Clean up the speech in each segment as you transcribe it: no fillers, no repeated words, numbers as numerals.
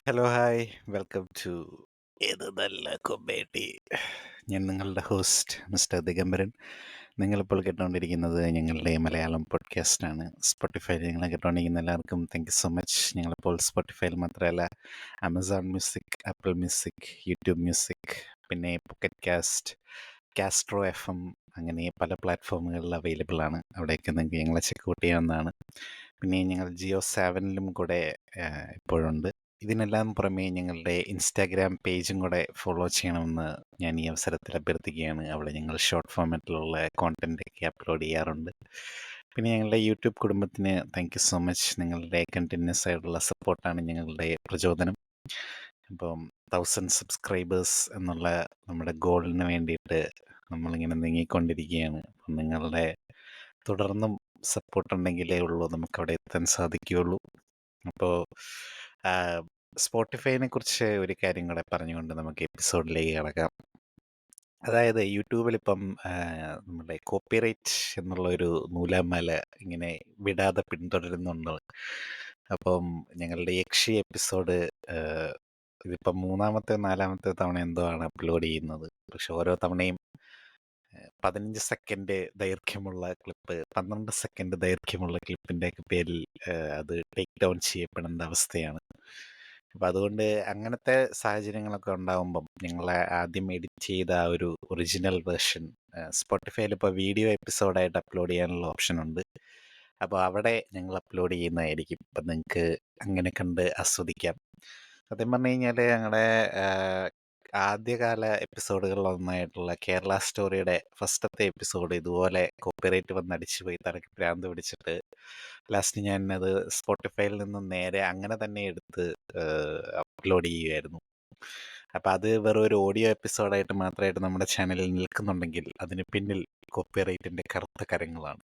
Hello hi welcome to ഏത് നല്ല comedy. ഞാൻ നിങ്ങളുടെ ഹോസ്റ്റ് മിസ്റ്റർ ദിഗംബരൻ. നിങ്ങളിപ്പോൾ കേട്ടുകൊണ്ടിരിക്കുന്നത് ഞങ്ങളുടെ മലയാളം പോഡ്കാസ്റ്റാണ്. സ്പോട്ടിഫൈ ഞങ്ങൾ കേട്ടുകൊണ്ടിരിക്കുന്ന എല്ലാവർക്കും താങ്ക് യു സോ മച്ച്. ഞങ്ങളിപ്പോൾ സ്പോട്ടിഫൈയിൽ മാത്രമല്ല Amazon music, apple music, YouTube music, പിന്നെ പോക്കറ്റ് കാസ്റ്റ്, കാസ്ട്രോ FM അങ്ങനെ പല പ്ലാറ്റ്ഫോമുകളിൽ അവൈലബിൾ ആണ്. അവിടെയൊക്കെ നിങ്ങൾക്ക് ഞങ്ങളെ ചെക്കൗട്ട് ചെയ്യാവുന്നതാണ്. പിന്നെ ഞങ്ങൾ ജിയോ 7ലും കൂടെ ഇപ്പോഴുണ്ട്. ഇതിനെല്ലാം പുറമേ ഞങ്ങളുടെ ഇൻസ്റ്റാഗ്രാം പേജും കൂടെ ഫോളോ ചെയ്യണമെന്ന് ഞാൻ ഈ അവസരത്തിൽ അഭ്യർത്ഥിക്കുകയാണ്. അവിടെ ഞങ്ങൾ ഷോർട്ട് ഫോമാറ്റിലുള്ള കോണ്ടൻ്റൊക്കെ അപ്ലോഡ് ചെയ്യാറുണ്ട്. പിന്നെ ഞങ്ങളുടെ യൂട്യൂബ് കുടുംബത്തിന് താങ്ക് യു സോ മച്ച്. നിങ്ങളുടെ കണ്ടിന്യൂസ് ആയിട്ടുള്ള സപ്പോർട്ടാണ് ഞങ്ങളുടെ പ്രചോദനം. അപ്പം 1000 സബ്സ്ക്രൈബേഴ്സ് എന്നുള്ള നമ്മുടെ ഗോളിന് വേണ്ടിയിട്ട് നമ്മളിങ്ങനെ നീങ്ങിക്കൊണ്ടിരിക്കുകയാണ്. അപ്പം നിങ്ങളുടെ തുടർന്നും സപ്പോർട്ടുണ്ടെങ്കിലേ ഉള്ളൂ നമുക്കവിടെ എത്താൻ സാധിക്കുകയുള്ളൂ. അപ്പോൾ സ്പോട്ടിഫൈനെ കുറിച്ച് ഒരു കാര്യം കൂടെ പറഞ്ഞുകൊണ്ട് നമുക്ക് എപ്പിസോഡിലേക്ക് കിടക്കാം. അതായത് യൂട്യൂബിലിപ്പം നമ്മുടെ കോപ്പിറൈറ്റ് എന്നുള്ള ഒരു നൂലാമാല ഇങ്ങനെ വിടാതെ പിന്തുടരുന്നുണ്ട്. അപ്പം ഞങ്ങളുടെ യക്ഷി എപ്പിസോഡ് ഇതിപ്പം മൂന്നാമത്തെ നാലാമത്തെ തവണ എന്തോ ആണ് അപ്ലോഡ് ചെയ്യുന്നത്. പക്ഷെ ഓരോ തവണയും 15 സെക്കൻഡ് ദൈർഘ്യമുള്ള ക്ലിപ്പ്, 12 സെക്കൻഡ് ദൈർഘ്യമുള്ള ക്ലിപ്പിൻ്റെയൊക്കെ പേരിൽ അത് ടേക്ക് ഡൗൺ ചെയ്യപ്പെടേണ്ട അവസ്ഥയാണ്. അപ്പം അതുകൊണ്ട് അങ്ങനത്തെ സാഹചര്യങ്ങളൊക്കെ ഉണ്ടാകുമ്പം ഞങ്ങൾ ആദ്യം എഡിറ്റ് ചെയ്ത ആ ഒരു ഒറിജിനൽ വേർഷൻ സ്പോട്ടിഫൈയിൽ ഇപ്പോൾ വീഡിയോ എപ്പിസോഡായിട്ട് അപ്ലോഡ് ചെയ്യാനുള്ള ഓപ്ഷൻ ഉണ്ട്. അപ്പോൾ അവിടെ ഞങ്ങൾ അപ്ലോഡ് ചെയ്യുന്നതായിരിക്കും. അപ്പം നിങ്ങൾക്ക് അങ്ങനെ കണ്ട് ആസ്വദിക്കാം. സത്യം പറഞ്ഞു കഴിഞ്ഞാൽ ഞങ്ങളുടെ ആദ്യകാല എപ്പിസോഡുകളിലൊന്നായിട്ടുള്ള കേരള സ്റ്റോറിയുടെ ഫസ്റ്റത്തെ എപ്പിസോഡ് ഇതുപോലെ കോപ്പിറൈറ്റ് വന്ന് അടിച്ചു പോയി തലക്ക് ഭ്രാന്ത് പിടിച്ചിട്ട് ലാസ്റ്റ് ഞാൻ അത് സ്പോട്ടിഫൈയിൽ നിന്നും നേരെ അങ്ങനെ തന്നെ എടുത്ത് അപ്ലോഡ് ചെയ്യുമായിരുന്നു. അപ്പം അത് വെറും ഒരു ഓഡിയോ എപ്പിസോഡായിട്ട് മാത്രമായിട്ട് നമ്മുടെ ചാനലിൽ നിൽക്കുന്നുണ്ടെങ്കിൽ അതിന് പിന്നിൽ കോപ്പിറൈറ്റിൻ്റെ കറുത്ത കരങ്ങളാണ്.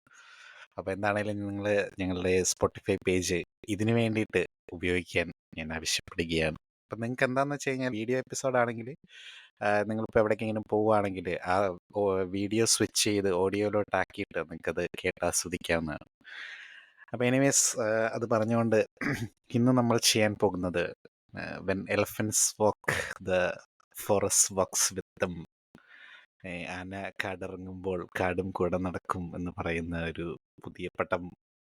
അപ്പോൾ എന്താണേലും നിങ്ങൾ ഞങ്ങളുടെ സ്പോട്ടിഫൈ പേജ് ഇതിനു വേണ്ടിയിട്ട് ഉപയോഗിക്കാൻ ഞാൻ ആവശ്യപ്പെടുകയാണ്. അപ്പം നിങ്ങൾക്ക് എന്താണെന്ന് വെച്ച് കഴിഞ്ഞാൽ വീഡിയോ എപ്പിസോഡാണെങ്കിൽ നിങ്ങളിപ്പോൾ എവിടേക്കെങ്കിലും പോവുകയാണെങ്കിൽ ആ വീഡിയോ സ്വിച്ച് ചെയ്ത് ഓഡിയോയിലോട്ടാക്കിയിട്ട് നിങ്ങൾക്കത് കേട്ട് ആസ്വദിക്കാവുന്നതാണ്. അപ്പോൾ എനിവേസ് അത് പറഞ്ഞുകൊണ്ട് ഇന്ന് നമ്മൾ ചെയ്യാൻ പോകുന്നത് when elephants walk the forest walks with them, ആന കാടിറങ്ങുമ്പോൾ കാടും കൂടെ നടക്കും എന്ന് പറയുന്ന ഒരു പുതിയ പടം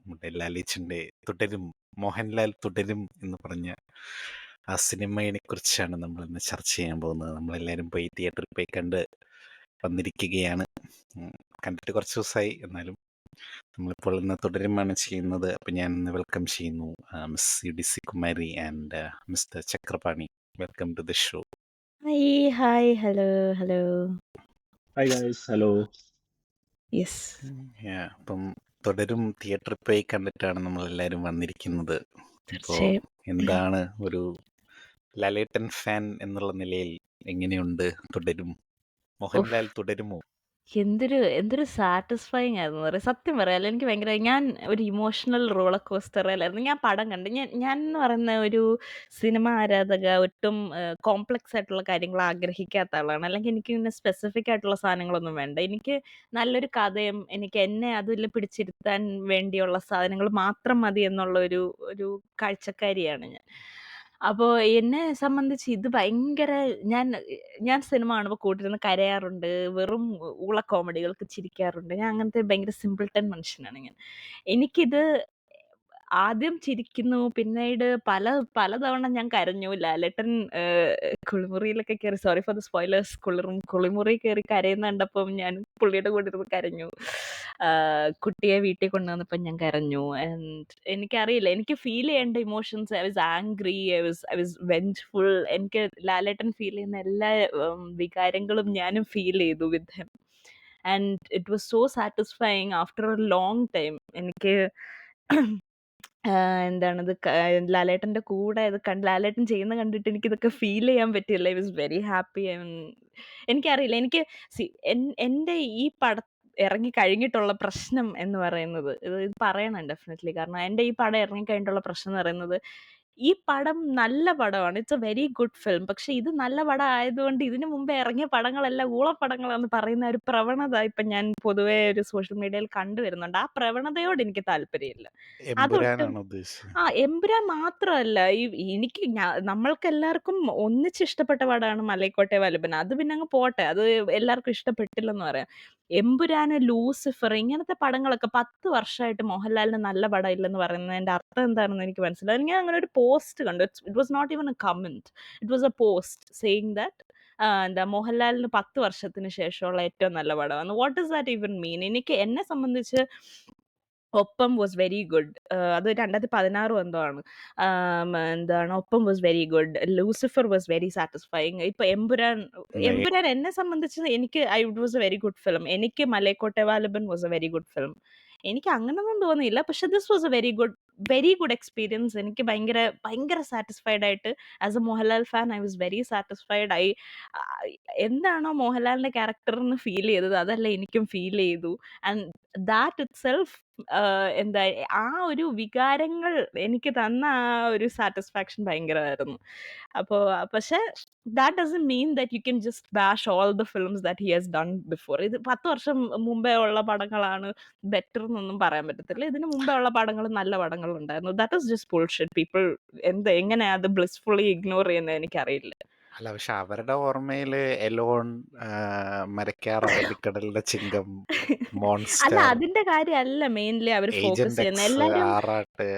നമ്മുടെ ലാലേച്ചൻ്റെ തുടരും, മോഹൻലാൽ തുടരും എന്ന് പറഞ്ഞ ആ സിനിമയെ കുറിച്ചാണ് നമ്മൾ ഇന്ന് ചർച്ച ചെയ്യാൻ പോകുന്നത്. നമ്മളെല്ലാവരും പോയി തിയേറ്ററിൽ പോയി കണ്ട് വന്നിരിക്കുകയാണ്. കണ്ടിട്ട് കുറച്ച് ദിവസമായി, എന്നാലും നമ്മളിപ്പോൾ ഇന്ന് തുടരുമാണ് ചെയ്യുന്നത്. അപ്പം ഞാൻ ഇന്ന് വെൽക്കം ചെയ്യുന്നു miss UDC Kumari and mister Chakrapani. Welcome to the show. Hi, hello, hello. Hi guys, hello. Yes. അപ്പം തുടരും തിയേറ്ററിൽ പോയി കണ്ടിട്ടാണ് നമ്മളെല്ലാവരും വന്നിരിക്കുന്നത്. അപ്പോൾ തീർച്ചയായും. എന്താണ് ഒരു ലാലേട്ടൻ ഫാൻ എന്നുള്ള നിലയിൽ എങ്ങനെയുണ്ട് തുടരും? മോഹൻലാൽ തുടരുമോ? എന്തൊരു സാറ്റിസ്ഫൈങ് ആയിരുന്നു പറയാം. സത്യം പറയാലോ, എനിക്ക് ഭയങ്കര ഞാൻ ഒരു ഇമോഷണൽ റോളർ കോസ്റ്ററിലായിരുന്നു. ഞാൻ പടം കണ്ട് ഞാൻ എന്ന് പറയുന്ന ഒരു സിനിമ ആരാധക, ഒട്ടും കോംപ്ലക്സ് ആയിട്ടുള്ള കാര്യങ്ങൾ ആഗ്രഹിക്കാത്ത ആളാണ്. അല്ലെങ്കിൽ എനിക്ക് ഇങ്ങനെ സ്പെസിഫിക് ആയിട്ടുള്ള സാധനങ്ങളൊന്നും വേണ്ട. എനിക്ക് നല്ലൊരു കഥയും എനിക്ക് എന്നെ അതിൽ പിടിച്ചിരുത്താൻ വേണ്ടിയുള്ള സാധനങ്ങൾ മാത്രം മതി എന്നുള്ള ഒരു കാഴ്ചക്കാരിയാണ് ഞാൻ. അപ്പോൾ എന്നെ സംബന്ധിച്ച് ഇത് ഭയങ്കര ഞാൻ ഞാൻ സിനിമ കാണുമ്പോൾ കൂട്ടിരുന്ന് കരയാറുണ്ട്. വെറും ഊള കോമഡികൾക്ക് ചിരിക്കാറുണ്ട്. ഞാൻ അങ്ങനത്തെ ഭയങ്കര സിംപിൾട്ടൺ മനുഷ്യനാണ് ഞാൻ. എനിക്കിത് ആദ്യം ചിരിക്കുന്നു, പിന്നീട് പലതവണ ഞാൻ കരഞ്ഞു. ലാലേട്ടൻ കുളിമുറിയിലൊക്കെ കയറി, സോറി ഫോർ ദ സ്പോയിലേഴ്സ്, കുളിമുറി കയറി കരയുന്ന കണ്ടപ്പം ഞാൻ പുള്ളിയുടെ കൂടെ ഇരുന്ന് കരഞ്ഞു. കുട്ടിയെ വീട്ടിൽ കൊണ്ടുവന്നപ്പോൾ ഞാൻ കരഞ്ഞു. ആൻഡ് എനിക്കറിയില്ല, എനിക്ക് ഫീൽ ചെയ്യേണ്ട emotions, I was angry, I was vengeful. എനിക്ക് ലാലേട്ടൻ ഫീൽ ചെയ്യുന്ന എല്ലാ വികാരങ്ങളും ഞാനും ഫീൽ ചെയ്തു with him. And it was so satisfying after a long time. എനിക്ക് എന്താണിത് ലാലേട്ടൻ്റെ കൂടെ ഇത് ലാലേട്ടൻ ചെയ്യുന്ന കണ്ടിട്ട് എനിക്കിതൊക്കെ ഫീൽ ചെയ്യാൻ പറ്റിയില്ല. I was very happy. എനിക്കറിയില്ല, എനിക്ക് എൻ്റെ ഈ പടം ഇറങ്ങി കഴിഞ്ഞിട്ടുള്ള പ്രശ്നം എന്ന് പറയുന്നത്, ഇത് പറയണം ഡെഫിനറ്റ്ലി. കാരണം എൻ്റെ ഈ പടം ഇറങ്ങി കഴിഞ്ഞിട്ടുള്ള പ്രശ്നം എന്ന് പറയുന്നത്, ഈ പടം നല്ല പടമാണ്. It's a very good film. പക്ഷെ ഇത് നല്ല പടം ആയതുകൊണ്ട് ഇതിനു മുമ്പേ ഇറങ്ങിയ പടങ്ങളെല്ലാം ഊളപ്പടങ്ങളാന്ന് പറയുന്ന ഒരു പ്രവണത ഇപ്പൊ ഞാൻ പൊതുവേ ഒരു സോഷ്യൽ മീഡിയയിൽ കണ്ടുവരുന്നുണ്ട്. ആ പ്രവണതയോട് എനിക്ക് താല്പര്യമില്ല. അതൊട്ടും എമ്പുരാനാണ് ഉദ്ദേശിച്ചത്. എമ്പുരാൻ മാത്രമല്ല. എനിക്ക് നമ്മൾക്കെല്ലാവർക്കും ഒന്നിച്ച് ഇഷ്ടപ്പെട്ട പടമാണ് മലൈക്കോട്ടെ വാലിബൻ. അത് പിന്നെ അങ്ങ് പോട്ടെ. അത് എല്ലാവർക്കും ഇഷ്ടപ്പെട്ടില്ലെന്ന് പറയാം. എമ്പുരാന്, ലൂസിഫർ ഇങ്ങനത്തെ പടങ്ങളൊക്കെ 10 വർഷമായിട്ട് മോഹൻലാലിന് നല്ല പടം ഇല്ലെന്ന് പറയുന്നതിന്റെ അർത്ഥം എന്താണെന്ന് എനിക്ക് മനസ്സിലായി. ഞാൻ അങ്ങനെ ഒരു പോസ്റ്റ് കണ്ടു. It was not even a comment. It was a post saying that എന്താ മോഹൻലാലിന് 10 വർഷത്തിന് ശേഷമുള്ള ഏറ്റവും നല്ല പടമാണ്. What does that even mean? എന്നെ സംബന്ധിച്ച് ഒപ്പം വാസ് വെരി ഗുഡ്. അത് 2016 എന്തോ ആണ്. എന്താണ് Oppam was very good. Lucifer was very satisfying. ഇപ്പൊ നെ- എമ്പുരാൻ എന്നെ സംബന്ധിച്ച് it was a very good film. എനിക്ക് Malaikottai Vaaliban was a very good film. എനിക്ക് അങ്ങനൊന്നും തോന്നിയില്ല. പക്ഷെ this was a very good experience. എനിക്ക് ഭയങ്കര ഭയങ്കര സാറ്റിസ്ഫൈഡ് ആയിട്ട് as a Mohanlal fan I was very satisfied. എന്താണോ മോഹൻലാലിന്റെ ക്യാരക്ടറിന് ഫീൽ ചെയ്തത് അതല്ല എനിക്കും ഫീൽ ചെയ്തു. ആൻഡ് ദാറ്റ് ഇറ്റ് സെൽഫ് എന്താ ആ ഒരു വികാരങ്ങൾ എനിക്ക് തന്ന ആ ഒരു സാറ്റിസ്ഫാക്ഷൻ ഭയങ്കരമായിരുന്നു. അപ്പോ പക്ഷെ that doesn't mean that you can just bash all the films that he has done before. ഇത് 10 വർഷം മുമ്പേ ഉള്ള പടങ്ങളാണ് ബെറ്റർ എന്നൊന്നും പറയാൻ പറ്റത്തില്ല. ഇതിന് മുമ്പേ ഉള്ള പടങ്ങൾ നല്ല പടങ്ങൾ ഉണ്ടായിരുന്നു. That is just bullshit. People എങ്ങനെയാ അത് ബ്ലിസ്ഫുള്ളി ഇഗ്നോർ ചെയ്യുന്നത് എനിക്കറിയില്ല. അല്ല, പക്ഷെ അവരുടെ ഓർമ്മയില് എലോൺ, മരക്കാർ അറബിക്കടലിന്റെ ചിങ്കം, അല്ല മോൺസ്റ്റർ, അതിന്റെ കാര്യമല്ല മെയിൻലി അവർ ഫോക്കസ് ഏജന്റ് ചെയ്യുന്നത്. എക്സ്, ആറാട്ട്.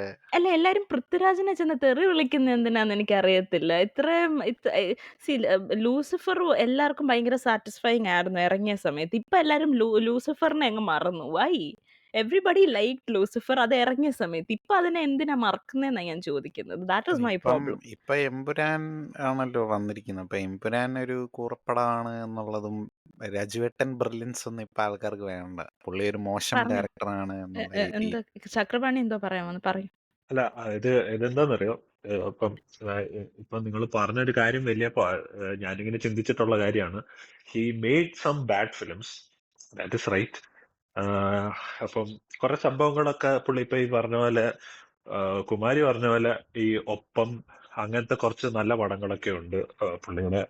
എല്ലാരും പൃഥ്വിരാജിനെ ചെന്ന് തെറി വിളിക്കുന്ന എന്തിനാന്ന് എനിക്കറിയത്തില്ല. ഇത്രയും ലൂസിഫർ എല്ലാവർക്കും ഭയങ്കര സാറ്റിസ്ഫൈങ് ആയിരുന്നു ഇറങ്ങിയ സമയത്ത്. ഇപ്പൊ എല്ലാരും ലൂസിഫറിനെ അങ്ങ് മറന്നു. വൈ? എവ്രിബഡി ലൈക്ക് ലൂസിഫർ അത് ഇറങ്ങിയ സമയത്ത്. ഇപ്പൊ അതിനെ എന്തിനാ മറക്കുന്നതെന്നാണ് ഞാൻ ചോദിക്കുന്നത്. ദാറ്റ് അല്ല, ഈസ് മൈ പ്രോബ്ലം. ഇപ്പൊ എമ്പുരാൻ ആണല്ലോ വന്നിരിക്കുന്നത്. അപ്പൊ എമ്പുരാൻ ഒരു കൂറപ്പടമാണ് എന്നുള്ളതും രാജുവേട്ടൻ ബ്രില്യൻസ് ഒന്നും ഇപ്പൊ ആൾക്കാർക്ക് വേണ്ട. പുള്ളി ഒരു മോശം പറഞ്ഞു ഡയറക്ടറാണ് എന്നുള്ള രീതി. എന്താ ചക്രപാണി എന്തോ പറയാമെന്ന് പറയും. അല്ല ഇതെന്താന്നറിയോ? ഇപ്പം ഇപ്പൊ നിങ്ങൾ പറഞ്ഞൊരു കാര്യം ഞാനിങ്ങനെ ചിന്തിച്ചിട്ടുള്ള കാര്യമാണ്. He made some bad films, that is right. അപ്പം കുറെ സംഭവങ്ങളൊക്കെ പുള്ളി ഇപ്പൊ ഈ പറഞ്ഞ പോലെ, കുമാരി പറഞ്ഞ പോലെ, ഈ ഒപ്പം അങ്ങനത്തെ കുറച്ച് നല്ല പടങ്ങളൊക്കെ ഉണ്ട് പുള്ളിയുടെ.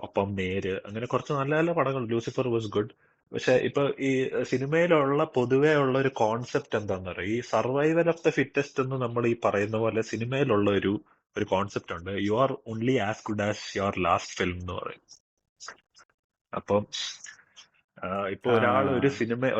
ഒപ്പം നേര്, അങ്ങനെ കുറച്ച് നല്ല നല്ല പടങ്ങൾ. Lucifer was good. പക്ഷെ ഇപ്പൊ ഈ സിനിമയിലുള്ള പൊതുവേ ഉള്ള ഒരു കോൺസെപ്റ്റ് എന്താന്ന് പറയാ, ഈ സർവൈവൽ ഓഫ് ദ ഫിറ്റസ്റ്റ് എന്ന് നമ്മൾ ഈ പറയുന്ന പോലെ സിനിമയിലുള്ള ഒരു കോൺസെപ്റ്റ് ഉണ്ട്. You are only as good as your last film എന്ന് പറയും. അപ്പം ഇപ്പൊ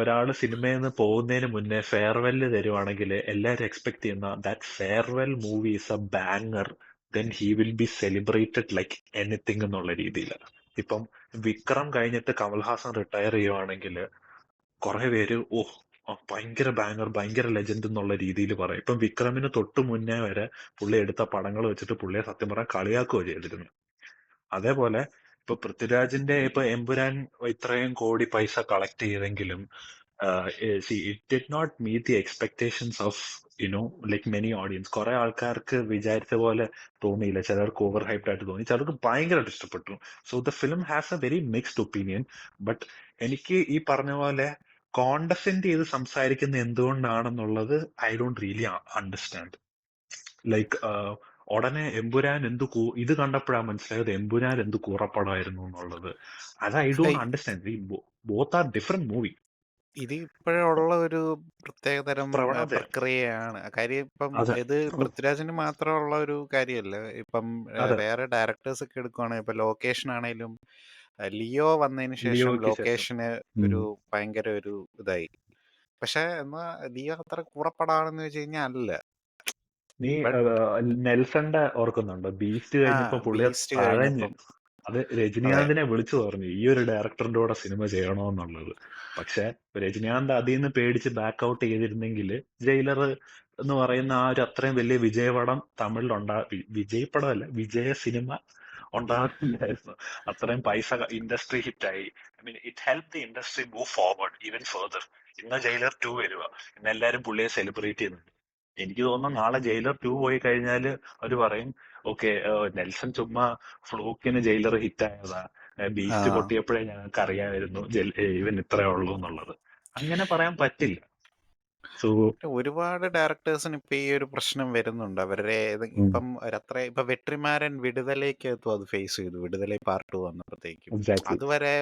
ഒരാള് സിനിമയിൽ നിന്ന് പോകുന്നതിന് മുന്നേ ഫെയർവെല് തരുവാണെങ്കിൽ എല്ലാരും എക്സ്പെക്ട് ചെയ്യുന്ന that farewell movie is A ബാങ്ങർ, then he will be celebrated like anything എന്നുള്ള രീതിയിലാണ്. ഇപ്പം വിക്രം കഴിഞ്ഞിട്ട് കമൽഹാസൻ റിട്ടയർ ചെയ്യുവാണെങ്കിൽ കുറെ പേര് ഭയങ്കര ബാങ്ങർ, ഭയങ്കര ലെജൻഡ് എന്നുള്ള രീതിയിൽ പറയും. ഇപ്പം വിക്രമിന് തൊട്ട് മുന്നേ വരെ പുള്ളി എടുത്ത പടങ്ങൾ വെച്ചിട്ട് പുള്ളിയെ സത്യം പറയാൻ കളിയാക്കുകയോ ചെയ്തിരുന്നു. അതേപോലെ ഇപ്പൊ പൃഥ്വിരാജിന്റെ ഇപ്പൊ എമ്പുരാൻ ഇത്രയും കോടി പൈസ കളക്ട് ചെയ്തെങ്കിലും it did not meet the expectations of like many audience. കുറെ ആൾക്കാർക്ക് വിചാരിച്ച പോലെ തോന്നിയില്ല. ചിലർക്ക് ഓവർ ഹൈപ്ഡ് ആയിട്ട് തോന്നി, ചിലർക്ക് ഭയങ്കരമായിട്ട് ഇഷ്ടപ്പെട്ടു. So the film has a very mixed opinion. But എനിക്ക് ഈ പറഞ്ഞ പോലെ കോണ്ടസെന്റ് ചെയ്ത് സംസാരിക്കുന്ന എന്തുകൊണ്ടാണെന്നുള്ളത് I don't really understand. Like ഉടനെ എമ്പുരാൻ ഇത് കണ്ടപ്പോഴാണ് മനസ്സിലായത് എമ്പുരാൻ എന്ത് കൂറപ്പടമായിരുന്നു എന്നുള്ളത്. അത് ഐ അല്ല, don't understand. Both are different movie. ഇത് ഇപ്പോഴുള്ള ഒരു പ്രത്യേകതരം പ്രവണതയാണ്. പ്രക്രിയയാണ്. കാര്യം ഇപ്പം അതെ ഇത് പൃഥ്വിരാജിന് മാത്രമുള്ള ഒരു കാര്യമല്ല. ഇപ്പം അതെ വേറെ ഡയറക്ടേഴ്സ് ഒക്കെ എടുക്കുവാണെങ്കിൽ ഇപ്പൊ ലൊക്കേഷൻ ആണെങ്കിലും ലിയോ വന്നതിന് ശേഷം ലിയോയ്ക്ക് ശേഷം ലൊക്കേഷന് ഒരു ഭയങ്കര ഒരു ഇതായി. പക്ഷെ എന്നാ ലിയോ അത്ര കൂറപ്പടാണെന്ന് വെച്ച് കഴിഞ്ഞാൽ അല്ല. നീ ബട്ട് നെൽസന്റെ ഓർക്കുന്നുണ്ടോ? ബീസ്റ്റ് കഴിഞ്ഞപ്പോ പുള്ളിയെ ബീസ്റ്റ് തഴഞ്ഞ് കഴിഞ്ഞപ്പം അത് അതെ, രജനീകാന്തിനെ വിളിച്ചു പറഞ്ഞു ഈ ഒരു ഡയറക്ടറിന്റെ കൂടെ സിനിമ ചെയ്യണമെന്നുള്ളത്. പക്ഷെ രജനീകാന്ത് അതിൽ നിന്ന് പേടിച്ച് ബാക്ക് ഔട്ട് ചെയ്തിരുന്നെങ്കിൽ ജയിലർ എന്ന് പറയുന്ന ആ ഒരു അത്രയും വലിയ വിജയപടം തമിഴിൽ വിജയപടമല്ല, വിജയ സിനിമ ഉണ്ടാകുന്നില്ലായിരുന്നു. അത്രയും പൈസ ഇൻഡസ്ട്രി ഹിറ്റായി. I mean it help the industry move forward even further. ഇന്ന് ജയിലർ 2 വരിക, ഇന്ന് എല്ലാരും പുള്ളിയെ സെലിബ്രേറ്റ് ചെയ്യുന്നുണ്ട്. എനിക്ക് തോന്നുന്നു നാളെ ജയിലർ 2 പോയി കഴിഞ്ഞാൽ അവര് പറയും ഓക്കെ, നെൽസൺ ചുമ്മാ ഫ്ലൂക്കിന് ജയിലർ ഹിറ്റായതാ, ബീസ്റ്റ് പൊട്ടിയപ്പോഴേ ഞങ്ങൾക്ക് അറിയാമായിരുന്നു ഇവൻ ഇത്രേ ഉള്ളൂ എന്നുള്ളത്. അങ്ങനെ പറയാൻ പറ്റില്ല. സോ ഒരുപാട് ഡയറക്ടേഴ്സിന് ഇപ്പൊ ഈ ഒരു പ്രശ്നം വരുന്നുണ്ട്. അവരുടെ ഇപ്പം ഇപ്പൊ വെട്രിമാരൻ വിടുതലേക്കകത്തും അത് ഫേസ് ചെയ്തു. വിടുതലൈ പാർട്ട് 2 വന്നപ്പോഴത്തേക്കും എക്സാക്ട്ലി അതുവരെ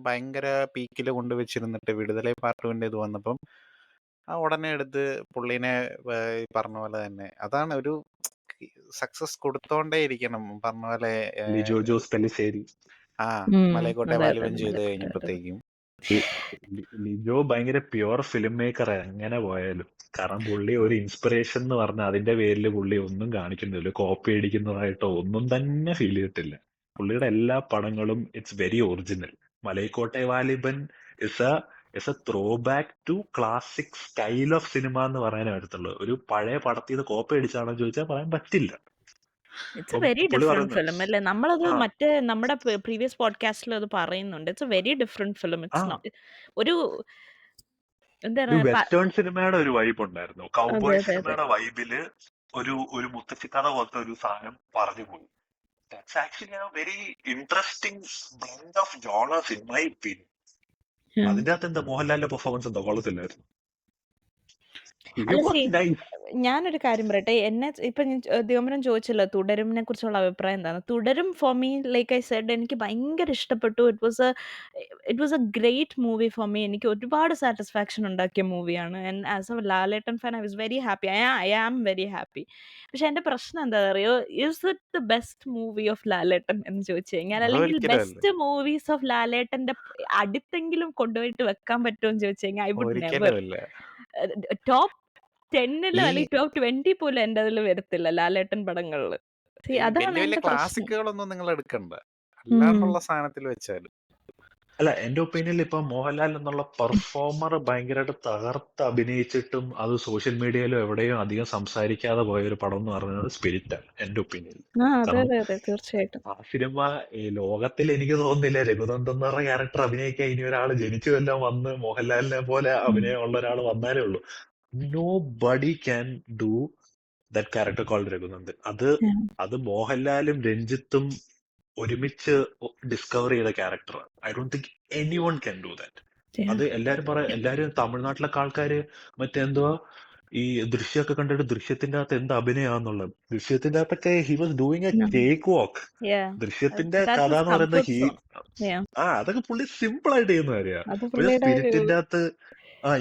ഭയങ്കര പീക്കിൽ കൊണ്ടുവച്ചിരുന്നിട്ട് വിടുതലൈ പാർട്ട് 2 ഇത് വന്നപ്പം ഉടനെ എടുത്ത് പുള്ളീനെ ഈ പറഞ്ഞ പോലെ തന്നെ അതാണ് ഒരു സക്സസ് കൊടുത്തോണ്ടേ ഇരിക്കണം. പറഞ്ഞ പോലെ ലിജോ ജോസ് പെല്ലിശ്ശേരി. മലൈക്കോട്ടെ അതെ അതെ വാലിബൻ അതെ ചെയ്ത് മലക്കോട്ടെ. കഴിഞ്ഞപ്പോഴത്തേക്കും ലിജോ ഭയങ്കര പ്യുവർ ഫിലിം മേക്കർ എങ്ങനെ പോയാലും. കാരണം പുള്ളി ഒരു ഇൻസ്പിറേഷൻ എന്ന് പറഞ്ഞാൽ അതിന്റെ പേരിൽ പുള്ളി ഒന്നും കാണിക്കുന്നില്ല, കോപ്പി അടിക്കുന്നതായിട്ടോ ഒന്നും തന്നെ ഫീൽ ചെയ്തിട്ടില്ല. പുള്ളിയുടെ എല്ലാ പടങ്ങളും it's very original. Malaikottai Vaaliban is a throwback to classic style of cinema എന്ന് പറയാനേ പറ്റത്തുള്ളൂ. ഒരു പഴയ പടത്തിൽ നിന്ന് കോപ്പി അടിച്ചാണോ ചോദിച്ചാൽ പറയാൻ പറ്റില്ല. ഇറ്റ്സ് എ അപ്പം വെരി പുള്ളി ഡിഫറെന്റ് പറയുന്നു ഫിലിം അല്ലേ? നമ്മളത് ആ നമ്മുടെ പ്രീവിയസ് പോഡ്കാസ്റ്റിൽ അത് പറയുന്നുണ്ട്. It's a very different film. ആ ഇറ്റ്സ് നോട്ട് ഒരു ഒരു എന്താണ് വെസ്റ്റേൺ സിനിമയുടെ ഒരു വൈബ് ഉണ്ടായിരുന്നു. അതെ കൗബോയ് അതെ അതെ സിനിമയുടെ വൈബില് ഒരു മുത്തശ്ശിക്കഥ പോലത്തെ ഒരു സാധനം പറഞ്ഞു പോയി. That's actually A very interesting blend of genres in my opinion. ഉം. അതിന്റെ അകത്ത് എന്താ മോഹൻലാലിന്റെ പെർഫോമൻസ് എന്താ കൊള്ളത്തില്ലായിരുന്നു. അല്ല He was nice. ഞാനൊരു കാര്യം പറയട്ടെ. ഇപ്പൊ ഞാൻ ദിവമരൻ ചോദിച്ചല്ലോ തുടരുമിനെ കുറിച്ചുള്ള അഭിപ്രായം എന്താണ്? Thudarum for me like I said എനിക്ക് ഭയങ്കര ഇഷ്ടപ്പെട്ടു. It was a great movie for me. എനിക്ക് ഒരുപാട് സാറ്റിസ്ഫാക്ഷൻ ഉണ്ടാക്കിയ മൂവിയാണ്. And as a Lalettan fan I was very happy. I am very happy. പക്ഷെ എന്റെ പ്രശ്നം എന്താണെന്ന് അറിയോ? Is it the best movie of Lalettan എന്ന് ചോദിച്ചു കഴിഞ്ഞാൽ, അല്ലെങ്കിൽ അതൊരിക്കലും അല്ല. ബെസ്റ്റ് മൂവീസ് ഓഫ് ലാലേട്ടന്റെ അടുത്തെങ്കിലും കൊണ്ടുപോയിട്ട് വെക്കാൻ പറ്റുമോ എന്ന് ചോദിച്ചു കഴിഞ്ഞാൽ ഐ വുഡ് നെവർ. ഒരിക്കലും ഇല്ല. ടോപ്പ് 10 ഈ അല്ലെങ്കിൽ ടോപ്പ് 20 പോലും എൻ്റെ അതിൽ വരത്തില്ല ലാലേട്ടൻ പടങ്ങളില്. ഈ അതാണ് വലിയ വലിയ എന്റെ പ്രശ്നം. ക്ലാസിക്കുകളൊന്നും നിങ്ങൾ എടുക്കണ്ട. ഉം. അല്ലാണ്ടുള്ള സാധനത്തിൽ വെച്ചാലും അല്ല, എന്റെ ഒപ്പീനിയനിൽ ഇപ്പൊ മോഹൻലാൽ എന്നുള്ള പെർഫോമർ ഭയങ്കരമായിട്ട് തകർത്ത് അഭിനയിച്ചിട്ടും അത് സോഷ്യൽ മീഡിയയിലും എവിടെയും അധികം സംസാരിക്കാതെ പോയ ഒരു പടം എന്ന് പറയുന്നത് സ്പിരിറ്റാണ് എന്റെ ഒപ്പീനിയനിൽ. അതെ കാരണം അതെ അതെ തീർച്ചയായിട്ടും. ആ സിനിമ ഈ ലോകത്തിൽ എനിക്ക് തോന്നുന്നില്ല രഘുനന്ദൻ എന്ന് പറഞ്ഞ ക്യാരക്ടർ അഭിനയിക്കാൻ ഇനി ഒരാൾ ജനിച്ചു എല്ലാം വന്ന് മോഹൻലാലിനെ പോലെ അഭിനയമുള്ള ഒരാൾ വന്നാലേ ഉള്ളൂ. Nobody can do that character called Raghunandan. അത് മോഹൻലാലും രഞ്ജിത്തും ഒരുമിച്ച് ഡിസ്കവർ ചെയ്ത ക്യാരക്ടറാണ്. I don't think anyone can do that. അത് എല്ലാരും തമിഴ്നാട്ടിലൊക്കെ ആൾക്കാര് മറ്റെന്തുവാ ഈ ദൃശ്യമൊക്കെ കണ്ടിട്ട് ദൃശ്യത്തിന്റെ അകത്ത് എന്ത് അഭിനയാന്നുള്ളത്. ദൃശ്യത്തിന്റെ അകത്തൊക്കെ he was doing a cakewalk. ദൃശ്യത്തിന്റെ കഥ എന്ന് പറയുന്നത് അതൊക്കെ പുള്ളി സിമ്പിൾ ആയിട്ട് ചെയ്യുന്ന കാര്യമാണ്. അത് പക്ഷെ പുള്ളിയുടെ സ്പിരിറ്റിന്റെ അകത്ത്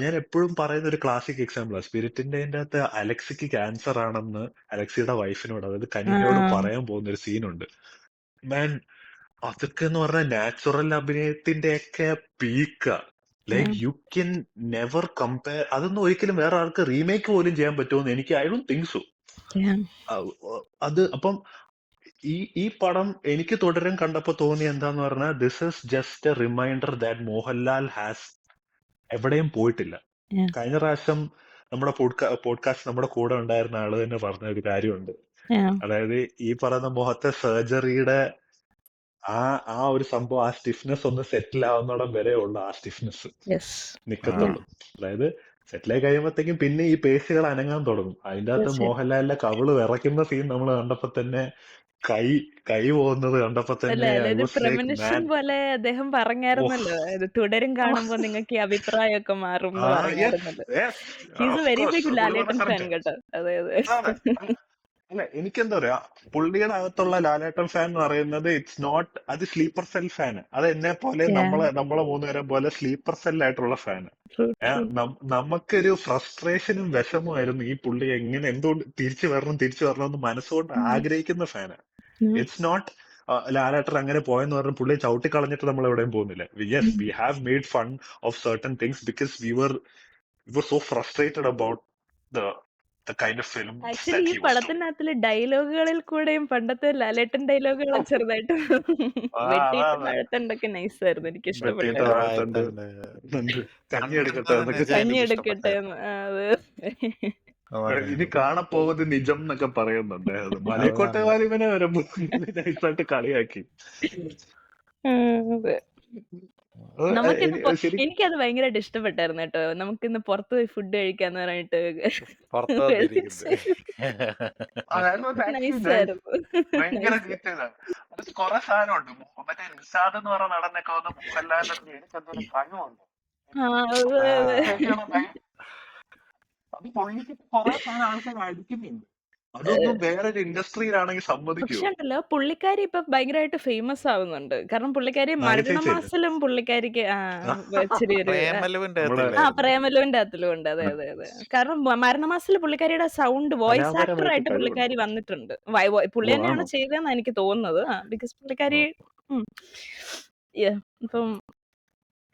ഞാൻ എപ്പോഴും പറയുന്ന ഒരു ക്ലാസിക് എക്സാമ്പിളാണ്. സ്പിരിറ്റിന്റെ അകത്ത് അലക്സിക്ക് ക്യാൻസർ ആണെന്ന് അലക്സിയുടെ വൈഫിനോട്, അതായത് കനികയോട് പറയാൻ പോകുന്ന ഒരു സീനുണ്ട്. മാൻ, അതൊക്കെ എന്ന് പറഞ്ഞാൽ നാച്ചുറൽ അഭിനയത്തിന്റെ ഒക്കെ പീക്ക. Like you can never compare. അതൊന്നും ഒരിക്കലും വേറെ ആൾക്ക് റീമേക്ക് പോലും ചെയ്യാൻ പറ്റുമെന്ന് എനിക്ക് ഐ ഡോണ്ട് തിങ്ക് സോ. അത് അപ്പം ഈ പടം എനിക്ക് തുടരാൻ കണ്ടപ്പോ തോന്നി എന്താന്ന് പറഞ്ഞാൽ this is just a reminder that Mohanlal has എവിടെയും പോയിട്ടില്ല. കഴിഞ്ഞ പ്രാവശ്യം നമ്മുടെ പോഡ്കാസ്റ്റ് നമ്മുടെ കൂടെ ഉണ്ടായിരുന്ന ആള് തന്നെ പറഞ്ഞ ഒരു കാര്യമുണ്ട്. അതായത് ഈ പറയുന്ന മുഖത്തെ സർജറിയുടെ ആ ഒരു സംഭവം, ആ സ്റ്റിഫ്നെസ് ഒന്ന് സെറ്റിൽ ആവുന്നിടം വരെ ഉള്ള ആ സ്റ്റിഫ്നെസ് നിക്കത്തുള്ളൂ. അതായത് സെറ്റിലായി കഴിയുമ്പോഴത്തേക്കും പിന്നെ ഈ പേശികൾ അനങ്ങാൻ തുടങ്ങും. അതിന്റെ അകത്ത് മോഹൻലാലിന്റെ കവിള് വിറയ്ക്കുന്ന സീൻ നമ്മൾ കണ്ടപ്പോ തന്നെ കൈ പോകുന്നത് കണ്ടപ്പോ തന്നെ പ്രമനിഷൻ പോലെ അദ്ദേഹം പറഞ്ഞായിരുന്നല്ലോ, തുടരും കാണുമ്പോ നിങ്ങൾക്ക് ഈ അഭിപ്രായമൊക്കെ മാറും എന്ന് പറഞ്ഞായിരുന്നല്ലോ. He's a very big Lalettan fan കേട്ടോ. അതെ അതെ. അല്ല, എനിക്കെന്താ പറയാ, പുള്ളിയുടെ അകത്തുള്ള ലാലേട്ടൻ ഫാൻ എന്ന് പറയുന്നത് ഇറ്റ്സ് നോട്ട് അത് സ്ലീപ്പർ സെൽ ഫാന്. അത് എന്നെ പോലെ നമ്മളെ മൂന്നുപേരെ പോലെ സ്ലീപ്പർ സെല്ലായിട്ടുള്ള ഫാന്. നമുക്കൊരു ഫ്രസ്ട്രേഷനും വിഷമമായിരുന്നു ഈ പുള്ളി എന്തുകൊണ്ട് തിരിച്ചു വരണം എന്ന് മനസ്സുകൊണ്ട് ആഗ്രഹിക്കുന്ന ഫാന്. ഇറ്റ്സ് നോട്ട് ലാലേട്ടൻ അങ്ങനെ പോയെന്ന് പറഞ്ഞ് പുള്ളിയെ ചവിട്ടിക്കളഞ്ഞിട്ട് നമ്മൾ എവിടെയും പോകുന്നില്ല. Yes, we have made fun of certain things because we were so frustrated about the kind of film actually ഈ പടത്തിനകത്തില് ഡയലോഗുകളിൽ കൂടെയും പണ്ടത്തെ ലാലേട്ടൻ ഡയലോഗുകൾ ചെറുതായിട്ട് വെട്ടിയിട്ട് താഴത്തുണ്ടൊക്കെ നൈസായിരുന്നു. എനിക്ക് കഞ്ഞി എടുക്കട്ടെ. ഇനി കാണപ്പോകുന്നത് നിജം എന്നൊക്കെ പറയുന്നുണ്ട്. മലൈക്കോട്ടെ വാലിബനെ വരെ നൈസായിട്ട് കളിയാക്കി. എനിക്കത് ഭയങ്കരമായിട്ട് ഇഷ്ടപ്പെട്ടായിരുന്നു കേട്ടോ. നമുക്കിന്ന് പുറത്തു പോയി ഫുഡ് കഴിക്കാന്ന് പറഞ്ഞിട്ട് കൊറേ സാധനമുണ്ട്. മറ്റേ നിഷാദ് എന്ന് പറഞ്ഞ നടനൊക്കെ വന്ന് മോഹൻലാലിന്റെ എനിക്കെന്തൊരു കഴിവുണ്ട്. അത് പുള്ളിക്ക് കുറെ സാധനം ആൾക്കാർ അടിക്കുന്നുണ്ട്. അതൊന്നും വേറൊരു ഇൻഡസ്ട്രിയിലാണെങ്കിൽ പക്ഷെ സമ്മതിക്കുവോ? ഉണ്ടല്ലോ പുള്ളിക്കാരി ഇപ്പൊ ഭയങ്കരമായിട്ട് ഫേമസ് ആവുന്നുണ്ട്. കാരണം പുള്ളിക്കാരി നാഗചേച്ചിയല്ലേ? മരണമാസിലും പുള്ളിക്കാരിക്ക് ഇച്ചിരി ഒരു പ്രേമലുവിന്റെ നമ്മളെ അകത്തില്ലായിരുന്നു പ്രേമലുവിന്റെ അതിലും ഉണ്ട്. അതെ അതെ അതെ. കാരണം മരണമാസിൽ പുള്ളിക്കാരിയുടെ സൗണ്ട് വോയിസ് ആക്ടർ കലാപരമായിട്ട് ആയിട്ട് കഴിവുണ്ട്. പുള്ളിക്കാരി വന്നിട്ടുണ്ട്. പുള്ളി ഓ തന്നെയാണ് ആണോ? ചെയ്തതെന്ന് എനിക്ക് തോന്നുന്നത്. ബിക്കോസ് പുള്ളിക്കാരി ഇപ്പം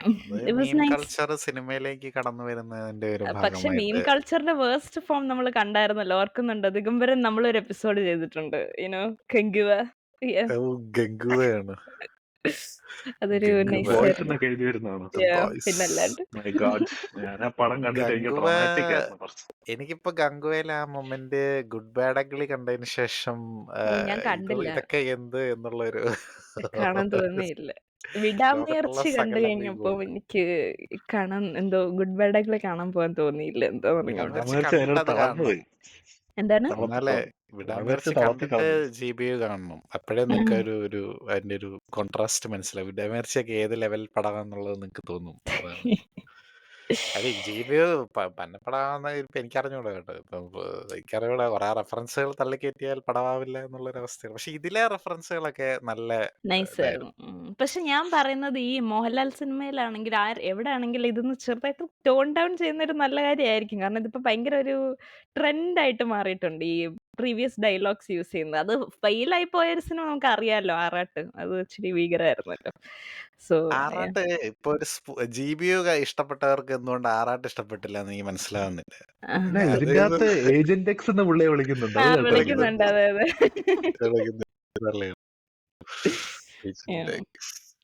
it was meme nice. Culture സിനിമയിലേക്ക് കടന്നു വരുന്നതിന്റെ ഒരു പക്ഷെ മീം ഭാഗമായിട്ട് കൾച്ചറിന്റെ വേർസ്റ്റ് ഫോം നമ്മൾ കണ്ടായിരുന്നല്ലോ, ഓർക്കുന്നുണ്ടോ? ദിഗംബരൻ നമ്മളൊരു എപ്പിസോഡ് ചെയ്തിട്ടുണ്ട്. കെങ്കുവ. ഗംഗുവയാണ് അതൊരു ഗംഗുവ നൈസ് ബോയ്സ് ആയിരുന്നു. എന്നൊക്കെ എഴുതി വരുന്നതാണോ? ബോയ്സ് പിന്നല്ലാണ്ട്. മൈ ഗാഡ്, ഞാൻ ആ പടം കണ്ടിട്ട് എനിക്ക് ഗംഗുവ ട്രോമാറ്റിക് ആയിരുന്നു കുറച്ച്. എനിക്കിപ്പോ ഗംഗുവയിലെ ആ മൊമെന്റ് ഗുഡ് ബാഡ് അഗ്ലി കണ്ടതിന് ശേഷം ഞാൻ കണ്ടില്ല, ഇതൊക്കെ എന്ത് എന്നുള്ളൊരു കാണാൻ തോന്നിയില്ല. ലോകത്തുള്ള വിടാമുയർച്ചി കണ്ടു സകല കഴിഞ്ഞപ്പോ മീമുകളും എനിക്ക് കാണാൻ എന്തോ ഗുഡ് ബാഡ് ആയിട്ടുള്ള കാണാൻ പോകാൻ തോന്നിയില്ല, എന്തോ പറഞ്ഞോണ്ട്. വിടാമുയർച്ചി വിടാമുയർച്ചി കണ്ടിട്ട് അതിനോട് അത് തളർന്നു കാണണം. പോയി. എന്താണ്? എന്നാലേ വിടാമുയർച്ചി വിടാമുയർച്ചി തളർത്തി കണ്ടിട്ട് കളഞ്ഞു. GBU കാണണം. അപ്പോഴേ നിങ്ങൾക്ക് ഒരു അതിന്റെ ഒരു കോൺട്രാസ്റ്റ് മനസ്സിലാവും. വിടാമുയർച്ചിയൊക്കെ ഏത് ലെവൽ പടമാണെന്നുള്ളത് നിങ്ങൾക്ക് തോന്നും. അതാണ് അത് GBU പന്നപ്പടമാണെന്ന് ഇപ്പൊ എനിക്കറിഞ്ഞൂടാ കേട്ടോ. ഇപ്പം എനിക്കറിയൂടാ, കുറെ റെഫറൻസുകൾ തള്ളിക്കയറ്റിയാൽ പടമാവില്ല എന്നുള്ളൊരവസ്ഥയാണ്. പക്ഷെ ഇതിലെ റെഫറൻസുകളൊക്കെ നല്ല നൈസ് ഇതായിരുന്നു. ആയിരുന്നു. പക്ഷെ ഞാൻ പറയുന്നത് ഈ മോഹൻലാൽ സിനിമയിലാണെങ്കിൽ എവിടെ ആണെങ്കിലും ഇതൊന്ന് ചെറുതായിട്ട് ടോൺ ഡൗൺ ചെയ്യുന്ന ഒരു നല്ല കാര്യമായിരിക്കും. കാരണം ഇതിപ്പോ ഭയങ്കര ഒരു ട്രെൻഡായിട്ട് മാറിയിട്ടുണ്ട് ഈ പ്രീവിയസ് ഡയലോഗ്സ് യൂസ് ചെയ്യുന്നത്. അത് ഫെയിലായി പോയ ഒരു സിനിമ നമുക്ക് അറിയാലോ, ആറാട്ട്. അത് ഇച്ചിരി ഭീകരമായിരുന്നല്ലോ. സോ ആറാട്ട് ഇപ്പൊ ഒരു GBU ഇഷ്ടപ്പെട്ടവർക്ക് എന്തുകൊണ്ട് ആറാട്ട് ഇഷ്ടപ്പെട്ടില്ല എന്ന് എനിക്ക് മനസ്സിലാവുന്നില്ല. അല്ല, അത് ഇതിന്റെ അകത്ത് ഏജന്റ് എക്സ് എന്ന് പുള്ളിയെ വിളിക്കുന്നുണ്ട്, അത് കേട്ടായിരുന്നു. വിളിക്കുന്നുണ്ട്. അതെ അതെ.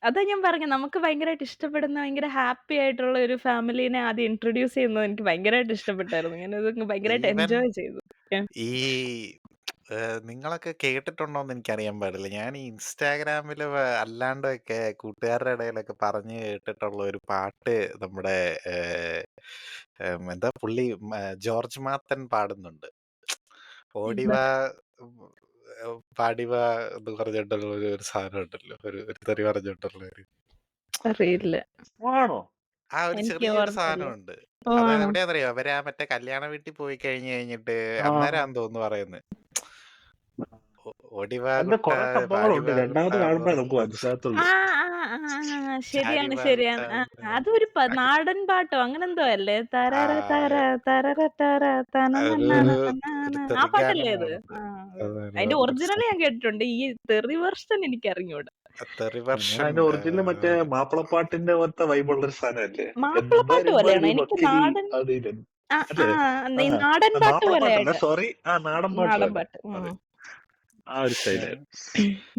അതാ ഞാൻ പറഞ്ഞു, നമുക്ക് ഭയങ്കരമായിട്ട് ഇഷ്ടപ്പെടുന്ന ഭയങ്കര ഹാപ്പി ആയിട്ടുള്ള ഒരു ഫാമിലിനെ ആദ്യം ഇൻട്രൊഡ്യൂസ് ചെയ്യുന്നത് എനിക്ക് ഭയങ്കരമായിട്ട് ഇഷ്ടപ്പെട്ടായിരുന്നു. ഞാൻ ഇത് ഭയങ്കരമായിട്ട് ഈവൻ എൻജോയ് ചെയ്തു. ഈ നിങ്ങളൊക്കെ കേട്ടിട്ടുണ്ടോന്ന് എനിക്കറിയാൻ പാടില്ല. ഞാൻ ഈ ഇൻസ്റ്റാഗ്രാമില് അല്ലാണ്ടൊക്കെ കൂട്ടുകാരുടെ ഇടയിലൊക്കെ പറഞ്ഞു കേട്ടിട്ടുള്ള ഒരു പാട്ട് നമ്മുടെ എന്താ പുള്ളി ജോർജ് മാത്തൻ പാടുന്നുണ്ട്. ഓടിവാ പാടിവാ എന്ന് പറഞ്ഞിട്ടുള്ള ഒരു സാധനം ഉണ്ടല്ലോ, ഒരു തെറി പറഞ്ഞിട്ടുള്ള ഒരു അറിയില്ല, ആണോ? ആ ഒരു എനിക്ക് ചെറിയൊരു ഓർമ്മയില്ല. സാധനമുണ്ട്. ഓ അത് ആണോ? എവിടെയാണെന്നറിയോ? അവര് ആ മറ്റേ കല്യാണ വീട്ടിൽ പോയി കഴിഞ്ഞിട്ട് ആ, അന്നേരാന്ന് തോന്നുന്നു പറയുന്നത്, ഓടിവാ അതിന്റെ കുട്ട കുറെ സംഭവങ്ങളുണ്ട്. പാടിവാ കുട്ട രണ്ടാമത് എന്ന് കാണുമ്പോഴേ നമുക്ക് പറഞ്ഞിട്ട് മനസ്സിലാകത്തുള്ളൂ. ശരിയാണ് ചാരിവാ കുട്ട ശരിയാണ്. അതൊരു നാടൻ പാട്ടോ അങ്ങനെന്തോ അല്ലേ? തരറ തര തരറ തര ഒരു തനനനനനനന. ആ പാട്ടല്ലേ അത്? തെറിഗാനമാണത്. അതിന്റെ ഒറിജിനൽ ഞാൻ കേട്ടിട്ടുണ്ട്. ഈ തെറി വെർഷൻ എനിക്ക് അറിഞ്ഞൂടാ. തെറി ഞാൻ വെർഷൻ അതിന്റെ ഒറിജിനൽ മറ്റേ മാപ്പിളപ്പാട്ടിന്റെ പോലത്തെ വൈബുള്ള ഒരു സാധനമല്ലേ? മാപ്പിളപ്പാട്ട് പോലെയാണോ? എനിക്ക് വക്കിരി നാടൻ അതിലും ഈ അല്ലേ? നാടൻ പാട്ട് മാപ്പിളപ്പാട്ടല്ല, പോലെയായിട്ട്. സോറി, നാടൻ പാട്ട് നാടൻ പോലെ. പാട്ട്. അതെ, ആ ഒരു സ്റ്റൈലായിരുന്നു.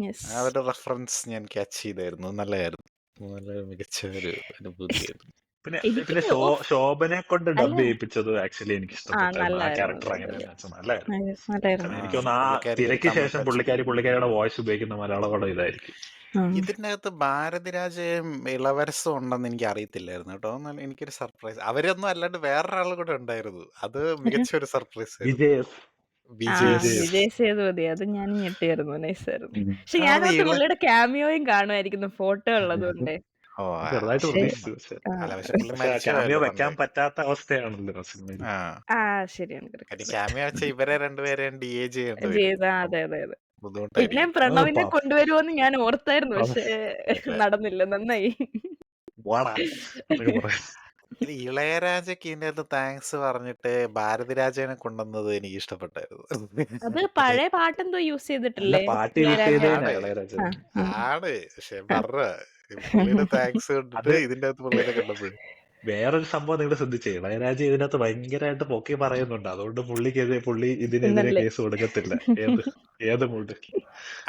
യെസ്. ആ ഒരു റെഫറൻസ് ഞാൻ ക്യാച്ച് ചെയ്തായിരുന്നു. നല്ലതായിരുന്നു. നല്ല മികച്ച ഒരു അനുഭൂതിയായിരുന്നു. പിന്നെ എനിക്ക് പിന്നെ ശോഭനെ കൊണ്ട് അല്ല. ഡബ് ചെയ്യിപ്പിച്ചത് ആക്ച്വലി എനിക്ക് ഇഷ്ടപ്പെട്ടായിരുന്നു. ആ നല്ലായിരുന്നു. ക്യാരക്ടർ എങ്ങനെയാന്ന് വെച്ചാൽ നല്ലായിരുന്നു. നല്ലായിരുന്നു. എനിക്ക് തോന്നുന്നു ആ പുള്ളിക്കാരിക്ക് ഒരു തിരക്ക് ശേഷം കമ്മിറ്റ് അച്ചീവ്. പുള്ളിക്കാരിയുടെ വോയിസ് ഉപയോഗിക്കുന്ന മലയാള പടം ഇതായിരിക്കും. ഇതിന്റെ അകത്ത് ഭാരതിരാജയും ഇളവരസും ഉണ്ടെന്ന് എനിക്ക് അറിയത്തില്ലായിരുന്നു കേട്ടോ. എന്നാൽ എനിക്കൊരു സർപ്രൈസ്. അവരൊന്നും അല്ലാണ്ട് വേറൊരാൾ കൂടെ ഉണ്ടായിരുന്നു. അത് മികച്ച ഒരു സർപ്രൈസ് ആയിരുന്നു. വിജയ് വിജയ് സേതുപതി, അത് ഞാൻ ഞെട്ടിയായിരുന്നു. നൈസായിരുന്നു. പക്ഷെ അത് ഞാനത് പുള്ളിയുടെ ക്യാമിയോയും കാണുമായിരിക്കും, ഫോട്ടോ ഉള്ളത് കൊണ്ട്. ഓ ചെറുതായിട്ട് പ്രതീക്ഷിച്ചു. അല്ല, പക്ഷെ പുള്ളി പക്ഷെ ക്യാമിയോ മരിച്ചുപോയല്ലോ വെക്കാൻ പണ്ട്. പറ്റാത്ത അവസ്ഥയാണല്ലോ സിനിമയിൽ. ശരിയാണ്. കാര്യം ക്യാമിയോ വെച്ച ഇവരെ രണ്ടുപേരെയും DA ചെയ്യേണ്ടി വരും. അതെ അതെ അതെ. പിന്നെ ബുദ്ധിമുട്ടായിരിക്കും. പ്രണവിനെ കൊണ്ടുവരുമോന്ന് ഞാൻ ഓർത്തായിരുന്നു, പക്ഷെ നടന്നില്ല. നന്നായി. ഇത് ഇളയരാജയ്ക്ക് ഇതിന്റെ അകത്ത് താങ്ക്സ് പറഞ്ഞിട്ട് ഭാരതിരാജനെ കൊണ്ടുവന്നത് എനിക്ക് ഇഷ്ടപ്പെട്ടായിരുന്നു. അത് പഴയ പാട്ടെന്തോ യൂസ് ചെയ്തിട്ടില്ലേ? പാട്ട് യൂസ് ഇളയരാജ. ചെയ്തേനാ ഇളയരാജ. ആണ്, പക്ഷെ പറഞ്ഞ പുള്ളിയുടെ താങ്ക്സ് കണ്ടിട്ട് ഇതിന്റെ അകത്ത് പുള്ളിനെ കണ്ടപ്പോഴേ വേറൊരു സംഭവം നിങ്ങൾ ശ്രദ്ധിച്ചേ, ഇളയരാജ ഇതിനകത്ത് ഭയങ്കരമായിട്ട് പൊക്കി പറയുന്നുണ്ട്. അതുകൊണ്ട് പുള്ളി ഇതിനെതിരെ ഇന്നല്ലേ? കേസ് കൊടുക്കത്തില്ല. ഏത് മൂഡ്.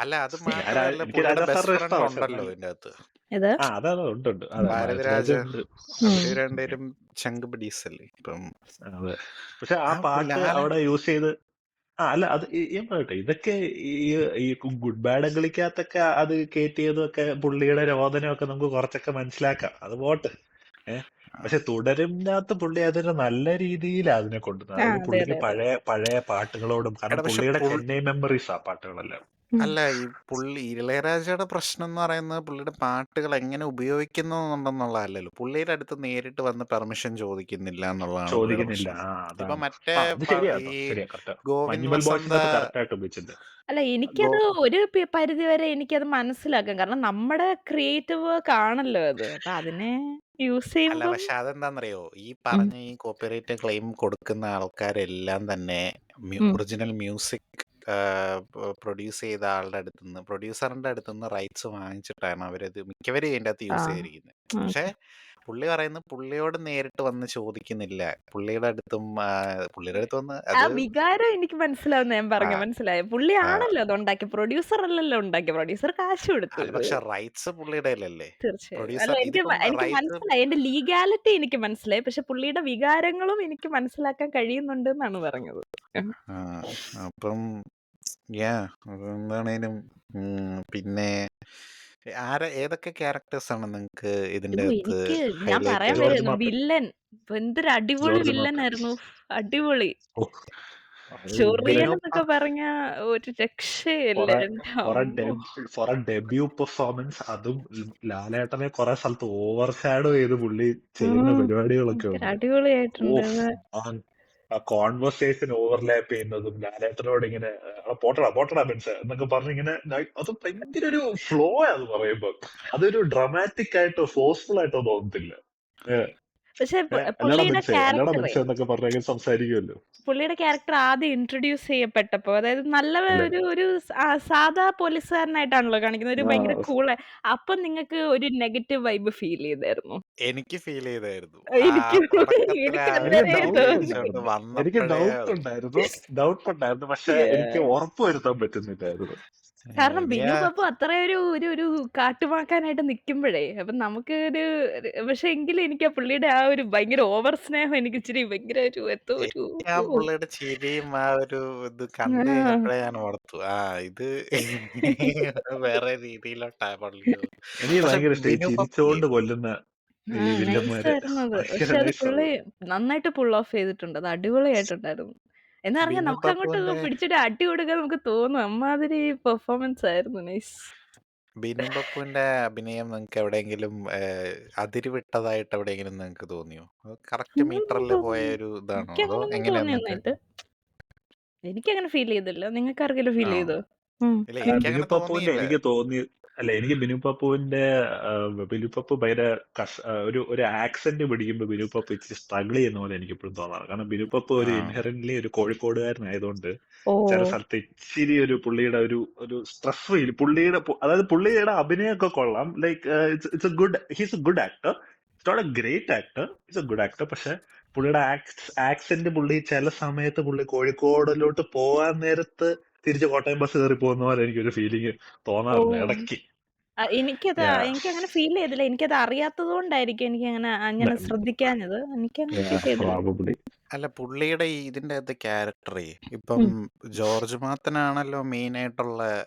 അല്ല, അത് മാത്രമല്ല, എനിക്ക് പുള്ളിയുടെ രാജാ ബെസ്റ്റ് സാറിനെ ഫ്രണ്ട് ഇഷ്ടമാണ്. ഉണ്ടല്ലോ ഇതിന്റെ അകത്ത്, ഏതാ? അതെ ഉണ്ട്. ഭാരതിരാജ. അവര് രണ്ടുപേരും ചങ്ക് ബഡീസല്ലേ ഇപ്പം. അതെ, പക്ഷെ ആ പാട്ട് അവിടെ യൂസ് ചെയ്ത് അല്ല, അത് ഞാൻ പറയട്ടെ, ഇതൊക്കെ ഈ ഗുഡ് ബാഡ് അഗ്ലിക്കകത്തൊക്കെ അത് കയറ്റിയതൊക്കെ പുള്ളിയുടെ രോദനമൊക്കെ നമുക്ക് കുറച്ചൊക്കെ മനസ്സിലാക്കാം. അത് പോട്ടെ. പക്ഷെ തുടരുന്നകത്ത് പുള്ളി അതിന് നല്ല രീതിയിൽ അതിനെ കൊണ്ടുവന്നത്. അതായത് പുള്ളിക്ക് പഴയ പാട്ടുകളോടും, കാരണം പുള്ളിയുടെ ചെന്നൈ മെമ്മറീസ് ആ പാട്ടുകളെല്ലാം. ഉം. അല്ല ഈ ഇളയരാജയുടെ പ്രശ്നം എന്ന് പറയുന്നത് പുള്ളിയുടെ പാട്ടുകൾ എങ്ങനെ ഉപയോഗിക്കുന്നു എന്നുള്ളതല്ലല്ലോ. പുള്ളിയുടെ അടുത്ത് നേരിട്ട് വന്ന് പെർമിഷൻ ചോദിക്കുന്നില്ല എന്നുള്ളതാണ് പുള്ളിയുടെ ചോദിക്കുന്നില്ല. പ്രശ്നം. ഇപ്പൊ അതാണ്. മറ്റേ അത് ഈ ശരിയാട്ടോ. ശരിയാ, കറക്റ്റാ. ഗോവിന്ദ് മഞ്ഞുമൽ വസന്ത ബോയ്സിനകത്ത് കറക്റ്റായിട്ട് ഉപയോഗിച്ചിട്ടുണ്ട്. അല്ല ഗോ എനിക്കത് ഒരു പരിധി വരെ എനിക്കത് മനസ്സിലാക്കാം. കാരണം നമ്മുടെ ക്രിയേറ്റീവ് വർക്ക് ആണല്ലോ അത്. അപ്പൊ അതിനെ യൂസ് അല്ല ചെയ്യുമ്പം പക്ഷെ അതെന്താന്നറിയോ, ഈ ഉം. പറഞ്ഞ ഈ കോപ്പിറൈറ്റ് ക്ലെയിം കൊടുക്കുന്ന ആൾക്കാരെല്ലാം തന്നെ ഉം. ഒറിജിനൽ മ്യൂസിക് പ്രൊഡ്യൂസ് ചെയ്ത ആളുടെ അടുത്തുനിന്ന്, പ്രൊഡ്യൂസറിന്റെ അടുത്തുനിന്ന് റൈറ്റ്സ് വാങ്ങിച്ചിട്ടാണ് അവരത് മിക്കവരും ഇതിൻ്റെ അകത്ത് ആ. യൂസ് ചെയ്തിരിക്കുന്നത്. പക്ഷെ ഓക്കെ. പുള്ളി പറയുന്നത് പുള്ളിയോട് നേരിട്ട് വന്ന് ചോദിക്കുന്നില്ല. പുള്ളിയുടെ അടുത്തും പുള്ളിയുടെ അടുത്ത് വന്ന് ആ അത് വികാരം എനിക്ക് മനസ്സിലാവുന്ന ഞാൻ ആ, പറഞ്ഞു. മനസ്സിലായോ? ആ, പുള്ളിയാണല്ലോ അത് ഉണ്ടാക്കിയത്. പ്രൊഡ്യൂസർ അല്ലല്ലോ ഉണ്ടാക്കിയത്. പ്രൊഡ്യൂസർ കാശ് കൊടുത്തു. അല്ല പക്ഷെ റൈറ്റ്സ് പുള്ളിയുടെ കയ്യിലല്ലേ. തീർച്ചയായും. അല്ല പ്രൊഡ്യൂസർ ഇതിപ്പം എനിക്ക് റൈറ്റ്സ് മനസ്സിലായി. അതിന്റെ ലീഗാലിറ്റി എനിക്ക് മനസ്സിലായി. പക്ഷെ പുള്ളിയുടെ വികാരങ്ങളും എനിക്ക് മനസ്സിലാക്കാൻ കഴിയുന്നുണ്ട് എന്നാണ് പറഞ്ഞത്. അപ്പം യാ അതെന്താണേലും പിന്നെ ഏതൊക്കെ ക്യാരക്ടേഴ്സ് ആണ് നിങ്ങൾക്ക് ഇതിന്റെ ഓ! അകത്ത് എനിക്ക് ഞാൻ ഹൈലൈറ്റ് പറയാൻ ചെയ്ത്? ജോർജ് വരുവായിരുന്നു. മാത്തൻ. വില്ലൻ. എന്തൊരു അടിപൊളി ജോർജ് മാത്തൻ. വില്ലനായിരുന്നു. അടിപൊളി. ഓ, അത് ചൊറിയൻ ഉഗ്രൻ. ബിനു എന്നൊക്കെ പറഞ്ഞ ഒരു രക്ഷയില്ല. കുറെ എന്റെ കുറെ അമ്മോ! ഫോർ ഡെബ്യൂ പെർഫോമൻസ്, അതും ലാലേട്ടനെ കുറെ സ്ഥലത്ത് ഓവർ ഷാഡോ ചെയ്ത് പുള്ളി ചെയ്യുന്ന ഉം. പരിപാടികളൊക്കെ ഭയങ്കര ഉണ്ട്. അടിപൊളിയായിട്ടുണ്ട് ഓഫ്. അത്. ആ ആ കോൺവെർസേഷൻ ഓവർലാപ്പ് ചെയ്യുന്നതും ലാലേട്ടനോട് ഇങ്ങനെ പോട്ടടാ പോട്ടടാ ബെൻസ് എന്നൊക്കെ പറഞ്ഞ് ഇങ്ങനെ അത് ഭയങ്കര ഒരു ഫ്ലോ അത് പറയുമ്പോ അതൊരു ഡ്രമാറ്റിക് ആയിട്ടോ ഫോഴ്സ്ഫുൾ ആയിട്ടോ തോന്നത്തില്ല. ഏ, പക്ഷെ അല്ലടാ പുള്ളിയുടെ ബെൻസേ അല്ലടാ ക്യാരക്ടറെ ബെൻസേ എന്നൊക്കെ പറഞ്ഞെങ്കിൽ സംസാരിക്കുമല്ലോ. പുള്ളിയുടെ ക്യാരക്ടർ ആദ്യം ഇൻട്രൊഡ്യൂസ് ചെയ്യപ്പെട്ടപ്പോ, അതായത് നല്ല അല്ലേ? ഒരു സാധാ പോലീസുകാരനായിട്ടാണല്ലോ കാണിക്കുന്നത്. ഒരു ആ, ഭയങ്കര കൂള്. അപ്പം നിങ്ങൾക്ക് ഒരു നെഗറ്റീവ് വൈബ് ഫീൽ ചെയ്തായിരുന്നോ? എനിക്ക് ഫീൽ ചെയ്തായിരുന്നു ആ എനിക്കും തുടക്കത്തിലെ എനിക്ക് ആ ഒരു എനിക്ക് അങ്ങനെ ഡൗട്ട് തോന്നി. എപ്പിസോഡ് ഉണ്ടായിരുന്നു. എനിക്ക് വന്നപ്പോഴേ ഡൗട്ട് ഉണ്ടായിരുന്നു, പക്ഷെ എനിക്ക് ഉറപ്പ് വരുത്താൻ പറ്റുന്നില്ലായിരുന്നു. കാരണം ബിനു ഇനിയാ പപ്പു അത്ര ഒരു കാട്ടുമാക്കാനായിട്ട് നിൽക്കുമ്പോഴേ അപ്പൊ നമുക്ക് പക്ഷെ എങ്കിലും എനിക്ക് ആ പുള്ളിയുടെ ആ ഒരു ഭയങ്കര ഓവർ സ്നേഹം എനിക്ക് ഇച്ചിരി ഭയങ്കര ഒരു എന്തോ ഒരു എനിക്ക് ആ പുള്ളിയുടെ ചിരിയും ആ ഒരു ഇത് കണ്ടു ആ. കഴിഞ്ഞപ്പോഴേ ഞാൻ ഓർത്തു ഇത് വേറെ രീതിയിലോട്ടാ പുള്ളിയോ. എനിക്ക് പക്ഷെ ഭയങ്കര ഇഷ്ടം ഈ ബിനു പപ്പി ചിരിച്ചോണ്ട് കൊല്ലുന്ന ആ ഈ വില്ലന്മാര്. നൈസായിരുന്നു അത്. ഭയങ്കര പക്ഷെ അത് നൈസ് അത്. പുള്ളി നന്നായിട്ട് പുൾ ഓഫ് ചെയ്തിട്ടുണ്ട്. അത് അടിപൊളിയായിട്ടുണ്ടായിരുന്നു. എന്ന് പറഞ്ഞാൽ ബിനു നമുക്ക് അങ്ങോട്ട് പപ്പുവിന്റെ പിടിച്ചൊരു അടി കൊടുക്കാൻ നമുക്ക് തോന്നും. അമ്മാതിരി പെർഫോമൻസ് ആയിരുന്നു. നൈസ്. ബിനു പപ്പുവിന്റെ അഭിനയം നിങ്ങൾക്ക് എവിടെയെങ്കിലും അതിരുവിട്ടതായിട്ട് എവിടെയെങ്കിലും നിങ്ങൾക്ക് തോന്നിയോ? കറക്റ്റ് അങ്ങനൊന്നും മീറ്ററിൽ പോയ തോന്നി ഒരു ഇതാണോ അതോ എനിക്കങ്ങനൊന്നും എങ്ങനെയാ നിങ്ങൾക്ക്? തോന്നിയൊന്നുമില്ല. എനിക്കങ്ങനെ ഫീൽ ചെയ്തില്ല. നിങ്ങൾക്ക് ആർക്കെങ്കിലും ഫീൽ ആണോ? ചെയ്തോ? ഉം. ഇല്ല ബിനു എനിക്കങ്ങനെ പപ്പുവിന്റെ തോന്നിയില്ല. എനിക്ക് തോന്നി. അല്ല, എനിക്ക് ബിനു പപ്പുവിന്റെ ബിനു പപ്പു ഭയങ്കര ഒരു ആക്സെന്റ് പിടിക്കുമ്പോ ബിനു പപ്പു ഇച്ചിരി സ്ട്രഗിൾ ചെയ്യുന്ന പോലെ എനിക്ക് ഇപ്പോഴും തോന്നാറ്. കാരണം ബിനു പപ്പു ഒരു ആ ഇൻഹെറന്റ്ലി ഒരു കോഴിക്കോടുകാരനായതുകൊണ്ട് ഓ. ചില സ്ഥലത്ത് ഇച്ചിരി ഒരു പുള്ളിയുടെ ഒരു സ്ട്രെസ് ഫീൽ അതായത് പുള്ളിയുടെ അഭിനയമൊക്കെ കൊള്ളാം. Like it's a good he's a good actor. It's not a great actor, it's a good actor. പക്ഷെ പുള്ളിയുടെ ആക്സെന്റ് പുള്ളി ചില സമയത്ത് പുള്ളി കോഴിക്കോടിലോട്ട് പോകാൻ നേരത്ത് തിരിച്ച് കോട്ടയം ബസ് കയറി പോകുന്ന പോലെ എനിക്കൊരു ഫീലിംഗ് ഓ. തോന്നാറുണ്ട് ഇടയ്ക്ക്. എനിക്കങ്ങനെ ഫീൽ ചെയ്തില്ല. എനിക്കത് അറിയാത്തത് കൊണ്ടായിരിക്കും എനിക്കങ്ങനെ അങ്ങനെ ശ്രദ്ധിക്കാഞ്ഞത്. എനിക്കങ്ങനെ ഫീൽ ചെയ്തില്ല. പ്രോബബ്ലി. അല്ല പുള്ളിയുടെ ഇതിന്റെ അകത്ത് ക്യാരക്ടറേ ഇപ്പം ഉം. ജോർജ് മാത്തനാണല്ലോ മെയിൻ ആയിട്ടുള്ള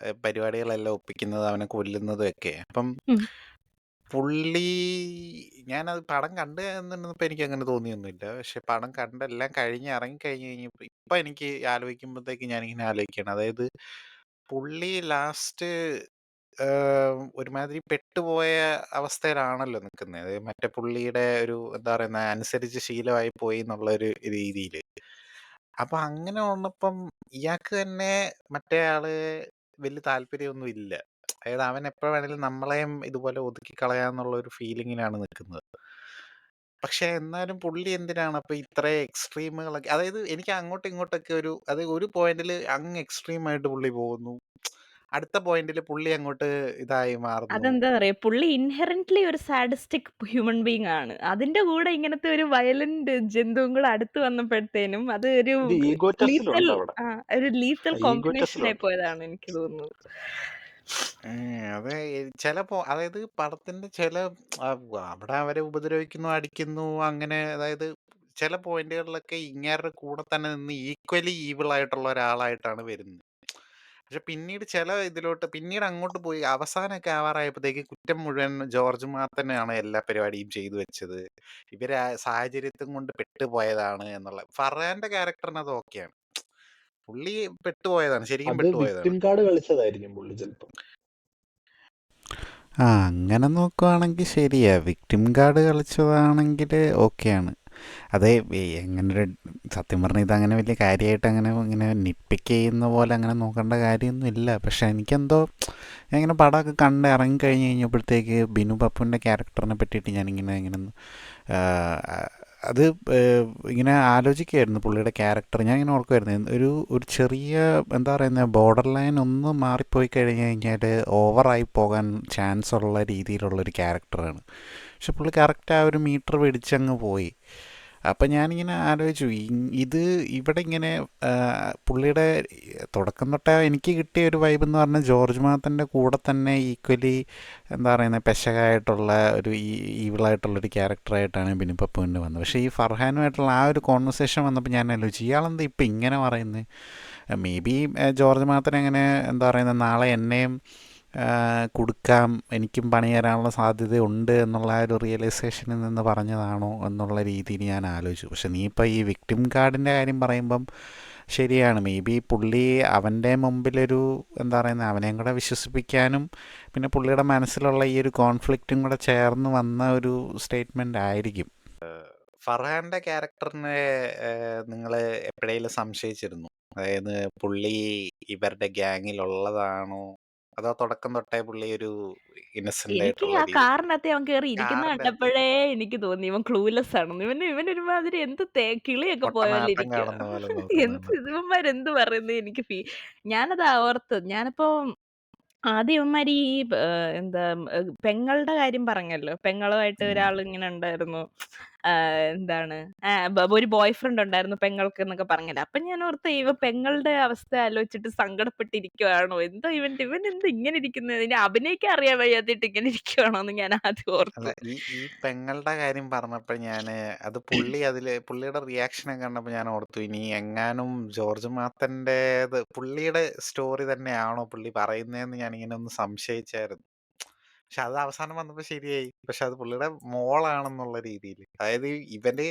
പരിപാടികളെല്ലാം ഒപ്പിക്കുന്നത്, അവനെ കൊല്ലുന്നതും ഒക്കെ. അപ്പം ഉം. പുള്ളി ഞാനത് പടം കണ്ടു എന്നിപ്പോ എനിക്ക് അങ്ങനെ തോന്നിയൊന്നുമില്ല. പക്ഷെ പടം കണ്ടെല്ലാം കഴിഞ്ഞ് ഇറങ്ങി കഴിഞ്ഞ് കഴിഞ്ഞപ്പോ ഇപ്പൊ എനിക്ക് ആലോചിക്കുമ്പോഴത്തേക്ക് ഞാനിങ്ങനെ ആലോചിക്കണം. അതായത് പുള്ളി ലാസ്റ്റ് ഒരുമാതിരി പെട്ടുപോയ അവസ്ഥയിലാണല്ലോ നിൽക്കുന്നത്. അതായത് മറ്റേ പുള്ളിയുടെ ഒരു എന്താ പറയുന്ന അനുസരിച്ച് ശീലമായി പോയി എന്നുള്ള ഒരു രീതിയിൽ. അപ്പൊ അങ്ങനെ വന്നപ്പം ഇയാൾക്ക് തന്നെ മറ്റേ ആള് വലിയ താല്പര്യമൊന്നും ഇല്ല. അതായത് അവൻ എപ്പോ വേണേലും നമ്മളെയും ഇതുപോലെ ഒതുക്കി കളയാന്നുള്ള ഒരു ഫീലിങ്ങിലാണ് നിൽക്കുന്നത്. പക്ഷെ എന്നാലും പുള്ളി എന്തിനാണ് അപ്പൊ ഇത്ര എക്സ്ട്രീമുകളൊക്കെ, അതായത് എനിക്ക് അങ്ങോട്ടും ഇങ്ങോട്ടൊക്കെ ഒരു പോയിന്റിൽ അങ്ങ് എക്സ്ട്രീം ആയിട്ട് പുള്ളി പോകുന്നു, അടുത്ത പോയിന്റിൽ പുള്ളി അങ്ങോട്ട് ഇതായി മാറുന്നു. അതെന്താ പറയാ പുള്ളി ഇൻഹെറന്റ്ലി ഒരു സാഡിസ്റ്റിക് ഹ്യൂമൻ ബീങ് ആണ്. അതിന്റെ കൂടെ ഇങ്ങനത്തെ ഒരു വയലന്റ് ജന്തുവും കൂടെ അടുത്ത് വന്നപ്പോഴത്തേനും അത് ഒരു ഇത് ലീത്തൽ ഈഗോറ്റസിലുണ്ട് അവിടെ. ഒരു ലീത്തൽ കോമ്പിനേഷൻ ആയി ഈഗോറ്റസിലുണ്ട്. പോയതാണ് എനിക്ക് തോന്നുന്നത്. അതെ. അതായത് പടത്തിന്റെ ആ, അവിടെ അവരെ ഉപദ്രവിക്കുന്നു, അടിക്കുന്നു, അങ്ങനെ അതായത് ചില പോയിന്റുകളിലൊക്കെ ഇങ്ങേരുടെ കൂടെ തന്നെ നിന്ന് ഈക്വലി ഈവിൾ ആയിട്ടുള്ള ഒരാളായിട്ടാണ് വരുന്നത്. പക്ഷെ പിന്നീട് അങ്ങോട്ട് പോയി അവസാനമൊക്കെ ആവാറായപ്പോഴത്തേക്ക് കുറ്റം മുഴുവൻ ജോർജ് മാത്തനാണ് എല്ലാ പരിപാടിയും ചെയ്തു വെച്ചത്, ഇവര് ആ സാഹചര്യത്തും കൊണ്ട് പെട്ടുപോയതാണ് എന്നുള്ള ഫർഹാന്റെ ക്യാരക്ടറിന് അത് ഓക്കെയാണ്. പുള്ളി പെട്ടുപോയതാണ്, ശരിക്കും അത് പെട്ടുപോയതാണ്. വിക്ടിം കാർഡ് കളിച്ചതായിരിക്കും പുള്ളി ചിലപ്പം. ആ, അങ്ങനെ നോക്കുവാണെങ്കിൽ ശരിയാ. വിക്ടിം കാർഡ് കളിച്ചതാണെങ്കിൽ ഓക്കെയാണ്. അതെ, എങ്ങനെ സത്യം പറഞ്ഞാൽ ഇതങ്ങനെ വലിയ കാര്യമായിട്ട് അങ്ങനെ ഇങ്ങനെ നിപ്പിക്ക് ചെയ്യുന്ന പോലെ അങ്ങനെ നോക്കേണ്ട കാര്യമൊന്നും ഇല്ല. പക്ഷെ എനിക്കെന്തോ ഞാൻ ഇങ്ങനെ പടമൊക്കെ കണ്ട് ഇറങ്ങിക്കഴിഞ്ഞ് കഴിഞ്ഞപ്പോഴത്തേക്ക് ബിനു പപ്പുവിൻ്റെ ക്യാരക്ടറിനെ പറ്റിയിട്ട് ഞാനിങ്ങനെ ഇങ്ങനെ അത് ഇങ്ങനെ ആലോചിക്കുമായിരുന്നു പുള്ളിയുടെ ക്യാരക്ടർ. ഞാൻ ഇങ്ങനെ ഓർക്കുമായിരുന്നു, ഒരു ഒരു ചെറിയ എന്താ പറയുന്നത് ബോർഡർ ലൈൻ ഒന്ന് മാറിപ്പോയി കഴിഞ്ഞ് കഴിഞ്ഞാൽ ഓവറായി പോകാൻ ചാൻസ് ഉള്ള രീതിയിലുള്ളൊരു ക്യാരക്ടറാണ്. പക്ഷെ പുള്ളി കറക്റ്റ് ആ ഒരു മീറ്റർ പിടിച്ചങ്ങ് പോയി. അപ്പം ഞാനിങ്ങനെ ആലോചിച്ചു, ഇത് ഇവിടെ ഇങ്ങനെ പുള്ളിയുടെ തുടക്കം തൊട്ടേ എനിക്ക് കിട്ടിയ ഒരു വൈബ് എന്ന് പറഞ്ഞാൽ ജോർജ് മാത്തൻ്റെ കൂടെ തന്നെ ഈക്വലി എന്താ പറയുന്നത് പെശകായിട്ടുള്ള ഒരു ഈവിളായിട്ടുള്ളൊരു ക്യാരക്ടറായിട്ടാണ് ബിനു പപ്പുവിൻ്റെ വന്നത്. പക്ഷേ ഈ ഫർഹാനുമായിട്ടുള്ള ആ ഒരു കോൺവെർസേഷൻ വന്നപ്പോൾ ഞാൻ ആലോചിച്ചു, ഇയാളെന്താ ഇപ്പം ഇങ്ങനെ പറയുന്നത്? മേ ബി ജോർജ് മാത്തൻ അങ്ങനെ എന്താ പറയുന്നത് നാളെ എന്നെയും കൊടുക്കാം, എനിക്കും പണി തരാനുള്ള സാധ്യതയുണ്ട് എന്നുള്ള ആ ഒരു റിയലൈസേഷനിൽ നിന്ന് പറഞ്ഞതാണോ എന്നുള്ള രീതിയിൽ ഞാൻ ആലോചിച്ചു. പക്ഷെ നീ ഇപ്പോൾ ഈ വിക്ടിം കാർഡിൻ്റെ കാര്യം പറയുമ്പം ശരിയാണ്. മേ ബി പുള്ളി അവൻ്റെ മുമ്പിലൊരു എന്താ പറയുന്നത് അവനെയും കൂടെ വിശ്വസിപ്പിക്കാനും പിന്നെ പുള്ളിയുടെ മനസ്സിലുള്ള ഈ ഒരു കോൺഫ്ലിക്റ്റും കൂടെ ചേർന്ന് വന്ന ഒരു സ്റ്റേറ്റ്മെൻ്റ് ആയിരിക്കും. ഫർഹാൻ്റെ ക്യാരക്ടറിനെ നിങ്ങൾ എപ്പോഴേലും സംശയിച്ചിരുന്നു? അതായത് പുള്ളി ഇവരുടെ ഗ്യാങ്ങിലുള്ളതാണോ, അതോ തുടക്കം തൊട്ടേ പുള്ളി ഒരു ഇന്നസെന്റ് എനിക്ക് ആയിട്ടുള്ള ആ രീതി? കാറിനകത്ത് അവൻ കേറി ഇരിക്കുന്ന കാറിൻ്റെ അകത്ത് കണ്ടപ്പോഴേ എനിക്ക് തോന്നി ഇവൻ ക്ലൂലെസ് ആണെന്ന്. ഇവനൊരുമാതിരി എന്ത് കിളിയൊക്കെ പോയ പോലെ പൊട്ടനാട്ടം ഇരിക്കുക. കാണുന്ന പോലെ എന്ത് നോക്കുന്നുണ്ട്. ഇവന്മാരെന്ത് പറയുന്നത് എനിക്ക് ഞാനതാ ഓർത്തത്. ഞാനിപ്പോ ആദ്യം ഇവന്മാര് ഈ എന്താ പെങ്ങളുടെ കാര്യം പറഞ്ഞല്ലോ. പെങ്ങളുമായിട്ട് ഒരാളിങ്ങനെ ഉണ്ടായിരുന്നു. എന്താണ് ഒരു ബോയ് ഫ്രണ്ട് ഉണ്ടായിരുന്നു പെങ്ങൾക്ക് എന്നൊക്കെ പറഞ്ഞല്ലോ. അപ്പൊ ഞാൻ ഓർത്ത് പെങ്ങളുടെ അവസ്ഥ ആലോചിച്ചിട്ട് സങ്കടപ്പെട്ടിരിക്കുവാണോ? എന്തോ ഇവനെന്താ ഇങ്ങനെ ഇരിക്കുന്നത്? ഇനി അഭിനയിക്കാൻ അറിയാൻ വയ്യാത്തിട്ട് ഇങ്ങനെ ഇരിക്കുവാണോ എന്ന് ഞാൻ ആദ്യം അല്ല, ഓർത്തു. ഈ പെങ്ങളുടെ കാര്യം പറഞ്ഞപ്പോൾ ഞാൻ അത് പുള്ളിയുടെ റിയാക്ഷനൊക്കെ കണ്ടപ്പോൾ ഞാൻ ഓർത്തു, ഇനി എങ്ങാനും ജോർജ് മാത്തൻ്റേത് പുള്ളിയുടെ സ്റ്റോറി തന്നെയാണോ പുള്ളി പറയുന്നതെന്ന് ഞാനിങ്ങനെ ഒന്ന് സംശയിച്ചായിരുന്നു. പക്ഷെ അത് അവസാനം വന്നപ്പോൾ ശരിയായി. പക്ഷെ അത് പുള്ളിയുടെ മോളാണെന്നുള്ള രീതിയിൽ. അതായത്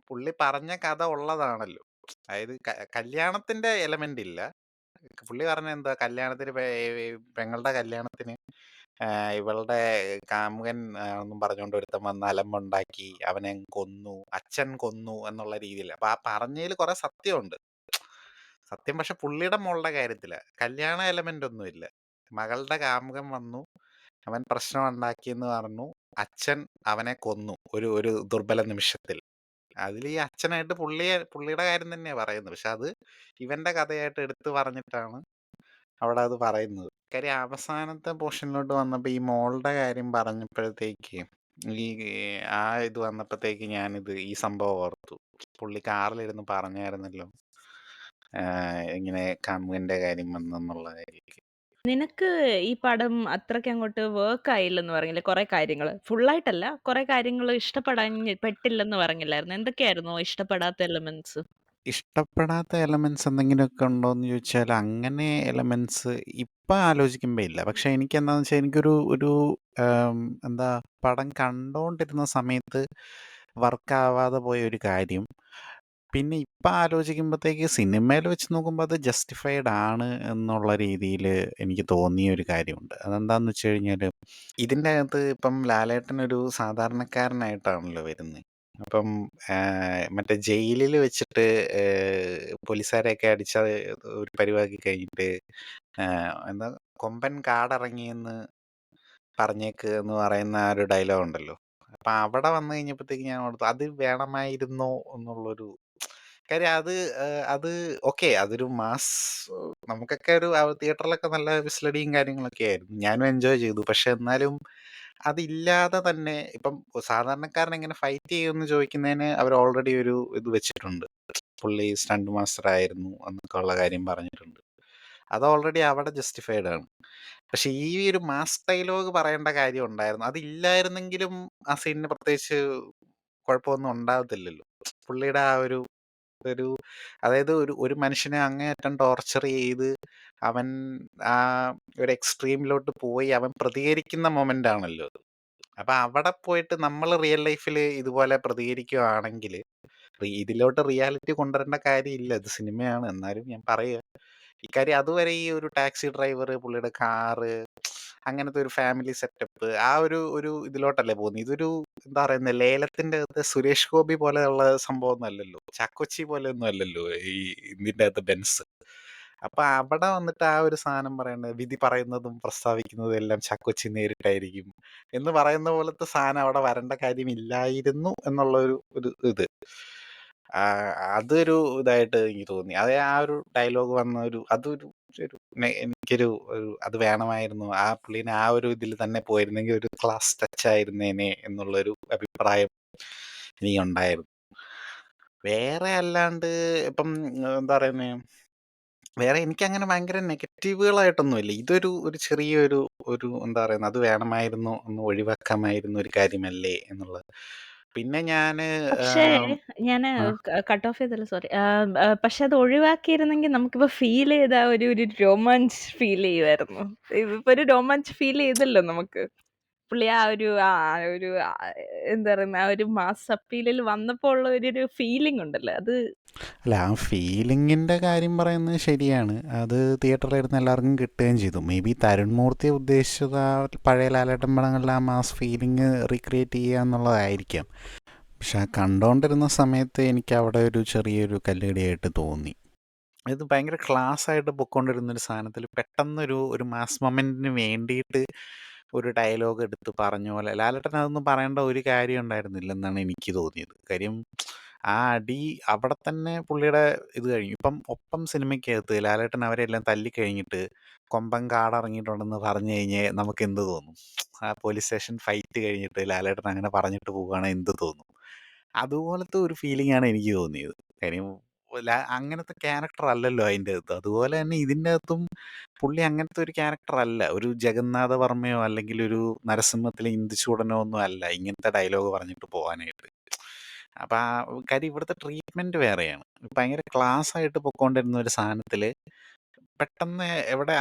പുള്ളി പറഞ്ഞ കഥ ഉള്ളതാണല്ലോ. അതായത് കല്യാണത്തിന്റെ എലമെന്റ് ഇല്ല. പുള്ളി പറഞ്ഞ എന്താ, കല്യാണത്തിന് പെങ്ങളുടെ കല്യാണത്തിന് ഇവളുടെ കാമുകൻ എന്നും പറഞ്ഞുകൊണ്ട് ഒരുത്തൻ വന്ന് അലമ്പുണ്ടാക്കി, അവനെ കൊന്നു, അച്ഛൻ കൊന്നു എന്നുള്ള രീതിയിൽ. അപ്പൊ ആ പറഞ്ഞതിൽ കുറെ സത്യമുണ്ട്. സത്യം പക്ഷെ പുള്ളിയുടെ മോളുടെ കാര്യത്തില കല്യാണ എലമെന്റ് ഒന്നുമില്ല. മകളുടെ കാമുകൻ വന്നു, അവൻ പ്രശ്നം ഉണ്ടാക്കിയെന്ന് പറഞ്ഞു, അച്ഛൻ അവനെ കൊന്നു ഒരു ഒരു ദുർബല നിമിഷത്തിൽ. അതിൽ ഈ അച്ഛനായിട്ട് പുള്ളിയുടെ കാര്യം തന്നെയാ പറയുന്നത്. പക്ഷെ അത് ഇവന്റെ കഥയായിട്ട് എടുത്തു പറഞ്ഞിട്ടാണ് അവിടെ അത് പറയുന്നത്. കാര്യം അവസാനത്തെ പോർഷനിലോട്ട് വന്നപ്പോൾ ഈ മോളുടെ കാര്യം പറഞ്ഞപ്പോഴത്തേക്ക് ഈ ആ ഇത് വന്നപ്പോഴത്തേക്ക് ഈ സംഭവം ഓർത്തു. പുള്ളി കാറിലിരുന്ന് പറഞ്ഞായിരുന്നല്ലോ ഇങ്ങനെ കാമുകന്റെ കാര്യം വന്നെന്നുള്ള കാര്യം. നിനക്ക് ഈ പടം അത്രയ്ക്ക് അങ്ങോട്ട് വർക്ക് ആയില്ലെന്ന് പറഞ്ഞില്ലേ? കുറെ കാര്യങ്ങള്. ഫുള്ളായിട്ടല്ല. കുറെ കാര്യങ്ങള് പെട്ടില്ലെന്ന് പറഞ്ഞില്ലായിരുന്നോ? എന്തൊക്കെയായിരുന്നു ഇഷ്ടപ്പെടാത്ത എലമെന്റ്സ്? ഇഷ്ടപ്പെടാത്ത എലമെന്റ്സ് എന്തെങ്കിലുമൊക്കെ ഉണ്ടോയെന്ന് ചോദിച്ചാൽ അങ്ങനെ എലമെന്റ്സ് ഇപ്പം ആലോചിക്കുമ്പോൾ ഇല്ല. പക്ഷെ എനിക്ക് എന്താണെന്ന് വെച്ചാൽ എനിക്കൊരു ഒരു എന്താ പടം കണ്ടുകൊണ്ടിരുന്ന സമയത്ത് വർക്കാവാതെ പോയ ഒരു കാര്യം, പിന്നെ ഇപ്പം ആലോചിക്കുമ്പോഴത്തേക്ക് സിനിമയിൽ വെച്ച് നോക്കുമ്പോൾ അത് ജസ്റ്റിഫൈഡ് ആണ് എന്നുള്ള രീതിയിൽ എനിക്ക് തോന്നിയ ഒരു കാര്യമുണ്ട്. അതെന്താണെന്ന് വെച്ച് കഴിഞ്ഞാൽ ഇതിൻ്റെ അകത്ത് ഇപ്പം ലാലേട്ടനൊരു സാധാരണക്കാരനായിട്ടാണല്ലോ വരുന്നത്. അപ്പം മറ്റേ ജയിലിൽ വെച്ചിട്ട് പോലീസുകാരെയൊക്കെ അടിച്ച ഒരു പരിവാക്കി കഴിഞ്ഞിട്ട് എന്താ കൊമ്പൻ കാടിറങ്ങിയെന്ന് പറഞ്ഞേക്ക് എന്ന് പറയുന്ന ആ ഒരു ഡയലോഗ് ഉണ്ടല്ലോ. അപ്പം അവിടെ വന്നു കഴിഞ്ഞപ്പോഴത്തേക്ക് ഞാൻ ഓർത്തു, അത് വേണമായിരുന്നോ എന്നുള്ളൊരു കാര്യം. അത് ഓക്കെ, അതൊരു മാസ്, നമുക്കൊക്കെ ഒരു തിയേറ്ററിലൊക്കെ നല്ല വിസിലടിയും കാര്യങ്ങളൊക്കെ ആയിരുന്നു, ഞാനും എൻജോയ് ചെയ്തു. പക്ഷെ എന്നാലും അതില്ലാതെ തന്നെ ഇപ്പം സാധാരണക്കാരൻ എങ്ങനെ ഫൈറ്റ് ചെയ്യുമെന്ന് ചോദിക്കുന്നതിന് അവർ ഓൾറെഡി ഒരു ഇത് വെച്ചിട്ടുണ്ട്. പുള്ളി സ്റ്റണ്ട് മാസ്റ്റർ ആയിരുന്നു എന്നൊക്കെ ഉള്ള കാര്യം പറഞ്ഞിട്ടുണ്ട്. അത് ഓൾറെഡി അവിടെ ജസ്റ്റിഫൈഡ് ആണ്. പക്ഷെ ഈ ഒരു മാസ് ഡയലോഗ് പറയേണ്ട കാര്യം ഉണ്ടായിരുന്നു. അതില്ലായിരുന്നെങ്കിലും ആ സീനിന് പ്രത്യേകിച്ച് കുഴപ്പമൊന്നും ഉണ്ടാകത്തില്ലല്ലോ. പുള്ളിയുടെ ആ ഒരു ഒരു അതായത് ഒരു ഒരു മനുഷ്യനെ അങ്ങേയറ്റം ടോർച്ചർ ചെയ്ത് അവൻ ആ ഒരു എക്സ്ട്രീമിലോട്ട് പോയി അവൻ പ്രതികരിക്കുന്ന മൊമെന്റ് ആണല്ലോ അത്. അപ്പൊ അവിടെ പോയിട്ട് നമ്മൾ റിയൽ ലൈഫിൽ ഇതുപോലെ പ്രതികരിക്കുകയാണെങ്കിൽ ഇതിലോട്ട് റിയാലിറ്റി കൊണ്ടുവരേണ്ട കാര്യമില്ല. ഇത് സിനിമയാണ്. എന്നാലും ഞാൻ പറയുക. ഇക്കാര്യം അതുവരെ ഈ ഒരു ടാക്സി ഡ്രൈവർ, പുള്ളിയുടെ കാറ്, അങ്ങനത്തെ ഒരു ഫാമിലി സെറ്റപ്പ് ആ ഒരു ഒരു ഇതിലോട്ടല്ലേ പോകുന്നത്. ഇതൊരു എന്താ പറയുന്നത്, ലേലത്തിന്റെ അകത്ത് സുരേഷ് ഗോപി പോലെയുള്ള സംഭവമൊന്നും അല്ലല്ലോ, ചാക്കോച്ചി പോലെ ഒന്നും അല്ലല്ലോ ഈ ഇതിന്റെ അകത്ത് ബെൻസ്. അപ്പൊ അവിടെ വന്നിട്ട് ആ ഒരു സാധനം പറയണത്, വിധി പറയുന്നതും പ്രസ്താവിക്കുന്നതും എല്ലാം ചാക്കോച്ചി നേരിട്ടായിരിക്കും എന്ന് പറയുന്ന പോലത്തെ സാധനം അവിടെ വരേണ്ട കാര്യമില്ലായിരുന്നു എന്നുള്ള ഒരു ഒരു ഇത് ആ, അതൊരു ഇതായിട്ട് എനിക്ക് തോന്നി. അത് ആ ഒരു ഡയലോഗ് വന്ന ഒരു അതൊരു ഒരു എനിക്കൊരു അത് വേണമായിരുന്നു. ആ പുള്ളീനെ ആ ഒരു ഇതിൽ തന്നെ പോയിരുന്നെങ്കിൽ ഒരു ക്ലാസ് ടച്ച് ആയിരുന്നേനെ എന്നുള്ളൊരു അഭിപ്രായം എനിക്കുണ്ടായിരുന്നു. വേറെ അല്ലാണ്ട് ഇപ്പം എന്താ പറയുന്നേ, വേറെ എനിക്കങ്ങനെ ഭയങ്കര നെഗറ്റീവുകളായിട്ടൊന്നുമില്ല. ഇതൊരു ഒരു ചെറിയൊരു ഒരു എന്താ പറയുന്നത്, അത് വേണമായിരുന്നു, ഒന്ന് ഒഴിവാക്കാമായിരുന്ന ഒരു കാര്യമല്ലേ എന്നുള്ളത്. പിന്നെ ഞാന് പക്ഷേ ഞാന് ആ, കട്ട് ഓഫ് ചെയ്തല്ലോ, സോറി. പക്ഷെ അത് ഒഴിവാക്കിയിരുന്നെങ്കിൽ നമുക്കിപ്പോ ഫീൽ ചെയ്ത ഒരു റൊമാൻസ് ഫീൽ ചെയ്യുമായിരുന്നു. ഇപ്പൊ ഒരു റൊമാൻസ് ഫീൽ ചെയ്തല്ലോ നമുക്ക്. പുള്ളി ആ ഒരു എന്താ പറയുന്ന ആ ഒരു മാസ് അപ്പീലിൽ വന്നപ്പോ ഉള്ള ഒരു ഫീലിംഗ് ഉണ്ടല്ലോ അത്. അല്ല, ആ ഫീലിങ്ങിൻ്റെ കാര്യം പറയുന്നത് ശരിയാണ്. അത് തിയേറ്ററിലിരുന്ന് എല്ലാവർക്കും കിട്ടുകയും ചെയ്തു. മേ ബി തരുൺ മൂർത്തി ഉദ്ദേശിച്ചത് ആ പഴയ ലാലേട്ടൻ പടങ്ങളിലെ ആ മാസ് ഫീലിംഗ് റീക്രിയേറ്റ് ചെയ്യുക എന്നുള്ളതായിരിക്കാം. പക്ഷെ ആ കണ്ടുകൊണ്ടിരുന്ന സമയത്ത് എനിക്ക് അവിടെ ഒരു ചെറിയൊരു കല്ലുകടിയായിട്ട് തോന്നി. ഇത് ഭയങ്കര ക്ലാസ് ആയിട്ട് പൊയ്ക്കൊണ്ടിരുന്നൊരു സാധനത്തിൽ പെട്ടെന്നൊരു ഒരു മാസ് മൊമെൻറ്റിന് വേണ്ടിയിട്ട് ഒരു ഡയലോഗ് എടുത്ത് പറഞ്ഞ പോലെ ലാലേട്ടൻ അതൊന്നും പറയേണ്ട ഒരു കാര്യം ഉണ്ടായിരുന്നില്ലെന്നാണ് എനിക്ക് തോന്നിയത്. കാര്യം ആ അടി അവിടെ തന്നെ പുള്ളിയുടെ ഇത് കഴിഞ്ഞു. ഇപ്പം ഒപ്പം സിനിമയ്ക്കകത്ത് ലാലേട്ടൻ അവരെല്ലാം തല്ലിക്കഴിഞ്ഞിട്ട് കൊമ്പൻ കാടിറങ്ങിയിട്ടുണ്ടെന്ന് പറഞ്ഞു കഴിഞ്ഞാൽ നമുക്ക് എന്ത് തോന്നും? ആ പോലീസ് സ്റ്റേഷൻ ഫൈറ്റ് കഴിഞ്ഞിട്ട് ലാലേട്ടൻ അങ്ങനെ പറഞ്ഞിട്ട് പോവുകയാണെങ്കിൽ എന്ത് തോന്നും? അതുപോലത്തെ ഒരു ഫീലിംഗ് ആണ് എനിക്ക് തോന്നിയത്. കാര്യം അങ്ങനത്തെ ക്യാരക്ടർ അല്ലല്ലോ അതിൻ്റെ അകത്ത്. അതുപോലെ തന്നെ ഇതിൻ്റെ അകത്തും പുള്ളി അങ്ങനത്തെ ഒരു ക്യാരക്ടർ അല്ല. ഒരു ജഗന്നാഥ വർമ്മയോ അല്ലെങ്കിൽ ഒരു നരസിംഹത്തിലെ ഇന്ദുചൂടനോ ഒന്നും അല്ല ഇങ്ങനത്തെ ഡയലോഗ് പറഞ്ഞിട്ട് പോകാനായിട്ട്. അപ്പം ആ കാര്യം ഇവിടുത്തെ ട്രീറ്റ്മെൻറ്റ് വേറെയാണ്. ഭയങ്കര ക്ലാസ് ആയിട്ട് പൊക്കോണ്ടിരുന്ന ഒരു സാധനത്തിൽ പെട്ടെന്ന്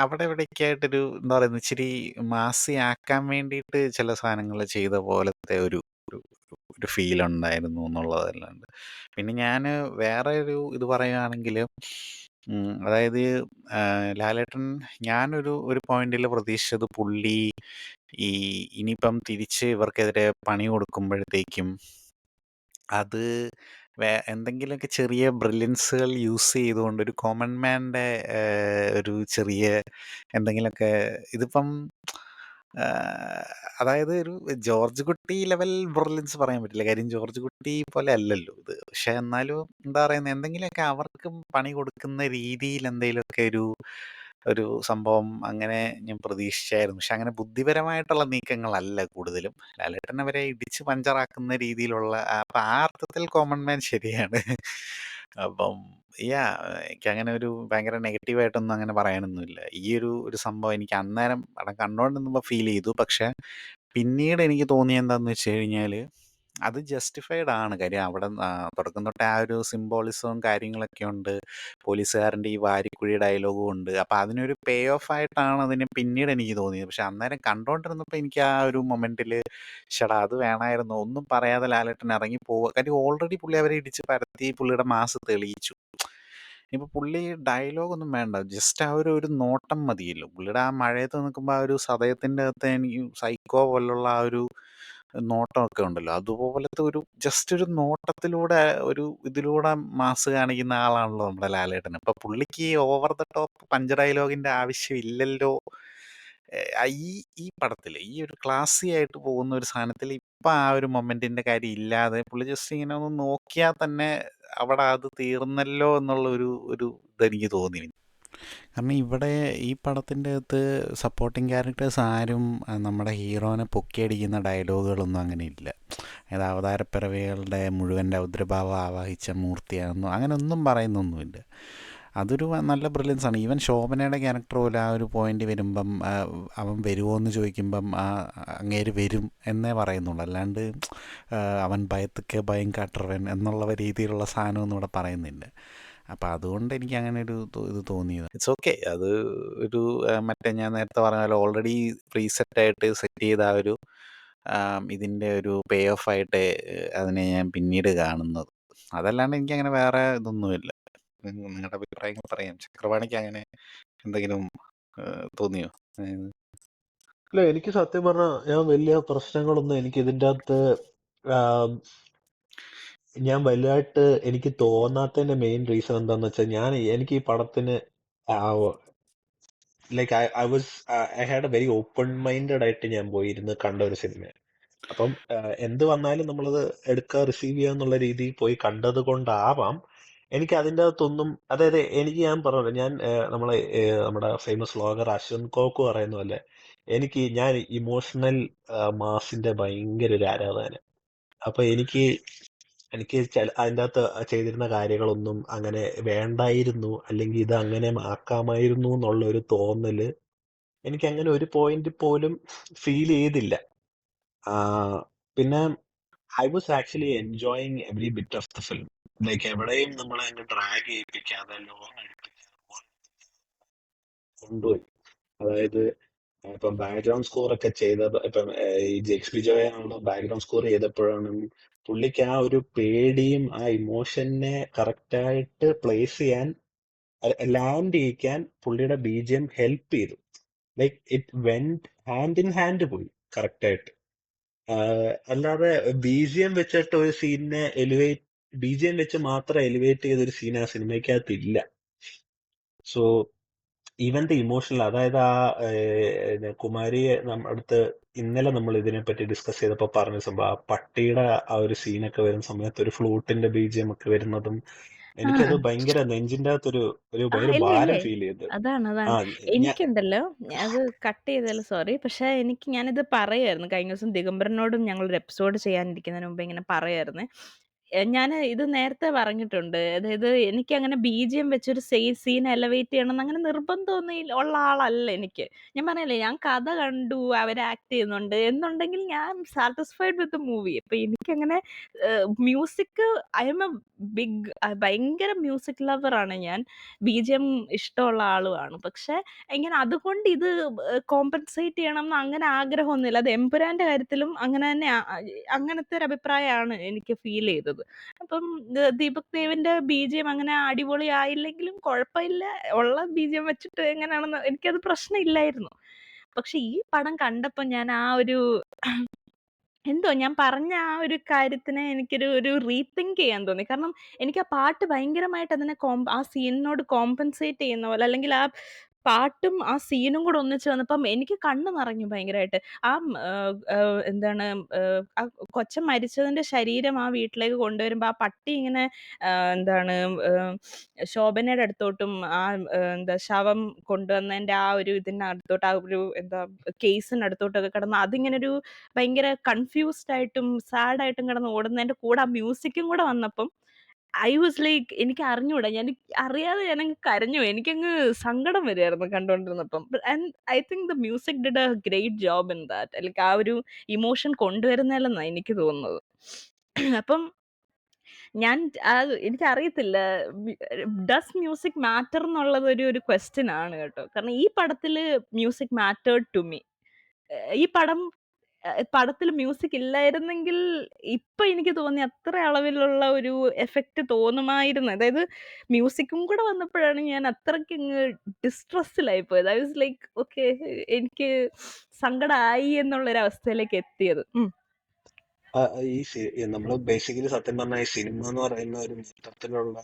അവിടെ ഇവിടെയൊക്കെ ആയിട്ടൊരു എന്താ പറയുന്നത്, ഇച്ചിരി മാസി ആക്കാൻ വേണ്ടിയിട്ട് ചില സാധനങ്ങൾ ചെയ്ത പോലത്തെ ഒരു ഒരു ഒരു ഫീൽ ഉണ്ടായിരുന്നു എന്നുള്ളതല്ലാണ്ട്. പിന്നെ ഞാൻ വേറെ ഒരു ഇത് പറയുകയാണെങ്കിൽ, അതായത് ലാലേട്ടൻ, ഞാനൊരു ഒരു പോയിന്റിൽ പ്രതീക്ഷിച്ചത് പുള്ളി ഈ ഇനിയിപ്പം തിരിച്ച് ഇവർക്കെതിരെ പണി കൊടുക്കുമ്പോഴത്തേക്കും അത് എന്തെങ്കിലുമൊക്കെ ചെറിയ ബ്രില്യൻസുകൾ യൂസ് ചെയ്തുകൊണ്ട് ഒരു കോമൺ മാൻ്റെ ഒരു ചെറിയ എന്തെങ്കിലുമൊക്കെ ഇതിപ്പം അതായത് ഒരു ജോർജ് കുട്ടി ലെവൽ ബ്രില്യൻസ് പറയാൻ പറ്റില്ല. കാര്യം ജോർജ് കുട്ടി പോലെ അല്ലല്ലോ ഇത്. പക്ഷെ എന്നാലും എന്താ പറയുന്നത്, എന്തെങ്കിലുമൊക്കെ അവർക്കും പണി കൊടുക്കുന്ന രീതിയിൽ എന്തെങ്കിലുമൊക്കെ ഒരു ഒരു സംഭവം അങ്ങനെ ഞാൻ പ്രതീക്ഷിച്ചായിരുന്നു. പക്ഷെ അങ്ങനെ ബുദ്ധിപരമായിട്ടുള്ള നീക്കങ്ങളല്ല കൂടുതലും. ലാലേട്ടൻ അവരെ ഇടിച്ച് പഞ്ചറാക്കുന്ന രീതിയിലുള്ള അപ്പം ആ അർത്ഥത്തിൽ കോമൺ മാൻ ശരിയാണ്. അപ്പം യാ എനിക്കങ്ങനെ ഒരു ഭയങ്കര നെഗറ്റീവായിട്ടൊന്നും അങ്ങനെ പറയാനൊന്നുമില്ല. ഈ ഒരു ഒരു സംഭവം എനിക്ക് അന്നേരം പടം കണ്ടുകൊണ്ടിരുന്നപ്പോൾ ഫീൽ ചെയ്തു. പക്ഷെ പിന്നീട് എനിക്ക് തോന്നിയത് എന്താണെന്ന് വെച്ച് കഴിഞ്ഞാൽ അത് ജസ്റ്റിഫൈഡ് ആണ്. കാര്യം അവിടെ തുടക്കം തൊട്ടേ ആ ഒരു സിംബോളിസവും കാര്യങ്ങളൊക്കെ ഉണ്ട്. പോലീസുകാരൻ്റെ ഈ വാരിക്കുഴി ഡയലോഗും ഉണ്ട്. അപ്പം അതിനൊരു പേ ഓഫ് ആയിട്ടാണ് അതിന് പിന്നീട് എനിക്ക് തോന്നിയത്. പക്ഷെ അന്നേരം കണ്ടുകൊണ്ടിരുന്നപ്പോൾ എനിക്ക് ആ ഒരു മൊമെൻറ്റിൽ ശ്ശെടാ അത് വേണമായിരുന്നു, ഒന്നും പറയാതെ ലാലേട്ടൻ ഇറങ്ങി പോവുക. കാര്യം ഓൾറെഡി പുള്ളി അവരെ ഇടിച്ച് പരത്തി പുള്ളിയുടെ മാസ് തെളിയിച്ചു. ഇപ്പൊ പുള്ളി ഡയലോഗൊന്നും വേണ്ട, ജസ്റ്റ് ആ ഒരു ഒരു നോട്ടം മതിയല്ലോ. പുള്ളിയുടെ ആ മഴയത്ത് നിൽക്കുമ്പോൾ ആ ഒരു സതയത്തിൻ്റെ അകത്ത് എനിക്ക് സൈക്കോ പോലുള്ള ആ ഒരു നോട്ടമൊക്കെ ഉണ്ടല്ലോ, അതുപോലത്തെ ഒരു ജസ്റ്റ് ഒരു നോട്ടത്തിലൂടെ ഒരു ഇതിലൂടെ മാസ് കാണിക്കുന്ന ആളാണല്ലോ നമ്മുടെ ലാലേട്ടൻ. അപ്പൊ പുള്ളിക്ക് ഓവർ ദ ടോപ്പ് പഞ്ച് ഡയലോഗിന്റെ ആവശ്യമില്ലല്ലോ. ഈ ഈ പടത്തിൽ ഈ ഒരു ക്ലാസി ആയിട്ട് പോകുന്ന ഒരു സാധനത്തിൽ ഇപ്പൊ ആ ഒരു മൊമെന്റിന്റെ കാര്യം ഇല്ലാതെ പുള്ളി ജസ്റ്റ് ഇങ്ങനെ ഒന്ന് നോക്കിയാൽ തന്നെ അവിടെ അത് തീർന്നല്ലോ എന്നുള്ള ഒരു ഒരു ഇതെനിക്ക് തോന്നി. കാരണം ഇവിടെ ഈ പടത്തിൻ്റെ അകത്ത് സപ്പോർട്ടിങ് ക്യാരക്ടേഴ്സ് ആരും നമ്മുടെ ഹീറോനെ പൊക്കിയടിക്കുന്ന ഡയലോഗുകളൊന്നും അങ്ങനെ ഇല്ല. അതായത് അവതാരപ്പിറവികളുടെ മുഴുവൻ രൗദ്രഭാവം ആവാഹിച്ച മൂർത്തിയാണെന്നോ അങ്ങനെ ഒന്നും പറയുന്നൊന്നുമില്ല. അതൊരു നല്ല ബ്രില്യൻസ് ആണ്. ഈവൻ ശോഭനയുടെ ക്യാരക്ടർ പോലെ ആ ഒരു പോയിന്റ് വരുമ്പം അവൻ വരുമോ എന്ന് ചോദിക്കുമ്പം അങ്ങേര് വരും എന്നേ പറയുന്നുള്ളൂ. അല്ലാണ്ട് അവൻ ഭയത്തൊക്കെ ഭയം കാട്ടറവൻ എന്നുള്ള രീതിയിലുള്ള സാധനമൊന്നും ഇവിടെ പറയുന്നില്ല. അപ്പം അതുകൊണ്ട് എനിക്ക് അങ്ങനെ ഒരു ഇത് തോന്നിയത്. It's okay. അത് ഒരു മറ്റേ ഞാൻ നേരത്തെ പറഞ്ഞ പോലെ ഓൾറെഡി പ്രീസെറ്റായിട്ട് സെറ്റ് ചെയ്ത ആ ഒരു ഇതിൻ്റെ ഒരു പേ ഓഫ് ആയിട്ട് അതിനെ ഞാൻ പിന്നീട് കാണുന്നത്. അതല്ലാണ്ട് എനിക്കങ്ങനെ വേറെ ഇതൊന്നുമില്ല. നിങ്ങളുടെ അഭിപ്രായങ്ങൾ പറയാം. ചക്രവാണിക്ക് അങ്ങനെ എന്തെങ്കിലും തോന്നിയോ? ഇല്ല, എനിക്ക് സത്യം പറഞ്ഞാൽ ഞാൻ വലിയ പ്രശ്നങ്ങളൊന്നും എനിക്ക് ഇതിൻ്റെ അകത്ത് ഞാൻ വലുതായിട്ട് എനിക്ക് തോന്നാത്തതിന്റെ മെയിൻ റീസൺ എന്താന്ന് വെച്ചാൽ എനിക്ക് ഈ പടത്തിന് like I had A very open minded ആയിട്ട് ഞാൻ പോയിരുന്ന് കണ്ട ഒരു സിനിമ. അപ്പം എന്ത് വന്നാലും നമ്മളത് എടുക്കുക റിസീവ് ചെയ്യുക എന്നുള്ള രീതിയിൽ പോയി കണ്ടത് കൊണ്ടാവാം എനിക്ക് അതിൻ്റെ അകത്തൊന്നും, അതായത് എനിക്ക് ഞാൻ പറഞ്ഞു, ഞാൻ നമ്മുടെ ഫേമസ് വ്ളോഗർ അശ്വന്ത് കോക്ക് പറയുന്ന പോലെ ഞാൻ ഇമോഷണൽ മാസിന്റെ ഭയങ്കര ഒരു ആരാധന. അപ്പൊ എനിക്ക് അതിൻ്റെ അകത്ത് ചെയ്തിരുന്ന കാര്യങ്ങളൊന്നും അങ്ങനെ വേണ്ടായിരുന്നു, അല്ലെങ്കിൽ ഇത് അങ്ങനെ ആക്കാമായിരുന്നു എന്നുള്ള ഒരു തോന്നല് എനിക്ക് അങ്ങനെ ഒരു പോയിന്റ് പോലും ഫീൽ ചെയ്തില്ല. പിന്നെ I was actually enjoying every bit of the film. Like എവിടെയും നമ്മളെ അങ്ങ് ഡ്രാഗ് ചെയ്യിപ്പിക്കാതെ ലോങ് അടുപ്പിക്കാതെ കൊണ്ടുപോയി. അതായത് ഇപ്പം ബാക്ക്ഗ്രൗണ്ട് സ്കോർ ഒക്കെ ഇപ്പം ഈ ജെക്സ് ബിജോയാണ് ബാക്ക്ഗ്രൗണ്ട് സ്കോർ ചെയ്തപ്പോഴാണ് പുള്ളിക്ക് ആ ഒരു പേടിയും ആ ഇമോഷനെ കറക്റ്റായിട്ട് പ്ലേസ് ചെയ്യാൻ, ലാൻഡ് ചെയ്യിക്കാൻ പുള്ളിയുടെ BGM ഹെൽപ്പ് ചെയ്തു. Like it went hand in hand പോയി കറക്റ്റായിട്ട്. അല്ലാതെ BGM വെച്ചിട്ട് ഒരു സീനിനെ BGM വെച്ച് മാത്രം എലിവേറ്റ് ചെയ്ത ഒരു സീൻ ആ സിനിമയ്ക്കകത്ത് ഇല്ല. സോ ഈവൻ ദ ഇമോഷണൽ, അതായത് കുമാരിയെ അടുത്ത് ഇന്നലെ നമ്മൾ ഇതിനെപ്പറ്റി ഡിസ്കസ് ചെയ്തപ്പോൾ പറഞ്ഞ സംഭവം, ആ പട്ടിയുടെ ആ ഒരു സീനൊക്കെ വരുന്ന സമയത്ത് ഒരു ഫ്ലൂട്ടിന്റെ BGM ഒക്കെ വരുന്നതും എനിക്കത് ഭയങ്കര നെഞ്ചിന്റെ അകത്തൊരു ഭയങ്കര ഇല്ല ഭാരം ഇല്ലേ ഫീൽ ചെയ്ത്. അതാണ് ആ ഞാൻ എനിക്കുണ്ടല്ലോ അത് കട്ട് ചെയ്തല്ലോ സോറി. പക്ഷെ ഞാനിത് പറയായിരുന്നു കഴിഞ്ഞ ദിവസം ദിഗംബരനോടും ഞങ്ങളൊരു എപ്പിസോഡ് ചെയ്യാനിരിക്കുന്നതിന് മുമ്പ് ഇങ്ങനെ പറയായിരുന്നു. ഞാൻ ഇത് നേരത്തെ പറഞ്ഞിട്ടുണ്ട്. അതായത് എനിക്കങ്ങനെ BGM വെച്ചൊരു സീൻ എലവേറ്റ് ചെയ്യണമെന്ന് അങ്ങനെ നിർബന്ധമൊന്നും ഉള്ള ആളല്ല എനിക്ക്. ഞാൻ പറഞ്ഞില്ലേ, ഞാൻ കഥ കണ്ടു, അവര് ആക്ട് ചെയ്യുന്നുണ്ട് എന്നുണ്ടെങ്കിൽ ഞാൻ സാറ്റിസ്ഫൈഡ് വിത്ത് ദ മൂവി. അപ്പൊ എനിക്കങ്ങനെ മ്യൂസിക്, ഐ എം എ ഭയങ്കര മ്യൂസിക് ലവറാണ് ഞാൻ. BGM ഇഷ്ടമുള്ള ആളുമാണ്. പക്ഷെ ഇങ്ങനെ അതുകൊണ്ട് ഇത് കോമ്പൻസേറ്റ് ചെയ്യണം എന്ന് അങ്ങനെ ആഗ്രഹമൊന്നുമില്ല. അത് എമ്പുരാന്റെ കാര്യത്തിലും അങ്ങനെ തന്നെ അങ്ങനത്തെ ഒരു അഭിപ്രായമാണ് എനിക്ക് ഫീൽ ചെയ്തത്. അപ്പം ദീപക് ദേവിന്റെ BGM അങ്ങനെ അടിപൊളി ആയില്ലെങ്കിലും കുഴപ്പമില്ല, ഉള്ള BGM വെച്ചിട്ട് എങ്ങനെയാണെന്ന് എനിക്കത് പ്രശ്നമില്ലായിരുന്നു. പക്ഷെ ഈ പടം കണ്ടപ്പോ ഞാൻ ആ ഒരു എന്തോ ഞാൻ പറഞ്ഞ ആ ഒരു കാര്യത്തിനെ എനിക്കൊരു റീതിങ്ക് ചെയ്യാൻ തോന്നി. കാരണം എനിക്ക് ആ പാട്ട് ഭയങ്കരമായിട്ട് അതിനെ ആ സീനിനോട് കോമ്പൻസേറ്റ് ചെയ്യുന്ന പോലെ, അല്ലെങ്കിൽ ആ പാട്ടും ആ സീനും കൂടെ ഒന്നിച്ച് വന്നപ്പം എനിക്ക് കണ്ണ് നിറഞ്ഞു ഭയങ്കരമായിട്ട്. ആ എന്താണ് ആ കൊച്ചൻ മരിച്ചതിന്റെ ശരീരം ആ വീട്ടിലേക്ക് കൊണ്ടുവരുമ്പോ ആ പട്ടി ഇങ്ങനെ എന്താണ് ശോഭനയുടെ അടുത്തോട്ടും ആ എന്താ ശവം കൊണ്ടുവന്നതിന്റെ ആ ഒരു ഇതിനടുത്തോട്ട്, ആ ഒരു എന്താ കേസിനടുത്തോട്ടൊക്കെ കിടന്ന് അതിങ്ങനെ ഒരു ഭയങ്കര കൺഫ്യൂസ്ഡ് ആയിട്ടും സാഡ് ആയിട്ടും കിടന്ന് ഓടുന്നതിന്റെ കൂടെ ആ മ്യൂസിക്കും കൂടെ വന്നപ്പം ഐ വാസ് ലൈക്ക്, എനിക്ക് അറിഞ്ഞൂടാ, അറിയാതെ ഞാനങ്ങ് കരഞ്ഞു. എനിക്കങ്ങ് സങ്കടം വരുമായിരുന്നു കണ്ടോണ്ടിരുന്നപ്പം. And I think the music did a great job in that. Like ആ ഒരു ഇമോഷൻ കൊണ്ടുവരുന്നതിലെന്നാണ് എനിക്ക് തോന്നുന്നത്. അപ്പം എനിക്കറിയത്തില്ല, ഡസ് മ്യൂസിക് മാറ്റർ എന്നുള്ളത് ഒരു ക്വസ്റ്റ്യൻ ആണ് കേട്ടോ. കാരണം ഈ പടത്തില് മ്യൂസിക് മാറ്റേർഡ് ടു മീ. ഈ പടത്തിൽ മ്യൂസിക് ഇല്ലായിരുന്നെങ്കിൽ ഇപ്പൊ എനിക്ക് തോന്നി അത്ര അളവിലുള്ള ഒരു എഫക്റ്റ് തോന്നുമായിരുന്നു. അതായത് മ്യൂസിക്കും കൂടെ വന്നപ്പോഴാണ് ഞാൻ അത്രയ്ക്ക് ഡിസ്ട്രസ്സിലായി പോയത്. ഐ വാസ് ലൈക്ക് ഓക്കെ, എനിക്ക് സങ്കടമായി എന്നുള്ളൊരു അവസ്ഥയിലേക്ക് എത്തിയത്. നമ്മള് ബേസിക്കലി സത്യം പറഞ്ഞാൽ ഈ സിനിമ എന്ന് പറയുന്ന ഒരു മൊത്തത്തിലുള്ള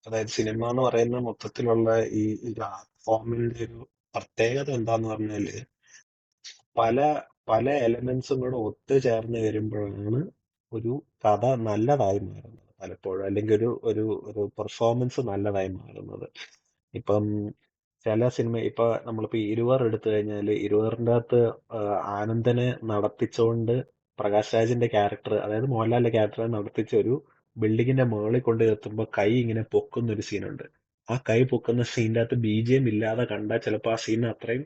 അതായത് സിനിമ എന്ന് പറയുന്ന മൊത്തത്തിലുള്ള ഈ ഫോമിന്റെ ഒരു പ്രത്യേകത എന്താന്ന് പറഞ്ഞാല് പല പല എലമെന്റ്സും കൂടെ ഒത്തുചേർന്ന് വരുമ്പോഴാണ് ഒരു കഥ നല്ലതായി മാറുന്നത് പലപ്പോഴും, അല്ലെങ്കിൽ ഒരു പെർഫോമൻസ് നല്ലതായി മാറുന്നത്. ഇപ്പം ചില സിനിമ, നമ്മളിപ്പോ ഇരുവർ എടുത്തു കഴിഞ്ഞാൽ ഇരുവറിന്റെ അകത്ത് ആനന്ദനെ നടത്തിച്ചുകൊണ്ട് പ്രകാശ് രാജിന്റെ ക്യാരക്ടർ, അതായത് മോഹൻലാലിന്റെ ക്യാരക്ടറെ നടത്തിച്ച ഒരു ബിൽഡിങ്ങിന്റെ മുകളിൽ കൊണ്ട് നിർത്തുമ്പോൾ കൈ ഇങ്ങനെ പൊക്കുന്ന ഒരു സീനുണ്ട്. ആ കൈ പൊക്കുന്ന സീനിന്റെ അകത്ത് BGM ഇല്ലാതെ കണ്ടാൽ ചിലപ്പോൾ ആ സീൻ അത്രയും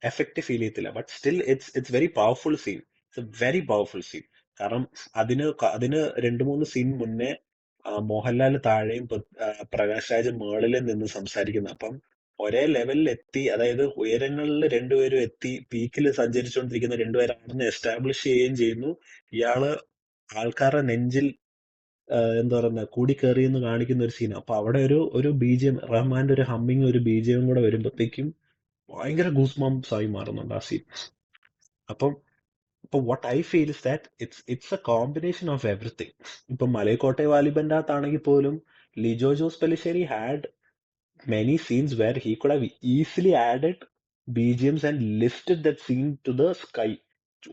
എഫക്റ്റ് ഫീൽ ചെയ്യത്തില്ല. But still it's very powerful scene. It's a very powerful scene. കാരണം അതിന് 2-3 സീൻ മുന്നേ മോഹൻലാൽ താഴെയും പ്രകാശ് രാജ് മുകളിലും നിന്ന് സംസാരിക്കുന്നു. അപ്പം ഒരേ ലെവലിൽ എത്തി, അതായത് ഉയരങ്ങളിൽ രണ്ടുപേരും എത്തി പീക്കിൽ സഞ്ചരിച്ചുകൊണ്ടിരിക്കുന്ന രണ്ടുപേരാണെന്ന് എസ്റ്റാബ്ലിഷ് ചെയ്യുകയും ചെയ്യുന്നു. ഇയാള് ആൾക്കാരുടെ നെഞ്ചിൽ എന്താ പറയുക കൂടി കയറി എന്ന് കാണിക്കുന്ന ഒരു സീൻ. അപ്പൊ അവിടെ ഒരു BGM, റഹ്മാന്റെ ഒരു ഹമ്മിങ്, ഒരു BGM കൂടെ വരുമ്പോഴത്തേക്കും ഭയങ്കര ഗൂസ് ബംപ്സ് ആയി മാറുന്നുണ്ട് ആ സീൻ. അപ്പം ഇപ്പൊ what I feel is that it's A combination of everything. ഇപ്പൊ മലൈക്കോട്ടെ വാലിബന്റെ അകത്താണെങ്കിൽ പോലും Lijo Jose Pellissery had many scenes where he could have easily added BGMs and lifted that scene to the sky.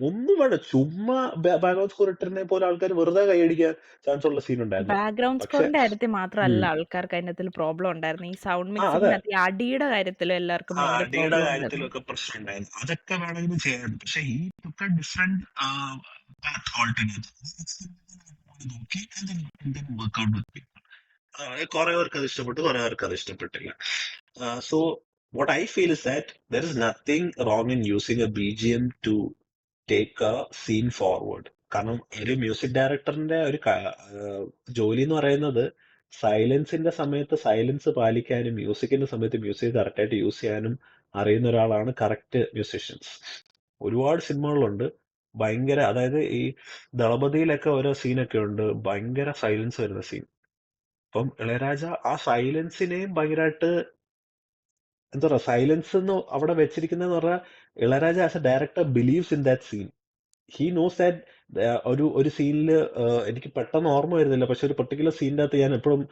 ഒന്നും വേണ്ട, ചുമ്മാ ബാക്ക്ഗ്രൗണ്ട് സ്കോർ ഇട്ടിരുന്നെ പോലെ ആൾക്കാർ വെറുതെ കൈയടിക്കാൻ ചാൻസ് ഉള്ള സീൻ ഉണ്ടായിരുന്നു. ബാക്ക്ഗ്രൗണ്ട് പക്ഷെ സ്കോറിന്റെ കാര്യത്തിൽ മാത്രമല്ല ആൾക്കാർക്ക് അതിനകത്തിൽ പ്രോബ്ലം ഉണ്ടായിരുന്നു. ഈ സൗണ്ട് അതെ, മിക്സിങ്ങിനകത്ത് ഈ അടിയുടെ കാര്യത്തിൽ എല്ലാവർക്കും ഭയങ്കര അടിയുടെ പ്രോബ്ലം ഉണ്ടായിരുന്നു. കാര്യത്തിലൊക്കെ പ്രശ്നം ഉണ്ടായിരുന്നു. അതൊക്കെ വേണമെങ്കിലും ചെയ്യാം. പക്ഷെ ഈ ഡിഫറെന്റ് പാത്ത് ഓൾട്ടർനേറ്റ് നോക്കി വർക്ക്ഔട്ട് വിത്ത് കുറെ പേർക്ക് അത് ഇഷ്ടപ്പെട്ടു, കുറെ പേർക്ക് അത് ഇഷ്ടപ്പെട്ടില്ല. So what I feel is that there is nothing wrong in using a BGM to take a scene forward. കാരണം ഒരു മ്യൂസിക് ഡയറക്ടറിന്റെ ഒരു ജോലി എന്ന് പറയുന്നത് സൈലൻസിന്റെ സമയത്ത് സൈലൻസ് പാലിക്കാനും മ്യൂസിക്കിന്റെ സമയത്ത് മ്യൂസിക് കറക്റ്റായിട്ട് യൂസ് ചെയ്യാനും അറിയുന്ന ഒരാളാണ് കറക്റ്റ് മ്യൂസിഷ്യൻസ്. ഒരുപാട് സിനിമകളുണ്ട് ഭയങ്കര, അതായത് ഈ ദളപതിയിലൊക്കെ ഓരോ സീനൊക്കെ ഉണ്ട് ഭയങ്കര സൈലൻസ് വരുന്ന സീൻ. അപ്പം ഇളയരാജ ആ സൈലൻസിനെയും ഭയങ്കരമായിട്ട് എന്താ പറയുക, സൈലൻസ് എന്ന് അവിടെ വെച്ചിരിക്കുന്നതെന്ന് പറഞ്ഞാൽ Ilaiyaraaja as a director believes in that scene. He knows that ഒരു സീനിൽ എനിക്ക് പെട്ടെന്ന് ഓർമ്മ വരുന്നില്ല, പക്ഷെ ഒരു പെർട്ടിക്കുലർ സീനിന്റെ അകത്ത് ഞാൻ എപ്പോഴും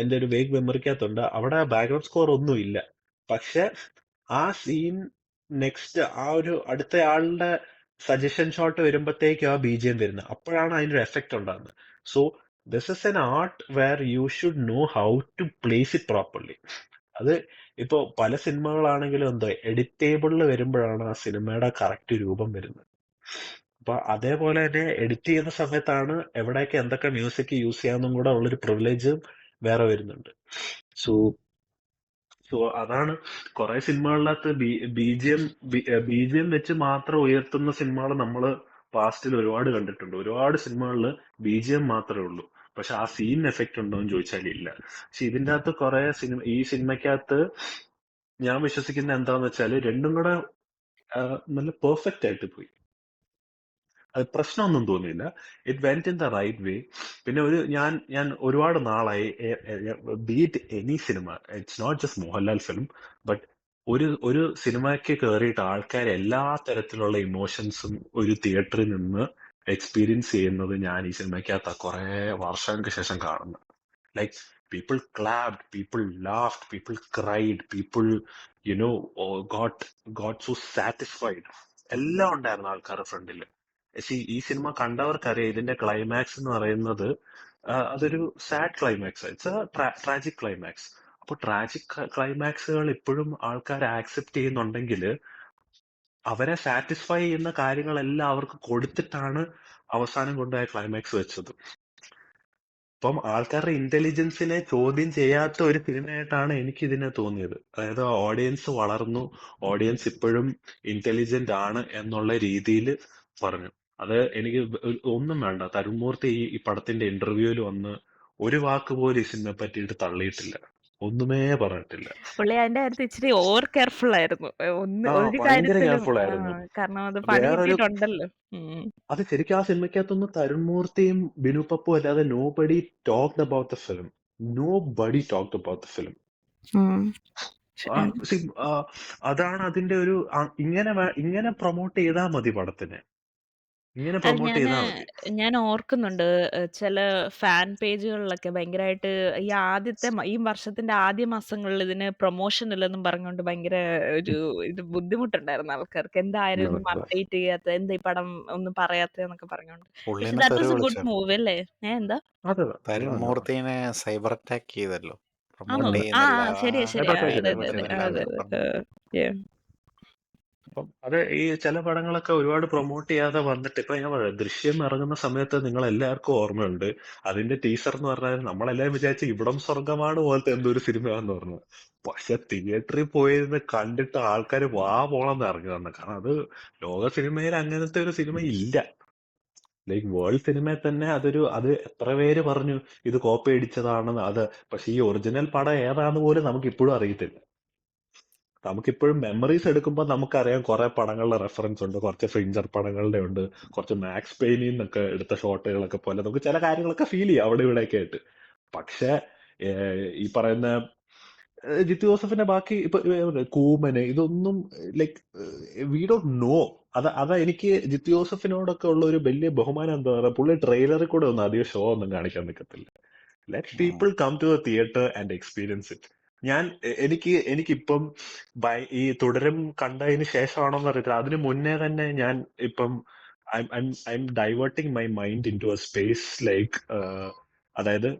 എൻ്റെ ഒരു വേഗ് മെമ്മറിക്കകത്തുണ്ട്, അവിടെ ബാക്ക്ഗ്രൗണ്ട് സ്കോർ ഒന്നും ഇല്ല. പക്ഷെ ആ സീൻ നെക്സ്റ്റ് ആ ഒരു അടുത്ത ആളുടെ സജഷൻ ഷോട്ട് വരുമ്പോഴത്തേക്കും ആ BGM വരുന്നത്, അപ്പോഴാണ് അതിൻ്റെ ഒരു എഫക്റ്റ് ഉണ്ടാകുന്നത്. So this is an art where you should know how to place it properly. അത് ഇപ്പൊ പല സിനിമകളാണെങ്കിലും എന്തോ എഡിറ്റേബിളിൽ വരുമ്പോഴാണ് ആ സിനിമയുടെ കറക്റ്റ് രൂപം വരുന്നത്. അപ്പൊ അതേപോലെ തന്നെ എഡിറ്റ് ചെയ്യുന്ന സമയത്താണ് എവിടെയൊക്കെ എന്തൊക്കെ മ്യൂസിക് യൂസ് ചെയ്യാന്നും കൂടെ ഉള്ളൊരു പ്രിവിലേജ് വേറെ വരുന്നുണ്ട്. സോ അതാണ് കുറെ സിനിമകളിനകത്ത് BGM വെച്ച് മാത്രം ഉയർത്തുന്ന സിനിമകൾ നമ്മൾ പാസ്റ്റിൽ ഒരുപാട് കണ്ടിട്ടുണ്ട്. ഒരുപാട് സിനിമകളിൽ BGM മാത്രമേ ഉള്ളൂ, പക്ഷെ ആ സീൻ എഫക്റ്റ് ഉണ്ടോ എന്ന് ചോദിച്ചാൽ ഇല്ല. പക്ഷെ ഇതിന്റെ അകത്ത് കുറെ ഈ സിനിമയ്ക്കകത്ത് ഞാൻ വിശ്വസിക്കുന്ന എന്താന്ന് വെച്ചാൽ രണ്ടും കൂടെ നല്ല പെർഫെക്റ്റ് ആയിട്ട് പോയി. അത് പ്രശ്നമൊന്നും തോന്നിയില്ല. It went in the right way. പിന്നെ ഞാൻ ഒരുപാട് നാളായി beat any cinema, it's not just Mohanlal film, but ഒരു സിനിമയ്ക്ക് കയറിയിട്ട് ആൾക്കാർ എല്ലാ തരത്തിലുള്ള ഇമോഷൻസും ഒരു തിയേറ്ററിൽ നിന്ന് എക്സ്പീരിയൻസ് ചെയ്യുന്നത് ഞാൻ ഈ സിനിമയ്ക്കകത്ത് കുറെ വർഷങ്ങൾക്ക് ശേഷം കാണുന്നു. Like people clapped, people laughed, people cried, people got so satisfied. എല്ലാം ഉണ്ടായിരുന്നു ആൾക്കാരുടെ ഫ്രണ്ടിൽ. ഈ സിനിമ കണ്ടവർക്കറിയാം ഇതിന്റെ ക്ലൈമാക്സ് എന്ന് പറയുന്നത് അതൊരു sad climax, it's A tragic climax. അപ്പൊ ട്രാജിക് ക്ലൈമാക്സുകൾ ഇപ്പോഴും ആൾക്കാർ ആക്സെപ്റ്റ് ചെയ്യുന്നുണ്ടെങ്കിൽ അവരെ സാറ്റിസ്ഫൈ ചെയ്യുന്ന കാര്യങ്ങളെല്ലാം അവർക്ക് കൊടുത്തിട്ടാണ് അവസാനം കൊണ്ടുപോയ ക്ലൈമാക്സ് വെച്ചത്. അപ്പം ആൾക്കാരുടെ ഇന്റലിജൻസിനെ ചോദ്യം ചെയ്യാത്ത ഒരു സിനിമയായിട്ടാണ് എനിക്ക് ഇതിനെ തോന്നിയത്. അതായത് ഓഡിയൻസ് വളർന്നു, ഓഡിയൻസ് ഇപ്പോഴും ഇന്റലിജന്റ് ആണ് എന്നുള്ള രീതിയിൽ പറഞ്ഞു. അത് എനിക്ക് ഒന്നും വേണ്ട. തരുൺമൂർത്തി ഈ പടത്തിന്റെ ഇന്റർവ്യൂവിൽ വന്ന് ഒരു വാക്ക് പോലും ഈ സിനിമയെ പറ്റിയിട്ട് തള്ളിയിട്ടില്ല, ഒന്നുമേ പറഞ്ഞിട്ടില്ല. പുള്ളി അതിന്റെ കാര്യത്തിൽ ഇച്ചിരി ഓവർ കെയർഫുൾ ആയിരുന്നു. ഒരു ഭയങ്കര കാര്യത്തിലും കെയർഫുൾ ആയിരുന്നു. കാരണം അത് പണി വേറൊരു കിട്ടിയിട്ടുണ്ടല്ലോ. അത് ശരിക്കും ആ സിനിമയ്ക്കകത്തൊന്നും തരുൺമൂർത്തിയും ബിനു പപ്പു അല്ലാതെ nobody talked about the film. Nobody talked about the film. അതാണ് അതിന്റെ ഒരു ഇങ്ങനെ പ്രൊമോട്ട് ചെയ്താൽ മതി പടത്തിനെ, ഇങ്ങനെ അത് പ്രൊമോട്ട് ചെയ്താൽ മതി. ഞാൻ ഓർക്കുന്നുണ്ട് ചില ഫാൻ പേജുകളിലൊക്കെ ഭയങ്കരമായിട്ട് ഈ വർഷത്തിന്റെ ആദ്യ മാസങ്ങളിൽ ഇതിന് പ്രൊമോഷൻ ഇല്ലെന്നും പറഞ്ഞുകൊണ്ട് ഭയങ്കര ഒരു ഇത് ബുദ്ധിമുട്ടുണ്ടായിരുന്നു ആൾക്കാർക്ക്. എന്തായാലും അപ്ഡേറ്റ് ചെയ്യാത്ത, എന്താ ഈ പടം ഒന്നും പറയാത്തന്നൊക്കെ പറഞ്ഞുകൊണ്ട്. പക്ഷെ പുള്ളിനെ ദാറ്റ് തെറി വാസ് എ ഗുഡ് വിളിച്ചു. മൂവി അല്ലേ? എന്താ തരുൺമൂർത്തിനെ സൈബർ അറ്റാക്ക് ചെയ്തല്ലോ, ആണോ? പ്രൊമോട്ട് ചെയ്യുന്നില്ല. ശരിയാ Cyber attack അതെ ചെയ്തായിരുന്നു. അതെ അതെ. അപ്പം അത് ഈ ചില പടങ്ങളൊക്കെ ഒരുപാട് പ്രൊമോട്ട് ചെയ്യാതെ വന്നിട്ട് ഇപ്പൊ ഞാൻ പറയാം, ദൃശ്യം ഇറങ്ങുന്ന സമയത്ത് നിങ്ങൾ എല്ലാവർക്കും ഓർമ്മയുണ്ട്, അതിന്റെ ടീസർ എന്ന് പറഞ്ഞാൽ നമ്മളെല്ലാവരും വിചാരിച്ച ഇവിടം സ്വർഗമാണ് പോലത്തെ എന്തോ ഒരു സിനിമയാന്ന് പറഞ്ഞു. പക്ഷെ തിയേറ്ററിൽ പോയിരുന്ന് കണ്ടിട്ട് ആൾക്കാർ വാ പോളന്ന് ഇറങ്ങി വന്നു. കാരണം അത് ലോക സിനിമയിൽ അങ്ങനത്തെ ഒരു സിനിമ ഇല്ല. ലൈക്ക് വേൾഡ് സിനിമയിൽ തന്നെ അത് എത്ര പേര് പറഞ്ഞു ഇത് കോപ്പി അടിച്ചതാണെന്ന്. പക്ഷെ ഈ ഒറിജിനൽ പടം ഏതാന്ന് പോലും നമുക്ക് ഇപ്പോഴും അറിയത്തില്ല. നമുക്കിപ്പോഴും മെമ്മറീസ് എടുക്കുമ്പോൾ നമുക്കറിയാം കുറെ പടങ്ങളുടെ റെഫറൻസ് ഉണ്ട്, കുറച്ച് ഫിഞ്ചർ പടങ്ങളുടെ ഉണ്ട്, കുറച്ച് മാക്സ് പെയിനിൽ നിന്നൊക്കെ എടുത്ത ഷോട്ടുകളൊക്കെ പോലെ നമുക്ക് ചില കാര്യങ്ങളൊക്കെ ഫീൽ ചെയ്യാം അവിടെ ഇവിടെയൊക്കെ ആയിട്ട്. പക്ഷെ ഈ പറയുന്ന ജിത്തു ജോസഫിന്റെ ബാക്കി ഇപ്പൊ കൂമന് ഇതൊന്നും ലൈക്ക് വി ഡോണ്ട് നോ. അതാ എനിക്ക് ജിത്തു ജോസഫിനോടൊക്കെ ഉള്ള ഒരു വലിയ ബഹുമാനം എന്താ പറയുക, പുള്ളി ട്രെയിലറിൽ കൂടെ ഒന്നും അധികം ഷോ ഒന്നും കാണിക്കാൻ നിൽക്കത്തില്ല. Let people come to the theatre and experience it. എനിക്കിപ്പം ഈ തുടരും കണ്ടതിന് ശേഷമാണോന്ന് അറിയത്തില്ല, അതിന് മുന്നേ തന്നെ ഞാൻ ഇപ്പം I'm diverting my mind into a space like, അതായത്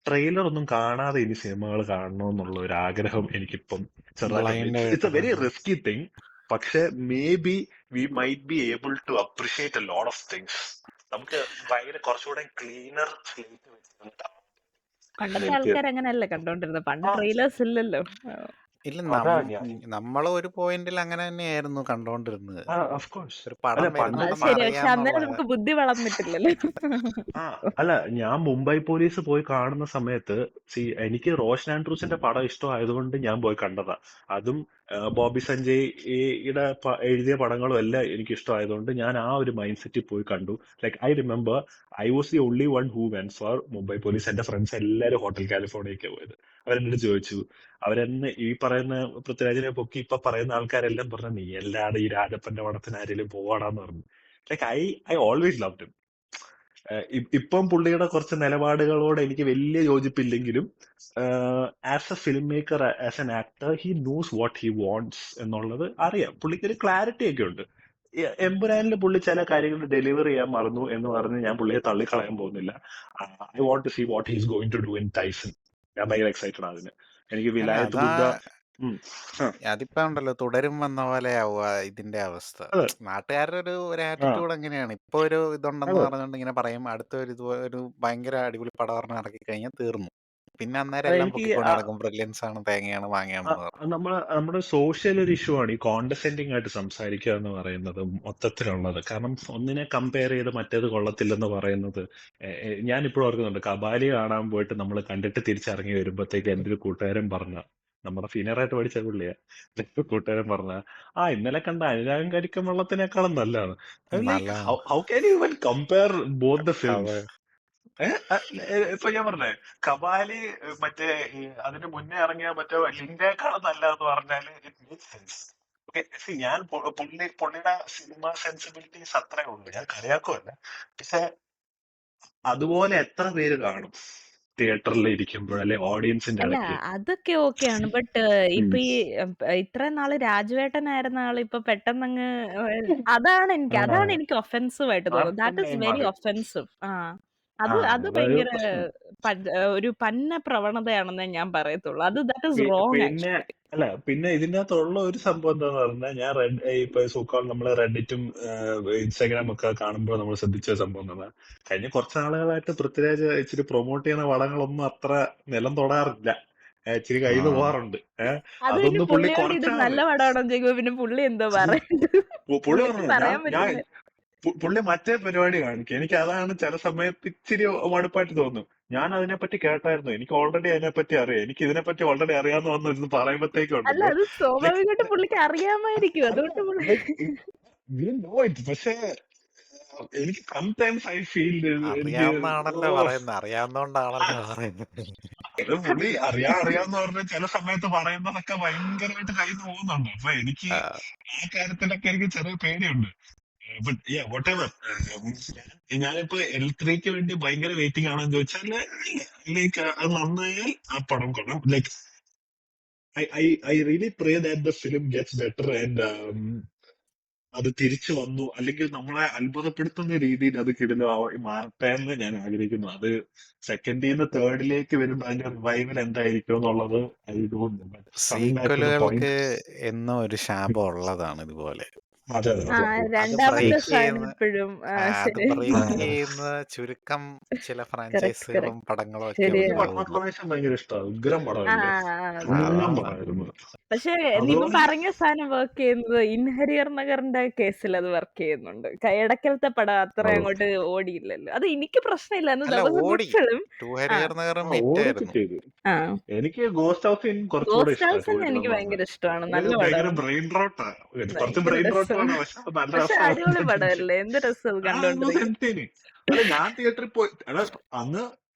ട്രെയിലർ ഒന്നും കാണാതെ ഇനി സിനിമകൾ കാണണമെന്നുള്ള ഒരു ആഗ്രഹം എനിക്കിപ്പം ചെറുതായിട്ടുണ്ട്. ബ്ലൈൻഡ് ഇറ്റ്സ് എ വെരി ആയിട്ട് റിസ്കി തിങ്. പക്ഷെ maybe we might be able to appreciate a lot of things. നമുക്ക് ഭയങ്കര കുറച്ചുകൂടെ ക്ലീനർ സ്ലേറ്റ് വെച്ചിട്ടുണ്ട്. പണ്ടത്തെ എനിക്ക് ആൾക്കാർ അങ്ങനെയല്ല കണ്ടോണ്ടിരുന്നത്. പണ്ട് ആ ട്രെയിലേഴ്സ് ഇല്ലല്ലോ. ഇല്ല, അതാ ഞാൻ നമ്മൾ ഒരു പോയിന്റിൽ അങ്ങനെ തന്നെയായിരുന്നു കണ്ടോണ്ടിരുന്നത്. ഓഫ് കോഴ്സ് ഒരു അല്ല പടം അത് പണ്ട് വരുന്നുണ്ടെന്ന് ശരി. പക്ഷെ അറിയാന്നുള്ള അന്നേരം നമുക്ക് ബുദ്ധി വളർന്നിട്ടില്ലല്ലോ. ആ അല്ല ഞാൻ മുംബൈ പോലീസ് പോയി കാണുന്ന സമയത്ത് എനിക്ക് റോഷൻ ആൻഡ്രൂസിന്റെ പടം ഇഷ്ടമായതുകൊണ്ട് ഞാൻ പോയി കണ്ടതാ. അതും ബോബി സഞ്ജയ്യുടെ എഴുതിയ പടങ്ങളും എല്ലാം എനിക്ക് ഇഷ്ടമായതുകൊണ്ട് ഞാൻ ആ ഒരു മൈൻഡ് സെറ്റിൽ പോയി കണ്ടു. Like I remember I was the only one who went four Mumbai police. എന്റെ ഫ്രണ്ട്സ് എല്ലാവരും ഹോട്ടൽ കാലിഫോർണിയയ്ക്ക് പോയത്. അവരെന്നോട് ചോദിച്ചു, അവരെന്നെ ഈ പറയുന്ന പൃഥ്വിരാജിനെ പൊക്കി ഇപ്പൊ പറയുന്ന ആൾക്കാരെല്ലാം പറഞ്ഞു, നീ എല്ലാവരും ഈ രാജപ്പന്റെ പടത്തിന് ആരെങ്കിലും പോവാടാന്ന് പറഞ്ഞു. Like I always loved him. ഇപ്പം പുള്ളിയുടെ കുറച്ച് നിലപാടുകളോട് എനിക്ക് വലിയ യോജിപ്പില്ലെങ്കിലും as a film maker, as an actor, he knows what he wants എന്നുള്ളത് അറിയാം. പുള്ളിക്ക് ഒരു ക്ലാരിറ്റി ഒക്കെ ഉണ്ട്. എമ്പുരാനിൽ പുള്ളി ചില കാര്യങ്ങൾ ഡെലിവർ ചെയ്യാൻ മറന്നു എന്ന് പറഞ്ഞ് ഞാൻ പുള്ളിയെ തള്ളിക്കളയാൻ പോകുന്നില്ല. I want to see what he's going to do in Tyson. ഞാൻ ഭയങ്കര എക്സൈറ്റഡ് ആണ് അതിന്. എനിക്ക് അല്ല വിലായത്ത് അതാ ബുദ്ധ അതിപ്പോ ഉണ്ടല്ലോ, തുടരും വന്ന പോലെ ആവുക ഇതിന്റെ അവസ്ഥ. അതെ നാട്ടുകാരുടെ ഒരു ആ ആറ്റിറ്റ്യൂഡ് അങ്ങനെയാണ്. ഇപ്പൊ ഒരു ഇതുണ്ടെന്ന് അതെ പറഞ്ഞുകൊണ്ട് ഇങ്ങനെ പറയും, അടുത്ത ഒരു ഭയങ്കര അടിപൊളി പടം പറഞ്ഞ് ഇറക്കി കഴിഞ്ഞാൽ തീർന്നു. പിന്നെ അന്നേരം അതെ എല്ലാം എനിക്ക് പൊക്കിക്കൊണ്ട് നടക്കും, ബ്രില്യൻസ് ആണ്, തേങ്ങയാണ്, മാങ്ങയാണെന്ന് പറഞ്ഞു. നമ്മുടെ സോഷ്യൽ ഒരു ഇഷ്യൂ ആണ് ഈ കോണ്ടസെന്റിങ് ആയിട്ട് സംസാരിക്കുക എന്ന് പറയുന്നത് മൊത്തത്തിലുള്ളത്. കാരണം ഒന്നിനെ കമ്പയർ ചെയ്ത് മറ്റേത് കൊള്ളത്തില്ലെന്ന് പറയുന്നത്. ഞാൻ ഇപ്പോഴും ഓർക്കുന്നുണ്ട്, കബാലി കാണാൻ പോയിട്ട് നമ്മൾ കണ്ടിട്ട് തിരിച്ചിറങ്ങി വരുമ്പോഴത്തേക്ക് എൻ്റെ ഒരു കൂട്ടുകാരൻ പറഞ്ഞ, നമ്മുടെ സീനിയറായിട്ട് പഠിച്ച പുള്ളിയാ, എൻ്റെ കൂട്ടുകാരൻ പറഞ്ഞ, ഇന്നലെ കണ്ട അനുരാഗം കരിക്കും വെള്ളത്തിനേക്കാളും നല്ലതാണ്. ലൈക്ക് നല്ലതാണ്. ഹൗ ക്യാൻ യു ഇവൻ കമ്പയർ ബോത്ത് ദ അത് ഫിലിംസ്? ഇപ്പൊ ഞാൻ പറഞ്ഞേ കബാലി മറ്റേ അതിന് മുന്നേ ഇറങ്ങിയ മറ്റേ ലിങ്കേക്കാളും നല്ലതെന്ന് പറഞ്ഞാല് ഇറ്റ് മേക്സ് സെൻസ്. ഓക്കെ, ഞാൻ പുള്ളിയുടെ സിനിമ സെൻസിബിലിറ്റീസ് അത്രേ ഉള്ളൂ, ഞാൻ കളിയാക്കുമല്ല. പക്ഷെ അതുപോലെ എത്ര പേര് കാണും തിയേറ്ററിൽ ഇരിക്കുമ്പോൾ, അല്ലെ ഓഡിയൻസിന്റെ അല്ല, ഇടയ്ക്ക്? അതൊക്കെ ഓക്കെയാണ്. ബട്ട് ഉം. ഇപ്പൊ ഈ ഇത്രയും നാള് രാജുവേട്ടനായിരുന്ന ആള് ഇപ്പൊ പെട്ടെന്നങ്ങ് അതാണ് ആ, എനിക്ക് ഒഫെൻസീവ് ആയിട്ട് തോന്നുന്നത്. ദാറ്റ് ഈസ് മാർക്കണ്ടായി വെരി മാറി. ഒഫെൻസീവ്. അത് അതൊരു ഭയങ്കര പ്രശ്നം. ഒരു പന്ന പ്രവണതയാണെന്നേ ഞാൻ പറയത്തുള്ളൂ. ദാറ്റ് ഈസ് റോങ് പിന്നെ ആക്ച്വലി. പിന്നെ ഇതിന്റെ അകത്തുള്ള ഒരു സംഭവം എന്താന്ന് പറഞ്ഞാൽ, ഞാൻ ഇപ്പൊ സോക്കോൾ നമ്മള് റെഡിറ്റും ഇൻസ്റ്റാഗ്രാം ഒക്കെ കാണുമ്പോൾ നമ്മൾ ശ്രദ്ധിച്ച സംഭവം എന്താ, കഴിഞ്ഞ കുറച്ച് നാളുകളായിട്ട് പൃഥ്വിരാജ് ഇച്ചിരി പ്രൊമോട്ട് ചെയ്യുന്ന പടങ്ങളൊന്നും അത്ര നിലം തൊടാറില്ല. ഇച്ചിരി കയ്യിൽ നിന്ന് പോകാറുണ്ട്. അത് പിന്നെ അതൊന്ന് പുള്ളി പുള്ളിയോട് ഇത് കുറച്ചാ നല്ല മതി. പടമാണോ ചോദിക്കുമ്പോ പിന്നെ പുള്ളി എന്തോ പറയണ്ട്. പുള്ളി പുള്ളിക്ക് പറഞ്ഞു, ഞാൻ പറയാൻ ഞാൻ പറ്റില്ല. പുള്ളി മറ്റേ പരിപാടി കാണിക്കും. എനിക്ക് അതാണ് ചില സമയത്ത് ഇച്ചിരി മടുപ്പായിട്ട് തോന്നും. ഞാൻ അതിനെപ്പറ്റി കേട്ടായിരുന്നു, എനിക്ക് ഓൾറെഡി അതിനെപ്പറ്റി അറിയാം, എനിക്ക് ഇതിനെപ്പറ്റി ഓൾറെഡി അറിയാന്ന് വന്നിരുന്ന് അല്ല, പറയുമ്പോഴത്തേക്കുണ്ടല്ലോ, അത് ലൈക് സ്വാഭാവികമായിട്ട് പുള്ളിക്ക് അറിയാമായിരിക്കും. അല്ല അതുകൊണ്ട് പുള്ളി ലൈക് നോ ഇറ്റ്. പക്ഷേ എനിക്ക് സംടൈംസ് ഐ ഫീൽ എനിക്ക് അറിയാവുന്നതാണല്ലോ പറയുന്നത്, അറിയാവുന്നോണ്ടാണല്ലോ പറയുന്നത്. അത് പുള്ളി അറിയാന്ന് പറഞ്ഞ ചില സമയത്ത് പറയുന്നതൊക്കെ ഭയങ്കരമായിട്ട് കയ്യിൽ നിന്ന് പോകുന്നുണ്ട്. അപ്പൊ എനിക്ക് ആ, ആ കാര്യത്തിലൊക്കെ എനിക്ക് ചെറിയ പേടിയുണ്ട്. whatever. ഞാനിപ്പോ L3 വേണ്ടി ഭയങ്കര വെയിറ്റിംഗ് ആണെന്ന് ചോദിച്ചാല്, ലൈക്ക് അത് നന്നായാൽ ആ പടം കൊള്ളാം. Like I really pray that the film gets better and അത് തിരിച്ചു വന്നു, അല്ലെങ്കിൽ നമ്മളെ അത്ഭുതപ്പെടുത്തുന്ന രീതിയിൽ അത് മാറട്ടെ എന്ന് ഞാൻ ആഗ്രഹിക്കുന്നു. അത് സെക്കൻഡിൽ തേർഡിലേക്ക് വരുമ്പോൾ അതിന്റെ റിവൈവൽ എന്തായിരിക്കും എന്നുള്ളത് I don't know. But coming back to the സീക്വലുകൾക്ക് പോയിന്റ്, എന്നും ഒരു ശാപം ഉള്ളതാണ് ഇതുപോലെ. അതെ അതെ ആ അതെ അത് രണ്ടാമത്തെ ബ്രേക്ക് സാധനം ചെയ്യുന്ന ഇപ്പോഴും അത് ശരി. ബ്രേക്ക് ആ. ചെയ്യുന്ന ചുരുക്കം ചില കറക്റ്റ് ഫ്രാഞ്ചൈസുകളും കറക്റ്റ് പടങ്ങളും ഒക്കെ എനിക്ക് ശരിയാണ്. ബട്ട്മാൻ ഉണ്ടാവുള്ളൂ. ഫൊർമേഷൻ ഭയങ്കര ഇഷ്ടമാണ്. ഉഗ്രം ആ പടമല്ലേ, അതെ. ഉഗ്രം അതാണ് പടമായിരുന്നു. പക്ഷെ നീ ഇപ്പൊ അതുപോലെ പറഞ്ഞ സാധനം വർക്ക് ചെയ്യുന്നത് ഇൻഹരിയർ നഗറിന്റെ കേസിൽ അത് വർക്ക് ചെയ്യുന്നുണ്ട്. ഇടയ്ക്കലത്തെ പടം അത്ര ഓ, അങ്ങോട്ട് ഓടിയില്ലല്ലോ. അത് എനിക്ക് പ്രശ്നമില്ല. അന്ന് അല്ല ദാറ്റ് വാസ് എ ഗുഡ് ഓടി. ഫിലിം. ടു ആ ഹരിഹർ നഗർ ആ ഓടിച്ച് മിറ്റായിരുന്നു. ചെയ്തു. ആ എനിക്ക് ഗോസ്റ്റ് ഹൗസ് സീൻ കുറച്ചുകൂടെ ഗോസ്റ്റ് ഇഷ്ടമാണ്. ഹൗസ് ടു എനിക്ക് നഗർ ഭയങ്കര ഇഷ്ടമാണ്. ഇത് നല്ല ഭയങ്കര പടമാണ്. ബ്രെയിൻ റോട്ടാണ്. കുറച്ച് ഭയങ്കര ബ്രെയിൻ റോട്ടാണ്, രസമാണ്. പക്ഷെ അത് നല്ല പക്ഷെ അടിപൊളി രസമാണ്. പടമല്ലേ? എന്ത് രസം അത് കണ്ടോണ്ടിരിക്കും. എന്റർടൈനിങ്. അല്ല, ഞാൻ തിയേറ്ററിൽ പോയി. എടാ, അന്ന്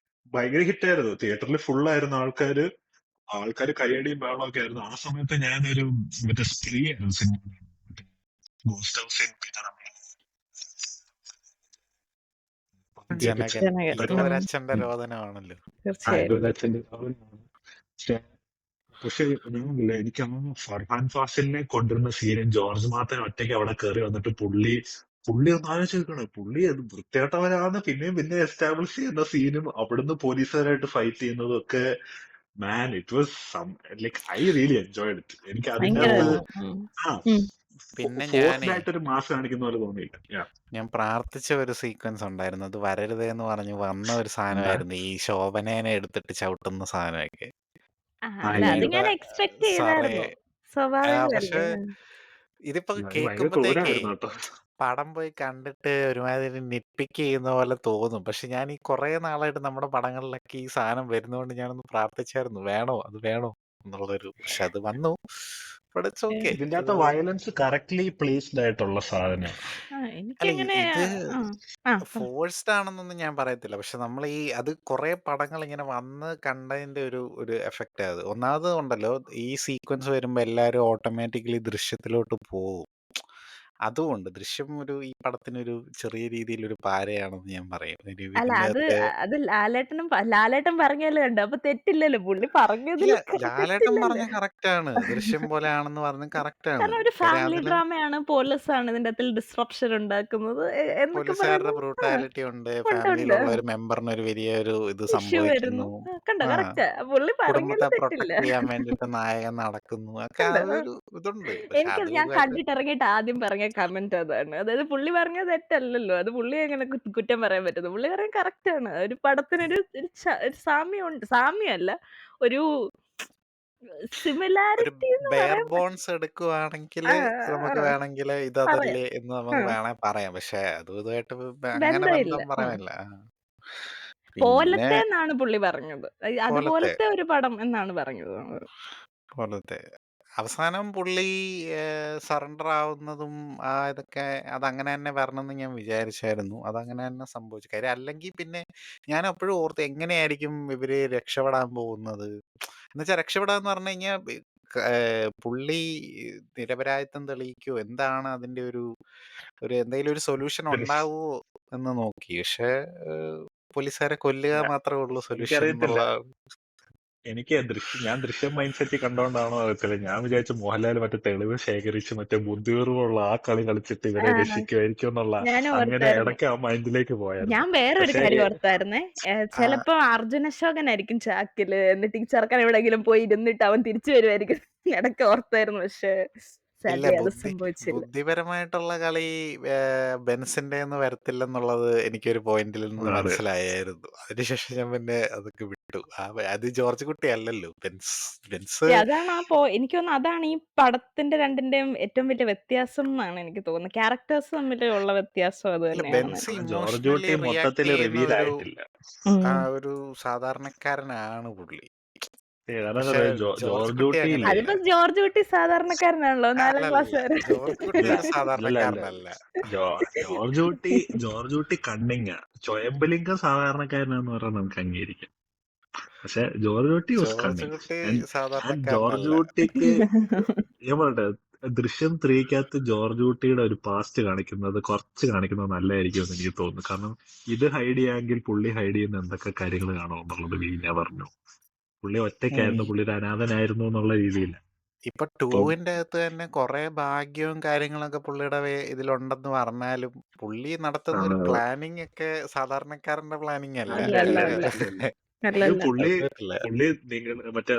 ഭയങ്കര ഹിറ്റായിരുന്നു. തിയേറ്ററിൽ ഫുള്ളായിരുന്ന ആൾക്കാര് കയ്യടിയും ബഹളമൊക്കെ ആയിരുന്നു. ആ സമയത്ത് ഞാനൊരു മറ്റേ സ്ത്രീ ആയിരുന്നു സിനിമ, ഗോസ്റ്റ് ഹൗസ് സീൻ. പിന്നെ നമ്മുടെ കേൾപ്പിച്ച ജനകൻ ജനകൻ. ഇതും മറ്റേ ഒരച്ഛന്റെ രോദനമാണല്ലോ. തീർച്ചയായും. അച്ഛന്റെ പക്ഷെ ഞാനില്ല, എനിക്ക് ആ ഫർഹാൻ ഫാസിലിനെ കൊണ്ടുവരുന്ന സീനും ജോർജ് മാത്തൻ ഒറ്റയ്ക്ക് അവിടെ കയറി വന്നിട്ട് പുള്ളി ഒന്ന് ആലോചിച്ച് നോക്കണം. പുള്ളി അത് വൃത്തികെട്ടവരാണെന്ന് പിന്നെയും പിന്നെ എസ്റ്റാബ്ലിഷ് ചെയ്യുന്ന സീനും അവിടുന്ന് പോലീസുകാരായിട്ട് ഫൈറ്റ് ചെയ്യുന്നതും ഒക്കെ, man, it was like I really enjoyed it. എനിക്ക് അതിൻ്റെ ഭയങ്കര അകത്ത് ഉം. ആ ഉം. പിന്നെ ഫോഴ്സ്ഡ് ആയിട്ടൊരു മാസ് കാണിക്കുന്ന പോലെ തോന്നിയില്ല. ഞാൻ പ്രാർത്ഥിച്ച ഒരു സീക്വൻസ് ഉണ്ടായിരുന്നു. അത് വരരുതേ എന്ന് പറഞ്ഞ് വന്ന ഒരു എന്താ സാധനമായിരുന്നു ഈ ശോഭനേനെ എടുത്തിട്ട് ചവിട്ടുന്ന സാധനമൊക്കെ. അല്ല അത് അയ്യോ, ഞാൻ അതിനിപ്പോ എക്സ്പെക്ട് സാറേ ചെയ്തായിരുന്നു. സ്വാഭാവികമല്ലേ. പക്ഷെ ഇതിപ്പോ അത് ഭയങ്കര കേൾക്കുമ്പോഴത്തേക്കേ ക്രൂരായിരുന്നു കേട്ടോ. പടം പോയി കണ്ടിട്ട് ഒരുമാതിരി നിറ്റ്പിക്ക് ചെയ്യുന്ന പോലെ തോന്നും. പക്ഷെ ഞാൻ ഈ കുറേ നാളായിട്ട് നമ്മുടെ പടങ്ങളിലൊക്കെ ഈ സാധനം വരുന്നതുകൊണ്ട് ഞാനൊന്ന് പ്രാർത്ഥിച്ചായിരുന്നു, വേണോ അത് വേണോ എന്നുള്ളൊരു. പക്ഷെ അത് വന്നു. But it's okay. ഇതിന്റെ അകത്ത് വയലൻസ് കറക്റ്റ്ലി പ്ലേസ്ഡ് ആയിട്ടുള്ള സാധനമാണ്. അല്ല എനിക്കങ്ങനെ ഇത് ആ ആ പറ. ഫോഴ്സ്ഡ് ആണെന്നൊന്നും ഞാൻ പറയത്തില്ല. പക്ഷെ നമ്മൾ അത് കുറേ പടങ്ങൾ ഇങ്ങനെ വന്ന് കണ്ടതിന്റെ ഒരു ഒരു എഫക്റ്റ് അത്. ഒന്നാമത് ഉണ്ടല്ലോ, ഈ സീക്വൻസ് വരുമ്പോൾ എല്ലാവരും ഓട്ടോമാറ്റിക്കലി ദൃശ്യത്തിലോട്ട് പോകും. അതുകൊണ്ട് ദൃശ്യം ഈ പടത്തിനൊരു ചെറിയ രീതിയിലൊരു പാരയാണെന്ന് ഞാൻ പറയും. ഒരു അല്ല ഇതിന്റെ അത് അകത്ത് അത് ലാലേട്ടൻ പറഞ്ഞാലും കണ്ടു. അപ്പൊ തെറ്റില്ലല്ലോ. പുള്ളി പറഞ്ഞതിൽ ഇല്ല, ലാലേട്ടൻ തെറ്റില്ലല്ലോ. പറഞ്ഞ കറക്റ്റാണ്. ദൃശ്യം പോലെയാണെന്ന് പറഞ്ഞ കറക്റ്റാണ്. കാരണം ഒരു കാര്യം ഫാമിലി അതില് ഡ്രാമയാണ്. പോലീസാണ് ഇതിന്റെ അകത്തിൽ ഡിസ്ട്രപ്ഷൻ ഉണ്ടാക്കുന്നത് എന്നൊക്കെ പോലീസുകാരുടെ പറയുന്നത്. ബ്രൂട്ടാലിറ്റി ഉണ്ട്. ഉണ്ട് ഉണ്ട്. ഫാമിലിയിലുള്ള ഒരു മെമ്പറിന് ഒരു വലിയൊരു ഇത് ഇഷ്യൂ വരുന്നു. സംഭവിക്കുന്നു. കണ്ടോ ആ, കറക്റ്റാ. പുള്ളി പറഞ്ഞതിൽ കുടുംബത്തെ തെറ്റില്ല. പ്രൊട്ടക്ട് ചെയ്യാൻ വേണ്ടിയിട്ട് നായകൻ നടക്കുന്നു. ഒക്കെ ആ കണ്ടോ? ഒരു ഇതുണ്ട്. പക്ഷെ എനിക്കത് അതും ഞാൻ ഇതുമായിട്ട് കണ്ടിട്ടിറങ്ങിയിട്ട് ആദ്യം പറഞ്ഞ കമന്റ് അതാണ്. അതായത് പുള്ളി പറഞ്ഞത് തെറ്റല്ലല്ലോ. അത് പുള്ളിയെ എങ്ങനെ കുറ്റം പറയാൻ പറ്റുന്നു? പുള്ളി പറയുന്നത് കറക്റ്റാണ്. ഒരു പടത്തിനൊരു ഒരു സാമ്യമുണ്ട്. സാമ്യമല്ല. ഒരു ഒരു സിമിലാരിറ്റി എന്ന് ബെയർ പറയാൻ ബോൺസ് എടുക്കുവാണെങ്കിൽ ആ, നമുക്ക് ആ, വേണമെങ്കിൽ പറയാം. ഇതതല്ലേ എന്ന് ആ, നമുക്ക് വേണേ പറയാം. പക്ഷെ അതും ഇതുമായിട്ട് അങ്ങനെ ബന്ധമില്ല. ബന്ധം ആ. പറയാനില്ല. പിന്നെ പോലത്തെ എന്നാണ് പുള്ളി പറഞ്ഞത്. പോലത്തെ അതുപോലത്തെ ഒരു പടം എന്നാണ് പറഞ്ഞത്. പോലത്തെ അവസാനം പുള്ളി സറണ്ടർ ആവുന്നതും ഇതൊക്കെ അതങ്ങനെ തന്നെ വരണമെന്ന് ഞാൻ വിചാരിച്ചായിരുന്നു. അതങ്ങനെ തന്നെ സംഭവിച്ചു. കാര്യം അല്ലെങ്കിൽ പിന്നെ ഞാൻ എപ്പോഴും ഓർത്ത് എങ്ങനെയായിരിക്കും ഇവര് രക്ഷപ്പെടാൻ പോകുന്നത്. എന്നുവെച്ചാൽ രക്ഷപ്പെടാന്ന് പറഞ്ഞു കഴിഞ്ഞാൽ പുള്ളി നിരപരാധിത്വം തെളിയിക്കുവോ, എന്താണ് അതിന്റെ ഒരു ഒരു എന്തെങ്കിലും ഒരു സൊല്യൂഷൻ ഉണ്ടാവുമോ എന്ന് നോക്കി. പക്ഷെ പോലീസുകാരെ കൊല്ലുക മാത്രമേ ഉള്ളൂ സൊല്യൂഷൻ എനിക്കറിയത്തില്ല. എന്നുള്ള. ഞാൻ ദൃശ്യം മൈൻഡ് സെറ്റ് കണ്ടോണ്ടാണോ അറിയത്തില്ല. ഞാൻ വിചാരിച്ചു മോഹൻലാൽ മറ്റേ തെളിവ് ശേഖരിച്ച് മറ്റേ ബുദ്ധിപൂർവ്വമുള്ള ആ കളി കളിച്ചിട്ട് ഇവരെ ആ, രക്ഷിക്കുമായിരിക്കും എന്നുള്ള, ഞാനും അങ്ങനെ ഓർത്തായിരുന്നു. ഇടയ്ക്ക് ആ മൈൻഡിലേക്ക് പോയായിരുന്നു. ഞാൻ വേറൊരു പക്ഷേ കാര്യം ഓർത്തായിരുന്നേ. ചെലപ്പോ അർജുൻ അശോകനായിരിക്കും ചാക്കില്. എന്നിട്ട് ഈ ചെറുക്കൻ എവിടെയെങ്കിലും പോയി ഇരുന്നിട്ട് അവൻ തിരിച്ചു വരുമായിരിക്കും. ഇടയ്ക്ക് ഓർത്തായിരുന്നു. പക്ഷെ ഇല്ല, സാഡ്ലി അത് സംഭവിച്ചില്ല. ബുദ്ധിപരമായിട്ടുള്ള കളി ബെൻസിന്റെ ഒന്നും വരത്തില്ലെന്നുള്ളത് എനിക്കൊരു പോയിന്റിൽ നിന്ന് അതാണ് മനസ്സിലായായിരുന്നു. അതിനുശേഷം ഞാൻ പിന്നെ അതൊക്കെ വിട്ടു. അത് ജോർജ് കുട്ടി അല്ലല്ലോ, ബെൻസ്. അതാണ് എനിക്ക് തോന്നുന്നു അതാണ് ഈ പടത്തിന്റെ രണ്ടിന്റെയും ഏറ്റവും വലിയ വ്യത്യാസം എന്നാണ് എനിക്ക് തോന്നുന്നത്. ക്യാരക്ടേഴ്സ് തമ്മിലുള്ള വ്യത്യാസം അത് ഇല്ല, തന്നെയാണെന്ന് ബെൻസ് എനിക്ക് ജോർജ് ഇമോഷണലി കുട്ടി റിയാക്ട് മൊത്തത്തിൽ ചെയ്യുന്ന റിവീൽ ഒരു ആയിട്ടില്ല. ഒരു സാധാരണക്കാരനാണ് പുള്ളി. ഏതാണെന്ന് പക്ഷെ പറയാം, ജോർജ് ജോർജ് കുട്ടി കുട്ടി ഇല്ലേ. അങ്ങനെയല്ല. അതിപ്പോ ജോർജ് കുട്ടി സാധാരണക്കാരനാണല്ലോ. 4ാം അല്ലല്ല, ക്ലാസ്സുകാരൻ. ജോർജ് കുട്ടി അല്ല ഒരു അല്ല സാധാരണക്കാരനല്ല. ജോർജ് കുട്ടി കണ്ണിങ്ങ. ചൊയമ്പലിംഗ സാധാരണക്കാരനാന്ന് പറഞ്ഞാൽ നമുക്ക് അംഗീകരിക്കാം. പക്ഷെ ജോർജ് കുട്ടി വാസ് ജോർജ് കണ്ണിങ്. കുട്ടി ആൻഡ് ജോർജ് സാധാരണക്കാരനല്ല. കുട്ടിക്ക് ഞാൻ പറയട്ടെ, ദൃശ്യം 3-ക്കകത്ത് ജോർജ് കുട്ടിയുടെ ഒരു പാസ്റ്റ് കുറച്ച് കാണിക്കുന്നത് നല്ലതായിരിക്കും എന്ന് എനിക്ക് തോന്നുന്നു. കാരണം ഇത് ഹൈഡ് ചെയ്യാമെങ്കിൽ പുള്ളി ഹൈഡ് ചെയ്യുന്ന എന്തൊക്കെ കാര്യങ്ങൾ കാണുമോ എന്നുള്ളത് വീഞ്ഞ പറഞ്ഞു. പുള്ളി ഒറ്റയ്ക്കായിരുന്നു, പുള്ളി ഒരു അനാഥനായിരുന്നു എന്നുള്ള രീതിയിൽ. ഇപ്പൊ അപ്പം 2-ന്റെ അകത്ത് തന്നെ കുറെ ഭാഗ്യവും കാര്യങ്ങളൊക്കെ പുള്ളിയുടെ ഇതിലുണ്ടെന്ന് പറഞ്ഞാലും പുള്ളി നടത്തുന്ന ഒരു ആ, പ്ലാനിങ് ഒക്കെ സാധാരണക്കാരന്റെ പ്ലാനിങ് അല്ല. അല്ല അല്ല അല്ല അല്ല അല്ല. അല്ല അല്ല ഇത് അല്ലല്ല. പുള്ളി അത് പറ്റില്ല. പുള്ളി മറ്റേ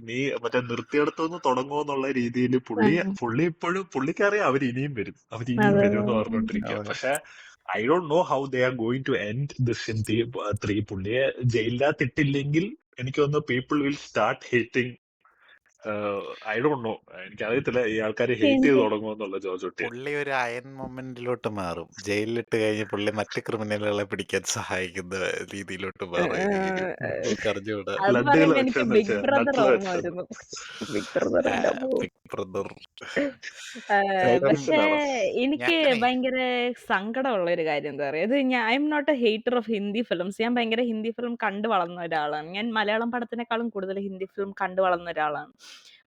നീ മറ്റേ നിർത്തിയിടത്തുനിന്ന് തുടങ്ങുമെന്നുള്ള രീതിയിൽ പുള്ളി ഇപ്പോഴും പുള്ളിക്കറിയാം അവരിനിയും അതെ വരും എന്ന് പറഞ്ഞോണ്ടിരിക്കുക. അതെ. പക്ഷെ I don't know how they are going to end this in 3. പുള്ളിയെ ജയിലിനകത്ത് ഇട്ടില്ലെങ്കിൽ എനിക്ക് തോന്നുന്നു people will start hating. I don't know, എനിക്കറിയത്തില്ല ഈ ആൾക്കാർ ഹേറ്റ് ചെയ്ത് എനിക്ക് തുടങ്ങുമെന്നുള്ള ജോർജ് കുട്ടിയെ. പുള്ളി ഒരു അയൺ മൊമെന്റിലോട്ട് മാറും. ജയിലിലിട്ട് കഴിഞ്ഞ് പുള്ളി മറ്റ് ക്രിമിനലുകളെ പിടിക്കാൻ സഹായിക്കുന്ന രീതിയിലോട്ട് മാറും. നമുക്ക് അറിഞ്ഞുകൂടാ. അത് ലഡ്ഡുകൾ പറയുമ്പോ എനിക്ക് വെച്ചെന്ന് ബിഗ് വെച്ചാൽ ബ്രദർ നട്ടിൽ ഓർമ്മ വെച്ചെന്ന്. വരുന്നു. ബിഗ് ബ്രദർ എന്റെ അമ്മോ. Big brother. പക്ഷേ ടൈറ്റംസിലാണോ? എനിക്ക് ഞാനേ ഭയങ്കര സങ്കടമുള്ള ഒരു കാര്യം എന്താ പറയാ, ഇത് I am not a hater of Hindi films. ഞാൻ ഭയങ്കര ഹിന്ദി ഫിലിം കണ്ടു വളർന്ന ഒരാളാണ്. ഞാൻ മലയാളം പടത്തിനേക്കാളും കൂടുതൽ ഹിന്ദി ഫിലിം കണ്ടു വളർന്ന ഒരാളാണ്.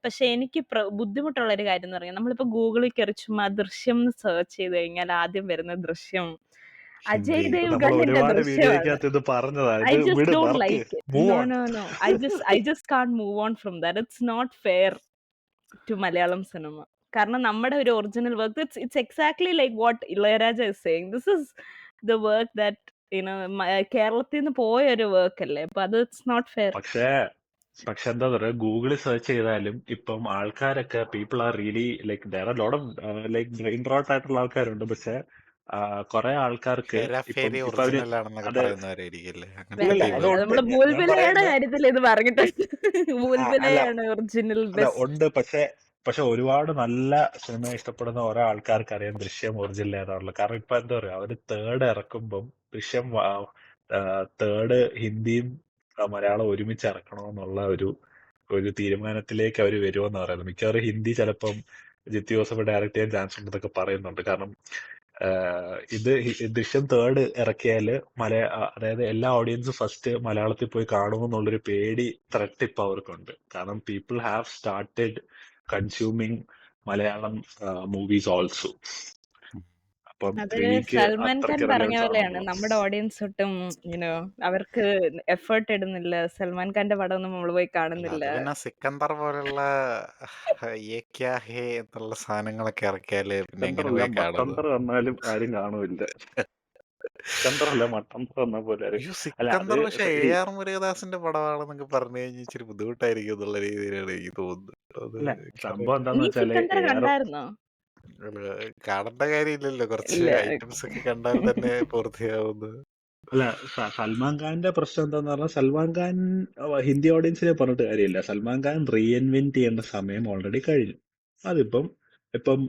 പക്ഷെ എനിക്ക് ബുദ്ധിമുട്ടുള്ള ഒരു കാര്യം എന്ന് പറഞ്ഞാൽ, നമ്മളിപ്പോ ഗൂഗിളിൽ കയറി ചുമ്മാ ദൃശ്യം സെർച്ച് ചെയ്ത് കഴിഞ്ഞാൽ ആദ്യം വരുന്ന ദൃശ്യം അജയ് ഹിന്ദി. നമ്മൾ ദേവ്ഗണിന്റെ ഒരുപാട് ദൃശ്യമാണ്. വീഡിയോയ്ക്കകത്ത് ഇത് പറഞ്ഞതാ. I ഇത് just വിട്, don't മറക്ക്, like it. Move No, on. no, no. I just can't move on from that. It's not fair to Malayalam cinema. കാരണം നമ്മുടെ ഒരു original work, it's exactly like what Ilaiyaraaja is saying. This is the work that കേരളത്തിൽ നിന്ന് പോയ ഒരു work അല്ലേ, അപ്പൊ അത് ഇറ്റ്സ് നോട്ട് ഫെയർ. പക്ഷെ എന്താ പറയാ, ഗൂഗിളിൽ സെർച്ച് ചെയ്താലും ഇപ്പം ആൾക്കാരൊക്കെ people are really like there are lot of like brain rote ആയിട്ടുള്ള ആൾക്കാരുണ്ട്. പക്ഷെ കുറെ ആൾക്കാർക്ക് ഹേരാഫേരി ഇപ്പൊ അവര് ഒറിജിനൽ ആണെന്നൊക്കെ അത് പറയുന്നവരായിരിക്കില്ലേ? അങ്ങനത്തെ ഇല്ലല്ല, വേണ്ട, ടീം. അതുണ്ട്. നമ്മള് ഞാൻ ബൂൽബുലയുടെ പറയുന്നത് കാര്യത്തിൽ ഇത് പറഞ്ഞിട്ടുണ്ട്. അല്ല ബൂൽബുലയാണ് ഒറിജിനൽ അല്ല ബെസ്റ്റ്. ഉണ്ട്. പക്ഷെ ഒരുപാട് നല്ല സിനിമ ഇഷ്ടപ്പെടുന്ന ഓരോ ആൾക്കാർക്ക് അറിയാം ദൃശ്യം ഒറിജിനൽ ഏതാണുള്ളത്. കാരണം ഇപ്പൊ എന്താ പറയാ, അവര് തേർഡ് ഇറക്കുമ്പം ദൃശ്യം തേർഡ് ഹിന്ദിയും മലയാളം ഒരുമിച്ച് ഇറക്കണമെന്നുള്ള ഒരു തീരുമാനത്തിലേക്ക് അവർ വരുമെന്ന് പറയുന്നത്. മിക്കവാറും ഹിന്ദി ചിലപ്പം ജിത്തി ജോസഫ് ഡയറക്റ്റ് ചെയ്യാൻ ചാൻസ് ഉണ്ടെന്നൊക്കെ പറയുന്നുണ്ട്. കാരണം ദൃശ്യം തേർഡ് ഇറക്കിയാല് അതായത് എല്ലാ ഓഡിയൻസും ഫസ്റ്റ് മലയാളത്തിൽ പോയി കാണുമെന്നുള്ളൊരു പേടി ത്രെട്ട് ഇപ്പൊ അവർക്കുണ്ട്. കാരണം people have started consuming Malayalam movies also. അപ്പം അത് 3ക്ക് സൽമാൻ ഖാൻ അത്രയ്ക്ക് പറഞ്ഞ റിലവൻസ് പോലെയാണ്, ആണല്ലോ. നമ്മുടെ ഓഡിയൻസ് ഒട്ടും അവർക്ക് എഫേർട്ട് ഇടുന്നില്ല. സൽമാൻ ഖാന്റെ പടം ഒന്നും നമ്മൾ പോയി അല്ല, കാണുന്നില്ല. അത് പിന്നെ സിക്കന്ദർ പോലുള്ള യേ ക്യാ ഹേ എന്നുള്ള സാധനങ്ങളൊക്കെ ഇറക്കിയാല് പിന്നെ എങ്ങനെ സിക്കന്ദറല്ല, പോയി കാണുന്നത്? മട്ടന്തർ വന്നാലും ആരും കാണൂല്ല. സിക്കന്ദറല്ല, മട്ടന്തർ വന്ന പോലെ ആരും. അയ്യോ, അല്ല അത് സിക്കന്ദർ പക്ഷെ AR മുരുകദാസിന്റെ പടമാണെന്നൊക്കെ പറഞ്ഞു കഴിഞ്ഞാൽ ഇച്ചിരി ബുദ്ധിമുട്ടായിരിക്കും എന്നുള്ള രീതിയിലാണ് എനിക്ക് തോന്നുന്നത്. അത് അല്ല, സംഭവം എനിക്കറിയില്ല. എന്താന്ന് നീ വെച്ചാല് സിക്കന്ദർ കണ്ടായിരുന്നോ? കാണേണ്ട കാര്യമില്ലല്ലോ, കുറച്ച് ഇല്ല. ഐറ്റംസ് ഒക്കെ കണ്ടാൽ തന്നെ പൂർത്തിയാവുന്നത്. അല്ല സൽമാൻ ഖാന്റെ പ്രശ്നം എന്താന്ന് പറഞ്ഞാൽ, സൽമാൻ ഖാൻ ഹിന്ദി ഓഡിയൻസിനെ പറഞ്ഞിട്ട് കാര്യമില്ല. സൽമാൻ ഖാൻ റീഇൻവെന്റ് ചെയ്യേണ്ട സമയം ഓൾറെഡി കഴിഞ്ഞു. അതിപ്പം ഇപ്പം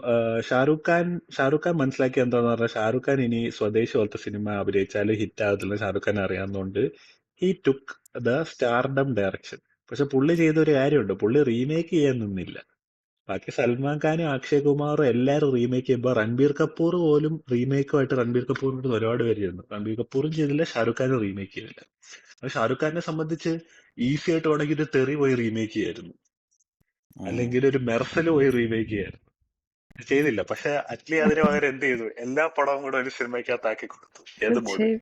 ഷാരൂഖ് ഖാൻ മനസ്സിലാക്കിയ എന്താന്ന് പറഞ്ഞാൽ, ഷാരൂഖ് ഖാൻ ഇനി സ്വദേശ് പോലത്തെ സിനിമ അഭിനയിച്ചാൽ ഹിറ്റ് ആകത്തില്ല, ഷാരൂഖ് ഖാൻ അറിയാവുന്നതുകൊണ്ട് he took the stardom direction. പക്ഷെ പുള്ളി ചെയ്ത ഒരു കാര്യമുണ്ട്, പുള്ളി റീമേക്ക് ചെയ്യാൻ നിന്നില്ല. ബാക്കി സൽമാൻ ഖാനും അക്ഷയ് കുമാറും എല്ലാരും റീമേക്ക് ചെയ്യുമ്പോൾ രൺബീർ കപൂർ പോലും റീമേക്കുമായിട്ട് രൺബീർ കപൂറിനോട് ഒരുപാട് പേര് ചെയ്യുന്നു. രൺബീർ കപൂറും ചെയ്തില്ല, ഷാരൂഖ് ഖാനും റീമേക്ക് ചെയ്തില്ല. അത് ഷാരൂഖ് ഖാനെ സംബന്ധിച്ച് ഈസി ആയിട്ട് വേണമെങ്കിൽ ഒരു തെറി പോയി റീമേക്ക് ചെയ്യായിരുന്നു, അല്ലെങ്കിൽ ഒരു മെർസൽ പോയി റീമേക്ക് ചെയ്യായിരുന്നു. ചെയ്തില്ല. പക്ഷെ അറ്റ്ലി അതിന് പകരം എന്ത് ചെയ്തു, എല്ലാ പടവും കൂടെ ഒരു സിനിമയ്ക്കകത്താക്കി കൊടുത്തു. ഏത് മോഡ് തീർച്ചയായും.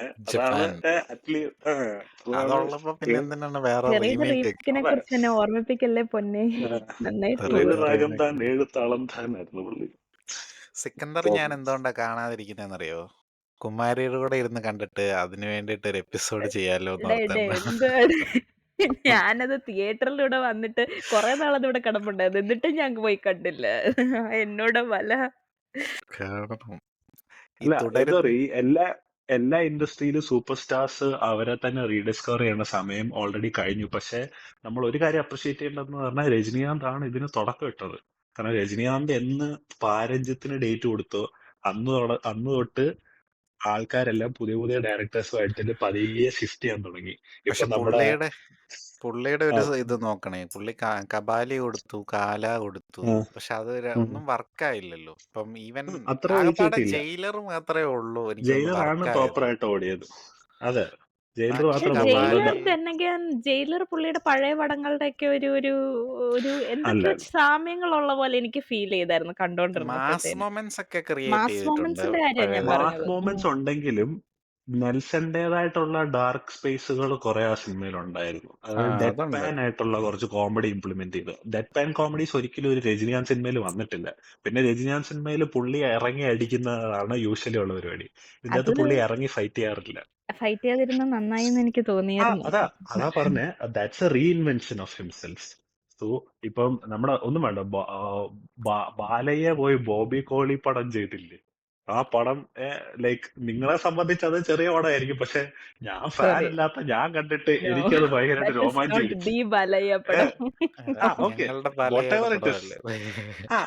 അതാണ് ജപ്പാൻ അറ്റ്ലി അതാണ് അതുള്ളപ്പോ പിന്നെ എന്തിനാണ് വേറെ ചെറിയൊരു റീമേക്ക് ഒക്കെ? റീമേക്കിനെ അതെ. കുറിച്ച് എന്നെ ഓർമ്മിപ്പിക്കല്ലേ പൊന്നെ. നന്നായിട്ടുണ്ട്. ഒരു തെറി രാഗം remake. താൻ 7 താളം താനായിരുന്നു പുള്ളി. സിക്കന്ദർ ഞാൻ എന്തുകൊണ്ടാ കാണാതിരിക്കുന്നതെന്നറിയോ? കുമാരിയുടെ കൂടെ ഇരുന്ന് കണ്ടിട്ട് അതിന് വേണ്ടിയിട്ട് ഒരു എപ്പിസോഡ് ചെയ്യാലോ എന്ന് ഓർത്താണ്. എന്താണ് ഞാനത് തിയേറ്ററിലൂടെ വന്നിട്ട് കുറെ നാളത് ഇവിടെ കിടപ്പുണ്ടായിരുന്നു, എന്നിട്ടും ഞാൻ പോയി കണ്ടില്ല. എന്നോട് വല. കാണണം. ഈ അല്ല എന്താ തുടരുന്ന പറയാ, ഈ എല്ലാ ഇൻഡസ്ട്രിയിലും സൂപ്പർ സ്റ്റാർസ് അവരെ തന്നെ റീഡിസ്കവർ ചെയ്യുന്ന സമയം ഓൾറെഡി കഴിഞ്ഞു. പക്ഷെ നമ്മൾ ഒരു കാര്യം അപ്രിഷിയേറ്റ് ചെയ്യേണ്ടതെന്ന് പറഞ്ഞാൽ, രജനീകാന്ത് ആണ് ഇതിന് തുടക്കം ഇട്ടത്. കാരണം രജനീകാന്ത് എന്ന് പാരഞ്ജിത്തിന് ഡേറ്റ് കൊടുത്തോ അന്ന് തൊട്ട് ആൾക്കാരെല്ലാം പുതിയ പുതിയ ഡയറക്ടേഴ്സുമായിട്ട് പതിയെ ഷിഫ്റ്റ് ചെയ്യാൻ തുടങ്ങി. പക്ഷെ ഇപ്പൊ നമ്മുടെ പുള്ളിയുടെ ആ, ഒരു ഇത് നോക്കണേ, പുള്ളി കബാലി കൊടുത്തു, കാല കൊടുത്തു, ആ, പക്ഷെ അത് ഉം. ഒന്നും വർക്കായില്ലല്ലോ. ഇപ്പം ഈവൻ അത്ര റീച്ച് ആകപ്പാടെ കിട്ടിയില്ല. ജയിലർ മാത്രമേ ഉള്ളൂ എനിക്കൊന്ന് ജയിലറാണ് വർക്കായത്. പ്രോപ്പറായിട്ട് ഓടിയത്. അതെ, ജയിലർ ബാക്കി പക്ഷെ മാത്രം കബാലി ജയിലർ തന്നെ, ജയിലർ പുള്ളിയുടെ പഴയ പടങ്ങളുടെ ഒക്കെ ഒരു ഒരു ഒരു എന്തൊക്കെയോ അല്ല. സാമ്യങ്ങളുള്ള പോലെ എനിക്ക് ഫീൽ ചെയ്തായിരുന്നു മാസ് കണ്ടോണ്ടിരുന്നപ്പോഴത്തേന്. മൊമെന്റ്സ് ഒക്കെ ക്രിയേറ്റ് മാസ് ചെയ്തിട്ടുണ്ട് മൊമെന്റ്സിന്റെ കാര്യം ഞാൻ പഴയത്. മാസ് പറഞ്ഞത്. മൂമെന്റ്സ് ഉണ്ടെങ്കിലും നെൽസന്റേതായിട്ടുള്ള ഡാർക്ക് സ്പേസുകൾ കുറെ ആ സിനിമയിൽ ഉണ്ടായിരുന്നു. അതായത് ഡെഡ് അതുണ്ട്. പാൻ ആയിട്ടുള്ള കുറച്ച് കോമഡി ഇംപ്ലിമെന്റ് ചെയ്തു. ഡെഡ് പാൻ കോമഡീസ് ഒരിക്കലും ഒരു രജനികാന്ത് സിനിമയിൽ വന്നിട്ടില്ല. പിന്നെ രജനികാന്ത് സിനിമയിൽ പുള്ളി ഇറങ്ങി അടിക്കുന്നതാണ് യൂഷ്വലി ഉള്ള പരിപാടി. ഇതിന്റെ അത് അകത്ത് പുള്ളി ഇറങ്ങി ഫൈറ്റ് ചെയ്യാറില്ല. ഫൈറ്റ് ചെയ്യാതിരുന്ന നന്നായി എന്ന് എനിക്ക് തോന്നിയായിരുന്നു. അതാ പറഞ്ഞേ, that's a reinvention of himself. So ഇപ്പം നമ്മുടെ ഒന്നും വേണ്ട, ബാലയ്യ പോയി ബോബി കോളി പടം ചെയ്തില്ലേ? ആ പടം ലൈക്ക് നിങ്ങളെ സംബന്ധിച്ച് അത് ചെറിയ പടമായിരിക്കും, പക്ഷെ ഞാൻ ഫാൻ സോറി, അല്ലാത്ത ഞാൻ കണ്ടിട്ട് നോ, എനിക്കത് ഭയങ്കരമായിട്ട് ദാറ്റ് ഇസ് നോട്ട് രോമാഞ്ചിടിച്ചു. ദി ബാലയ്യ പടം. ഓക്കെ, ഞങ്ങളുടെ വാട്ട് ബാലയുടെ എവർ ഇറ്റ് ഇസ്. പടമല്ലേ.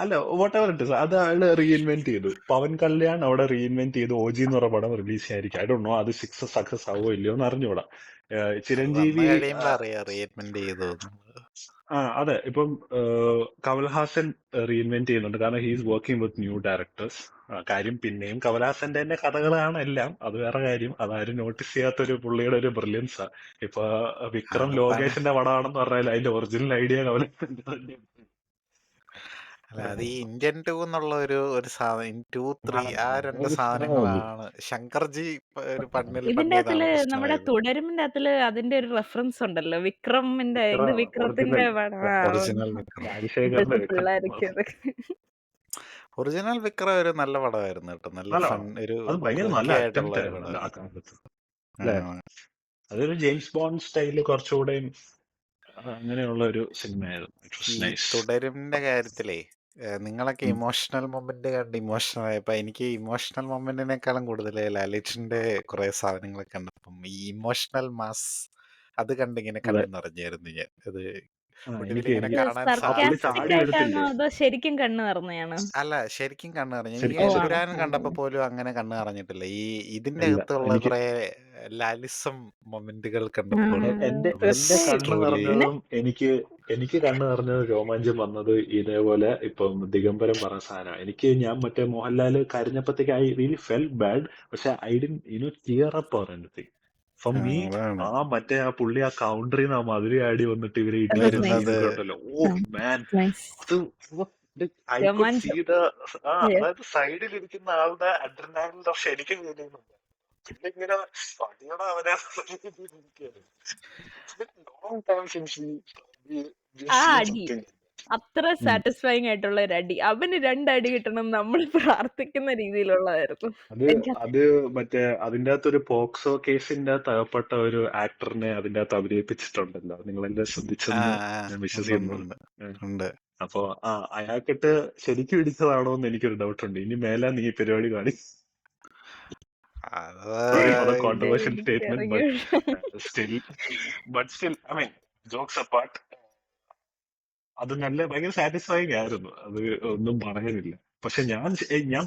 അല്ല, വാട്ട് എവർ ഇറ്റ് ഇസ്, അത് അയാള് റീഇൻവെന്റ് ചെയ്തു. പവൻ കല്യാൺ അവിടെ റീഇൻവെന്റ് ചെയ്തു OG എന്ന് പറഞ്ഞ പടം റിലീസ് ചെയ്യായിരിക്കും. ഐ ഡോണ്ട് നോ അത് സക്സസ് ആവോ ഇല്ലയോ എന്ന് അറിഞ്ഞൂടാ. അത് വന്നു ചിരഞ്ജീവി കഴിയുമ്പോ അറിയാം റീഇൻവെന്റ് ചെയ്തു. അതെ, ഇപ്പം കമൽഹാസൻ റീഇൻവെന്റ് ചെയ്യുന്നുണ്ട്, കാരണം he's working with new directors. കാര്യം പിന്നെയും കമൽഹാസന്റെ തന്നെ കഥകളാണ് എല്ലാം, അത് വേറെ കാര്യം. അതാരും നോട്ടീസ് ചെയ്യാത്തൊരു പുള്ളിയുടെ ഒരു ബ്രില്യൻസാ. ഇപ്പൊ വിക്രം അതാണ്. ലോകേഷിന്റെ പടമാണെന്ന് പറഞ്ഞാൽ അതിന്റെ ഒറിജിനൽ ഐഡിയ കമൽഹാസന്റെ തന്നെ. അല്ല, അത് ഈ ഇന്ത്യൻ 2 എന്നുള്ള ഒരു സാധനം, 2, 3 ആ രണ്ട് ഒരു സാധനങ്ങളാണ് ശങ്കർജി ഒരു പണ്ട് ഇതിന്റെ അകത്തില് ചെയ്താണ് നമ്മുടെ പ്രശ്നമായത്. തുടരുമിന്റെ അകത്തില് അതിന്റെ ഒരു റെഫറൻസ് ഉണ്ടല്ലോ, വിക്രമിന്റെ ഇത് ഒറിജിനൽ വിക്രത്തിന്റെ പടം. ഒറിജിനൽ വിക്രം. രാജശേഖറിന്റെ ഇപ്പോഴത്തെ വിക്രം. പിള്ളേർക്ക് അതൊക്കെ ഒറിജിനൽ വിക്രം ഒരു നല്ല പടമായിരുന്നു കേട്ടോ. നല്ല നല്ല ഫൺ, ഒരു അത് ഭയങ്കര നല്ല ക്വിക്കി ആയിട്ടുള്ള അറ്റംപ്റ്റ് ഒരു ആയിരുന്നല്ലോ ആ പടമായിരുന്നു. കാലത്ത്, അല്ലെ? അതൊരു ജെയിംസ് ബോണ്ട് സ്റ്റൈല് കുറച്ചുകൂടെയും അങ്ങനെയുള്ള ഒരു സിനിമയായിരുന്നു. ഇറ്റ് വാസ് ഈ നൈസ്. തുടരുമിന്റെ കാര്യത്തിലേ നിങ്ങളൊക്കെ ഉം. ഇമോഷണൽ മൊമെന്റ് കണ്ട് ഇമോഷണൽ ആയപ്പോ എനിക്ക് ഇമോഷണൽ മൊമെന്റിനേക്കാളും കൂടുതൽ ലാലേട്ടന്റെ കുറെ സാധനങ്ങൾ കണ്ടപ്പം ഈ ഇമോഷണൽ മാസ് അത് കണ്ടിങ്ങനെ അതെ, കണ്ണു നിറഞ്ഞായിരുന്നു ഞാൻ. അത് ഒടുവിൽ എനിക്ക് ഇങ്ങനെ എനിക്ക് കാണാൻ ആ പുള്ളി സർക്കാസ്റ്റിക് താടി സാധിച്ചു. ആയിട്ടാണോ എടുത്തില്ലേ? അതോ ശരിക്കും കണ്ണ് നിറഞ്ഞാണ്? അല്ല, ശരിക്കും കണ്ണ് നിറഞ്ഞു. എനിക്ക് ഓ ശരിക്കും ആണോ? ശരിക്കും എമ്പുരാൻ കണ്ടപ്പോ പോലും അങ്ങനെ കണ്ണ് നിറഞ്ഞിട്ടില്ല. ഇതിന്റെ ഇല്ല, അകത്തുള്ള എനിക്ക് കുറെ ലാലിസം മൊമെന്റുകൾ ആ, കണ്ടപ്പോൾ എന്റെ തീർച്ചയായും. കണ്ണ് ട്രൂലി പിന്നെ നിറഞ്ഞതും എനിക്ക് കണ്ണ് നിറഞ്ഞത് രോമാഞ്ചം വന്നത് ഇതേപോലെ ഇപ്പം ദിഗംബരം പറഞ്ഞ സാധനം. ഞാൻ മറ്റേ മോഹൻലാല് കരഞ്ഞപ്പത്തേക്ക് ഐ റിയലി ഫെൽ ബാഡ്, പക്ഷെ I didn't tear up or anything. For me അതാണ് മറ്റേ ആ പുള്ളി ആ കൗണ്ടറിൽ നിന്ന് ആ മധുര ആടി വന്നിട്ട് ഇവരെ that was ഇടിക്കുന്ന nice. വരുന്നത്. സീനൊക്കെ ഉണ്ടല്ലോ. Oh man, Nice. അത് I could see Romancham. Yeah. അതായത് സൈഡിൽ ഇരിക്കുന്ന ആളുടെ അഡ്രിനാലിൻ റഷ് എനിക്ക് ഫീൽ ചെയ്യുന്നുണ്ട്. പിന്നെ ഇങ്ങനെ പടിയുടെ അവനെ long time since we ആ seen അടി something. അത്ര സാറ്റിസ്ഫൈങ് ആയിട്ടുള്ള ഒരു അടി, അവന് 2 അടി കിട്ടണം നമ്മൾ പ്രാർത്ഥിക്കുന്ന രീതിയിലുള്ളതായിരുന്നു. അത് എനിക്ക് അത് മറ്റേ അതിന്റെ അകത്ത് ഒരു പോക്സോ കേസിന്റെ അകത്ത് അകപ്പെട്ട ഒരു ആക്ടറിനെ അതിന്റെ അകത്ത് അഭിനയിപ്പിച്ചിട്ടുണ്ടല്ലോ, നിങ്ങളെല്ലാം ആ ശ്രദ്ധിച്ചെന്ന് ആ, ഞാൻ ഉണ്ട് ഉണ്ട് വിശ്വസിക്കുന്നു. ഉണ്ട് ഉണ്ട്. അപ്പൊ അയാൾക്കിട്ട് ശരിക്കും ഇടിച്ചതാണോ എന്ന് എനിക്കൊരു ഡൗട്ട് ഉണ്ട്. ഇനി മേലെ നീ ഈ പരിപാടി കാണി. Sorry for the അത് controversial statement, but എനിക്കറിഞ്ഞൂടാ. still, I mean, jokes apart, അത് ഭയങ്കര സാറ്റിസ്ഫൈങ് ആയിരുന്നു. അത് ഒന്നും പറയാനില്ല. പക്ഷെ ഞാൻ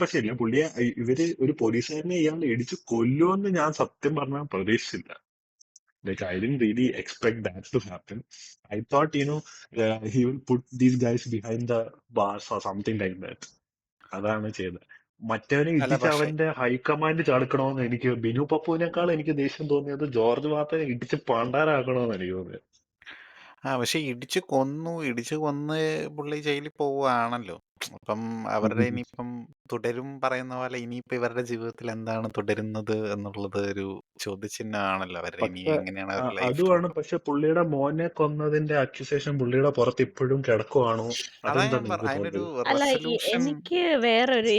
പക്ഷെ ഇല്ല, പുള്ളിയെ ഇവര് ഒരു പോലീസുകാരനെ ഇയാൾ ഇടിച്ച് കൊല്ലുമെന്ന് ഞാൻ സത്യം പറഞ്ഞാൽ പ്രതീക്ഷിച്ചില്ല. Like, I didn't really expect that to happen. I thought, he will put these guys behind the bars or something like that. അതാണ് ചെയ്തത്. മറ്റവനെ അല്ല, ഇടിച്ച് പക്ഷെ അവന്റെ ഹൈക്കമാൻഡ് ചാടുക്കണമെന്ന് എനിക്ക്, ബിനു പപ്പുവിനേക്കാൾ എനിക്ക് ദേഷ്യം തോന്നിയത് ജോർജ് മാത്തനെ ഇടിച്ച് പണ്ടാരാക്കണമെന്ന് എനിക്ക് തോന്നിയത്. പക്ഷെ ഇടിച്ചു കൊന്ന് പുള്ളി ജയിലിൽ പോവുകയാണല്ലോ. അപ്പം അവരുടെ ഇനിയിപ്പം തുടരും പറയുന്ന പോലെ ഇനിയിപ്പോ ഇവരുടെ ജീവിതത്തിൽ എന്താണ് തുടരുന്നത് എന്നുള്ളത് ഒരു ചോദ്യചിഹ്നമാണല്ലോ. അവരുടെ ഇനി പക്ഷെ എങ്ങനെയാണ് അവരുടെ ലൈഫ് അതുമാണ്. മുന്നോട്ട്. പക്ഷെ പുള്ളിയുടെ മോനെ കൊന്നതിന്റെ അക്യൂസേഷൻ പുള്ളിയുടെ പുറത്ത് ഇപ്പോഴും കിടക്കുവാണോ? അതാ അതെന്താ ഞാൻ നിങ്ങൾക്ക് അതിനൊരു തോന്നിയത്? അല്ല, റെസൊല്യൂഷൻ.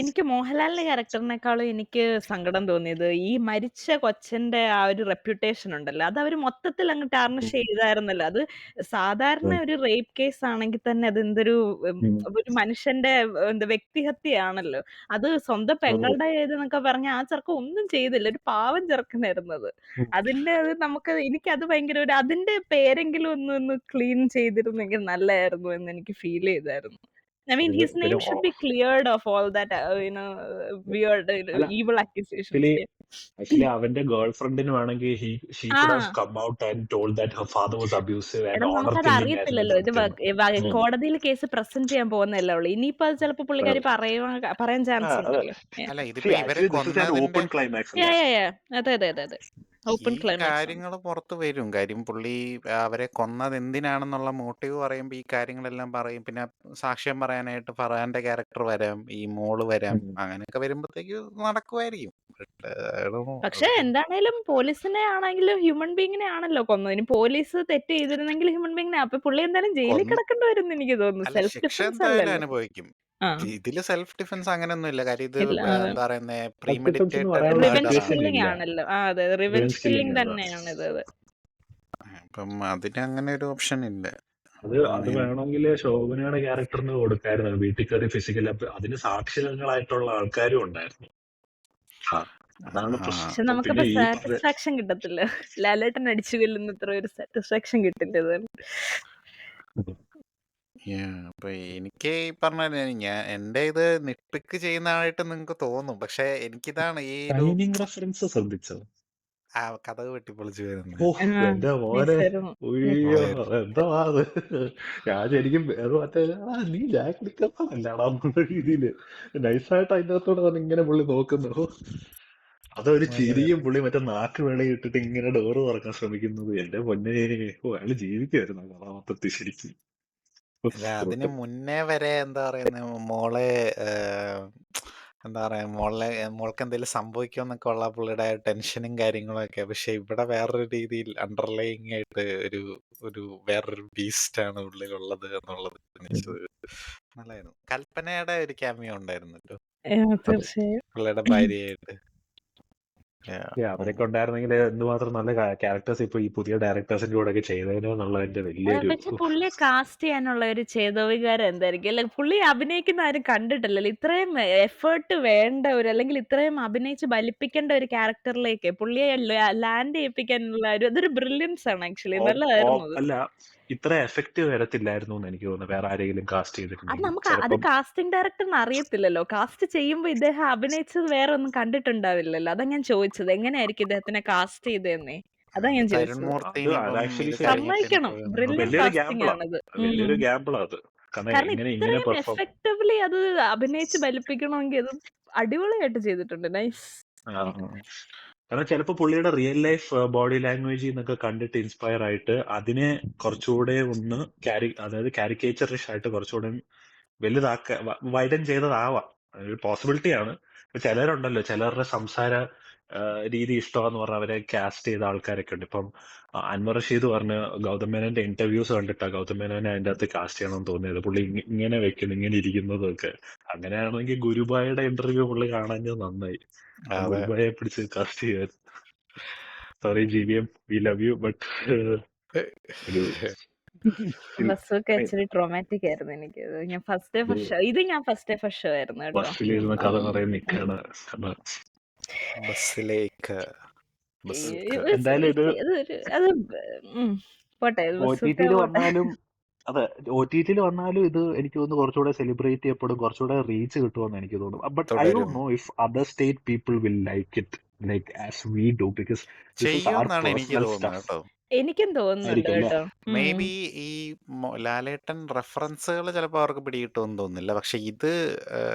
എനിക്ക് മോഹൻലാലിന്റെ ക്യാരക്ടറിനേക്കാളും എനിക്ക് സങ്കടം തോന്നിയത് ഈ മരിച്ച കൊച്ചന്റെ ആ ഒരു റെപ്യൂട്ടേഷൻ ഉണ്ടല്ലോ, അത് അവര് മൊത്തത്തിൽ അങ്ങ് ടാർണിഷ് ചെയ്തായിരുന്നല്ലോ. അത് സാധാരണ ഉം, ഒരു റേപ്പ് കേസ് ആണെങ്കിൽ തന്നെ അത് എന്തൊരു ഉം, ഒരു മനുഷ്യന്റെ എന്താ വ്യക്തിഹത്യയാണല്ലോ. അത് സ്വന്തം അതെ. പെങ്ങളുടെ ഏതെന്നൊക്കെ പറഞ്ഞ ആ ചെറുക്കൻ ഒന്നും ചെയ്തില്ല, ഒരു പാവം ചെറുക്കനായിരുന്നത്. ഉം. എനിക്കത് ഭയങ്കര അതിന്റെ പേരെങ്കിലും ഒന്ന് ക്ലീൻ ചെയ്തിരുന്നെങ്കിൽ നല്ലതായിരുന്നു എന്ന് എനിക്ക് ഫീൽ ചെയ്തായിരുന്നു. I mean, പിന്നെ his പിന്നെ name should be cleared of all that, weird, അല്ല, evil accusations. Actually Yeah. അവന്റെ ഗേൾ ഫ്രണ്ടിന് വേണമെങ്കിൽ she ah, could have come out and told that her father was abusive എടാ ആൻഡ് ഓണർ നമുക്കത് killing as well അറിയത്തില്ലല്ലോ. ഇത് സത്യം. കോടതിയിൽ കേസ് പ്രസന്റ് ചെയ്യാൻ പോകുന്നല്ലേ ഉള്ളൂ. ഇനിയിപ്പോ അത് ചിലപ്പോ പുള്ളിക്കാരി പറയാൻ ചാൻസ് അതെ. ഉണ്ടല്ലോ. അല്ല, ഇതിപ്പോ ഇവരെ ആക്ച്വലി ദിസ് ഇസ് ആൻ കൊന്നതിന്റെ ഓപ്പൺ ക്ലൈമാക്സ് അല്ലേ? അതെ. ഈ ഓപ്പൺ ക്ലൈമാക്സ് ആണ്. കാര്യങ്ങൾ പുറത്ത് വരും. കാര്യം പുള്ളി അവരെ കൊന്നത് എന്തിനാണെന്നുള്ള മോട്ടീവ് പറയുമ്പോൾ ഈ കാര്യങ്ങളെല്ലാം പറയും. പിന്നെ സാക്ഷ്യം പറയാനായിട്ട് ഫർഹാന്റെ ക്യാരക്ടർ വരാം, ഈ മോള് വരാം, ഉം. അങ്ങനെയൊക്കെ വരുമ്പോഴത്തേക്ക് നടക്കുമായിരിക്കും. പക്ഷെ എന്താണേലും പോലീസിനെ ആണെങ്കിലും ഹ്യൂമൻ ബീങ്ങിനെ ആണല്ലോ കൊന്നത്. ഇനി പോലീസ് തെറ്റ് ചെയ്തിരുന്നെങ്കിൽ ഹ്യൂമൻ ബീങ്ങിനെ, അപ്പൊ പുള്ളി എന്തായാലും ജയിലിൽ കിടക്കേണ്ടി വരും എനിക്ക് തോന്നുന്നു. അല്ല, സെൽഫ് ശിക്ഷ ഡിഫൻസ് എന്തായാലും അല്ലല്ലോ. അനുഭവിക്കും. ആ ഇതില് സെൽഫ് ഡിഫൻസ് അങ്ങനെയൊന്നും ഇല്ല. കാര്യം ഇത് ഇല്ല. എന്താ പറയുന്നേ, സെൽഫ് ഡിഫൻസ് എന്ന് പ്രീമെഡിറ്റേറ്റഡ് പറയാനുള്ള റിവെഞ്ച് മർഡർ ആണ്. സിറ്റുവേഷൻ കില്ലിംഗ് ഇല്ല. ആണല്ലോ. അതെ, റിവെഞ്ച് റിവെഞ്ച് കില്ലിംഗ് കില്ലിംഗ് അതാ. തന്നെയാണ് ഇത്. അപ്പം അതിന് അങ്ങനെ ഒരു ഓപ്ഷൻ ഇല്ല. അത് വേണമെങ്കിൽ ശോഭനയുടെ ക്യാരക്ടറിന് കൊടുക്കായിരുന്നു. വീട്ടിൽ കയറി ഫിസിക്കൽ അതിന് സാക്ഷികളായിട്ടുള്ള ആൾക്കാരും ഉണ്ടായിരുന്നു. അതാണ് പ്രശ്നം. പക്ഷെ അപ്പൊ നമുക്കപ്പോ പിന്നെ ഈ പറഞ്ഞ സാറ്റിസ്ഫാക്ഷൻ കിട്ടത്തില്ല. ലാലേട്ടൻ അടിച്ചു കൊല്ലുന്ന അത്ര ഒരു സാറ്റിസ്ഫാക്ഷൻ കിട്ടില്ല ഇത്. അപ്പൊ എനിക്ക് ഈ പറഞ്ഞ എന്റെ ഇത് നിപ്പിക്ക് ചെയ്യുന്നതായിട്ട് നിങ്ങൾക്ക് തോന്നും. പക്ഷെ എനിക്കിതാണ് ഈ ഒരു ടൈമിംഗ് റെഫറൻസ് ശ്രദ്ധിച്ചോ? ആ കഥക് വെട്ടിപ്പൊളിച്ചു വരുന്നത്. ഓ എന്റെ മോനെ, ഉയ്യോ എന്താ അത്. ഞാൻ ശരിക്കും അത് മറ്റേ നീ ജാക്ക് നിക്കപ്പാണല്ലാടാ എന്നുള്ള രീതിയില് നൈസായിട്ട് അതിന്റെ അകത്തോടെ തന്നെ ഇങ്ങനെ പുള്ളി നോക്കുന്നു. അതൊരു ചിരിയും പുള്ളി മറ്റേ നാക്ക് വേളയിട്ടിട്ട് ഇങ്ങനെ ഡോറ് തുറക്കാൻ ശ്രമിക്കുന്നത്. എന്റെ പൊന്നെ, അയാള് ജീവിക്കുമായിരുന്നു ആ കഥാപാത്രത്തിൽ ശരിക്കും. അല്ല, അതിന് മുന്നേ വരെ എന്താ പറയുന്നത്, മോളെ എന്താ പറയാ, മോൾക്ക് എന്തെങ്കിലും സംഭവിക്കുമെന്നൊക്കെ ഉള്ള പുള്ളിയുടെ ടെൻഷനും കാര്യങ്ങളും ഒക്കെ. പക്ഷെ ഇവിടെ വേറൊരു രീതിയിൽ അണ്ടർലൈങ് ആയിട്ട് ഒരു വേറൊരു ബീസ്റ്റ് ആണ് ഉള്ളിലുള്ളത് എന്നുള്ളത് നല്ലായിരുന്നു. കൽപ്പനയുടെ ഒരു ക്യാമിയോ ഉണ്ടായിരുന്നു കേട്ടോ, തീർച്ചയായും. പുള്ളിയുടെ ഭാര്യയായിട്ട്. അവരൊക്കെ ഉണ്ടായിരുന്നെങ്കിൽ എന്തുമാത്രം നല്ല ക്യാരക്ടേഴ്സ് ഇപ്പൊ ഈ പുതിയ ഡയറക്ടേഴ്സിന്റെ കൂടെ ഒക്കെ ചെയ്തേനോ എന്നുള്ളതിന്റെ വലിയൊരു പക്ഷെ പുള്ളിയെ കാസ്റ്റ് ചെയ്യാനുള്ള ഒരു ചേതോവികാരം എന്തായിരിക്കും? അല്ലെ, പുള്ളി അഭിനയിക്കുന്ന ആരും കണ്ടിട്ടില്ലല്ലോ. ഇത്രയും എഫേർട്ട് വേണ്ട ഒരു, അല്ലെങ്കിൽ ഇത്രയും അഭിനയിച്ച് ബലിപ്പിക്കേണ്ട ഒരു ക്യാരക്ടറിലേക്ക് പുള്ളിയെ ലാൻഡ് ചെയ്യിപ്പിക്കാനുള്ള അതൊരു ബ്രില്യൻസ് ആണ് ആക്ച്വലി. നല്ലതായിരുന്നു അത്. അല്ല, ഇത്ര എഫക്റ്റ് വരത്തില്ലായിരുന്നു എന്ന് എനിക്ക് തോന്നുന്നു വേറെ ആരെങ്കിലും കാസ്റ്റ് അത് ചെയ്തിട്ടുണ്ടെങ്കിൽ. നമുക്ക് അത് ചിലപ്പം കാസ്റ്റിംഗ് ഡയറക്ടറിന് അറിയത്തില്ലല്ലോ. കാസ്റ്റ് ചെയ്യുമ്പോ ഇദ്ദേഹം അഭിനയിച്ചത് വേറെ ഒന്നും കണ്ടിട്ടുണ്ടാവില്ലല്ലോ. അതാ ഞാൻ ചോദിച്ചത്, എങ്ങനെയായിരിക്കും ഇദ്ദേഹത്തിനെ കാസ്റ്റ് ചെയ്തേന്നേ? അതാ ഞാൻ തരുൺ ചോദിച്ചത്. മൂർത്തി അത് ഇനിയിപ്പം ആക്ച്വലി ഇത് ശരി, കഴിഞ്ഞിട്ട് സമ്മതിക്കണം, ബ്രില്യൻ വലിയൊരു കാസ്റ്റിംഗ് ഗാമ്പിളാ. ആണത്. വലിയൊരു ഗാമ്പിളാ അത്. കാരണം കാരണം ഇങ്ങനെ ഇത്രയും പെർഫോം. എഫക്റ്റീവ്ലി അത് അഭിനയിച്ച് ബലിപ്പിക്കണമെങ്കിൽ അത് അടിപൊളിയായിട്ട് ചെയ്തിട്ടുണ്ട്. നൈസ്. കാരണം ചിലപ്പോ പുള്ളിയുടെ റിയൽ ലൈഫ് ബോഡി ലാംഗ്വേജ് എന്നൊക്കെ കണ്ടിട്ട് ഇൻസ്പയർ ആയിട്ട് അതിനെ കുറച്ചുകൂടെ ഒന്ന് അതായത് കാരിക്കേച്ചറിഷ് ആയിട്ട് കുറച്ചുകൂടെ വൈഡൻ ചെയ്തതാവാം. അതൊരു പോസിബിലിറ്റിയാണ്. ചിലരുണ്ടല്ലോ, ചിലരുടെ സംസാര രീതി ഇഷ്ടമാന്ന് പറഞ്ഞ അവരെ കാസ്റ്റ് ചെയ്ത ആൾക്കാരൊക്കെ ഉണ്ട്. ഇപ്പം അൻവർ റഷീദ് പറഞ്ഞ ഗൗതം മേനോന്റെ ഇന്റർവ്യൂസ് കണ്ടിട്ടാ ഗൗതം മേനോനെ അതിന്റെ അകത്ത് കാസ്റ്റ് ചെയ്യണമെന്ന് തോന്നിയത്. പുള്ളി ഇങ്ങനെ വെക്കുന്നു, ഇങ്ങനെ ഇരിക്കുന്നതും ഒക്കെ. അങ്ങനെയാണെങ്കിൽ ഗുരുബായുടെ ഇന്റർവ്യൂ പുള്ളി കാണാഞ്ഞത് നന്നായി. ഗുരുബായെ പിടിച്ച് കാസ്റ്റ് ചെയ്യായിരുന്നു. Sorry GVM, we love you, but ഒരു ബസ്സൊക്കെ ആക്ച്വലി ട്രോമാറ്റിക് ആയിരുന്നു എനിക്ക്. ഞാൻ ഫസ്റ്റ് ഡേ ഫസ്റ്റ് ഷോ ആയിരുന്നു കേട്ടോ. ബസ്സിലിരുന്ന കഥ പറയാൻ നിൽക്കാണ്. ബസ്സിലേക്ക് എന്തായാലും ഇത് പോട്ടെ. OTT-ൽ വന്നാലും ഇത് എനിക്ക് തോന്നുന്നു കുറച്ചുകൂടെ സെലിബ്രേറ്റ് ചെയ്യപ്പെടും, കുറച്ചുകൂടെ റീച്ച് കിട്ടുമെന്ന് എനിക്ക് തോന്നുന്നു. But I don't know if other state people will like it like as we do, because this is അവർ ചെയ്യുമെന്നാണ് എനിക്ക് പേഴ്സണൽ തോന്നുന്നത് സ്റ്റഫ്. എനിക്കും തോന്നുന്നുണ്ട് ആയിരിക്കും അല്ലേ? കേട്ടോ. മേ ബി ഈ ലാലേട്ടൻ റെഫറൻസുകൾ ചിലപ്പോൾ അവർക്ക് പിടികിട്ടുമെന്ന് തോന്നുന്നില്ല. പക്ഷെ ഇത്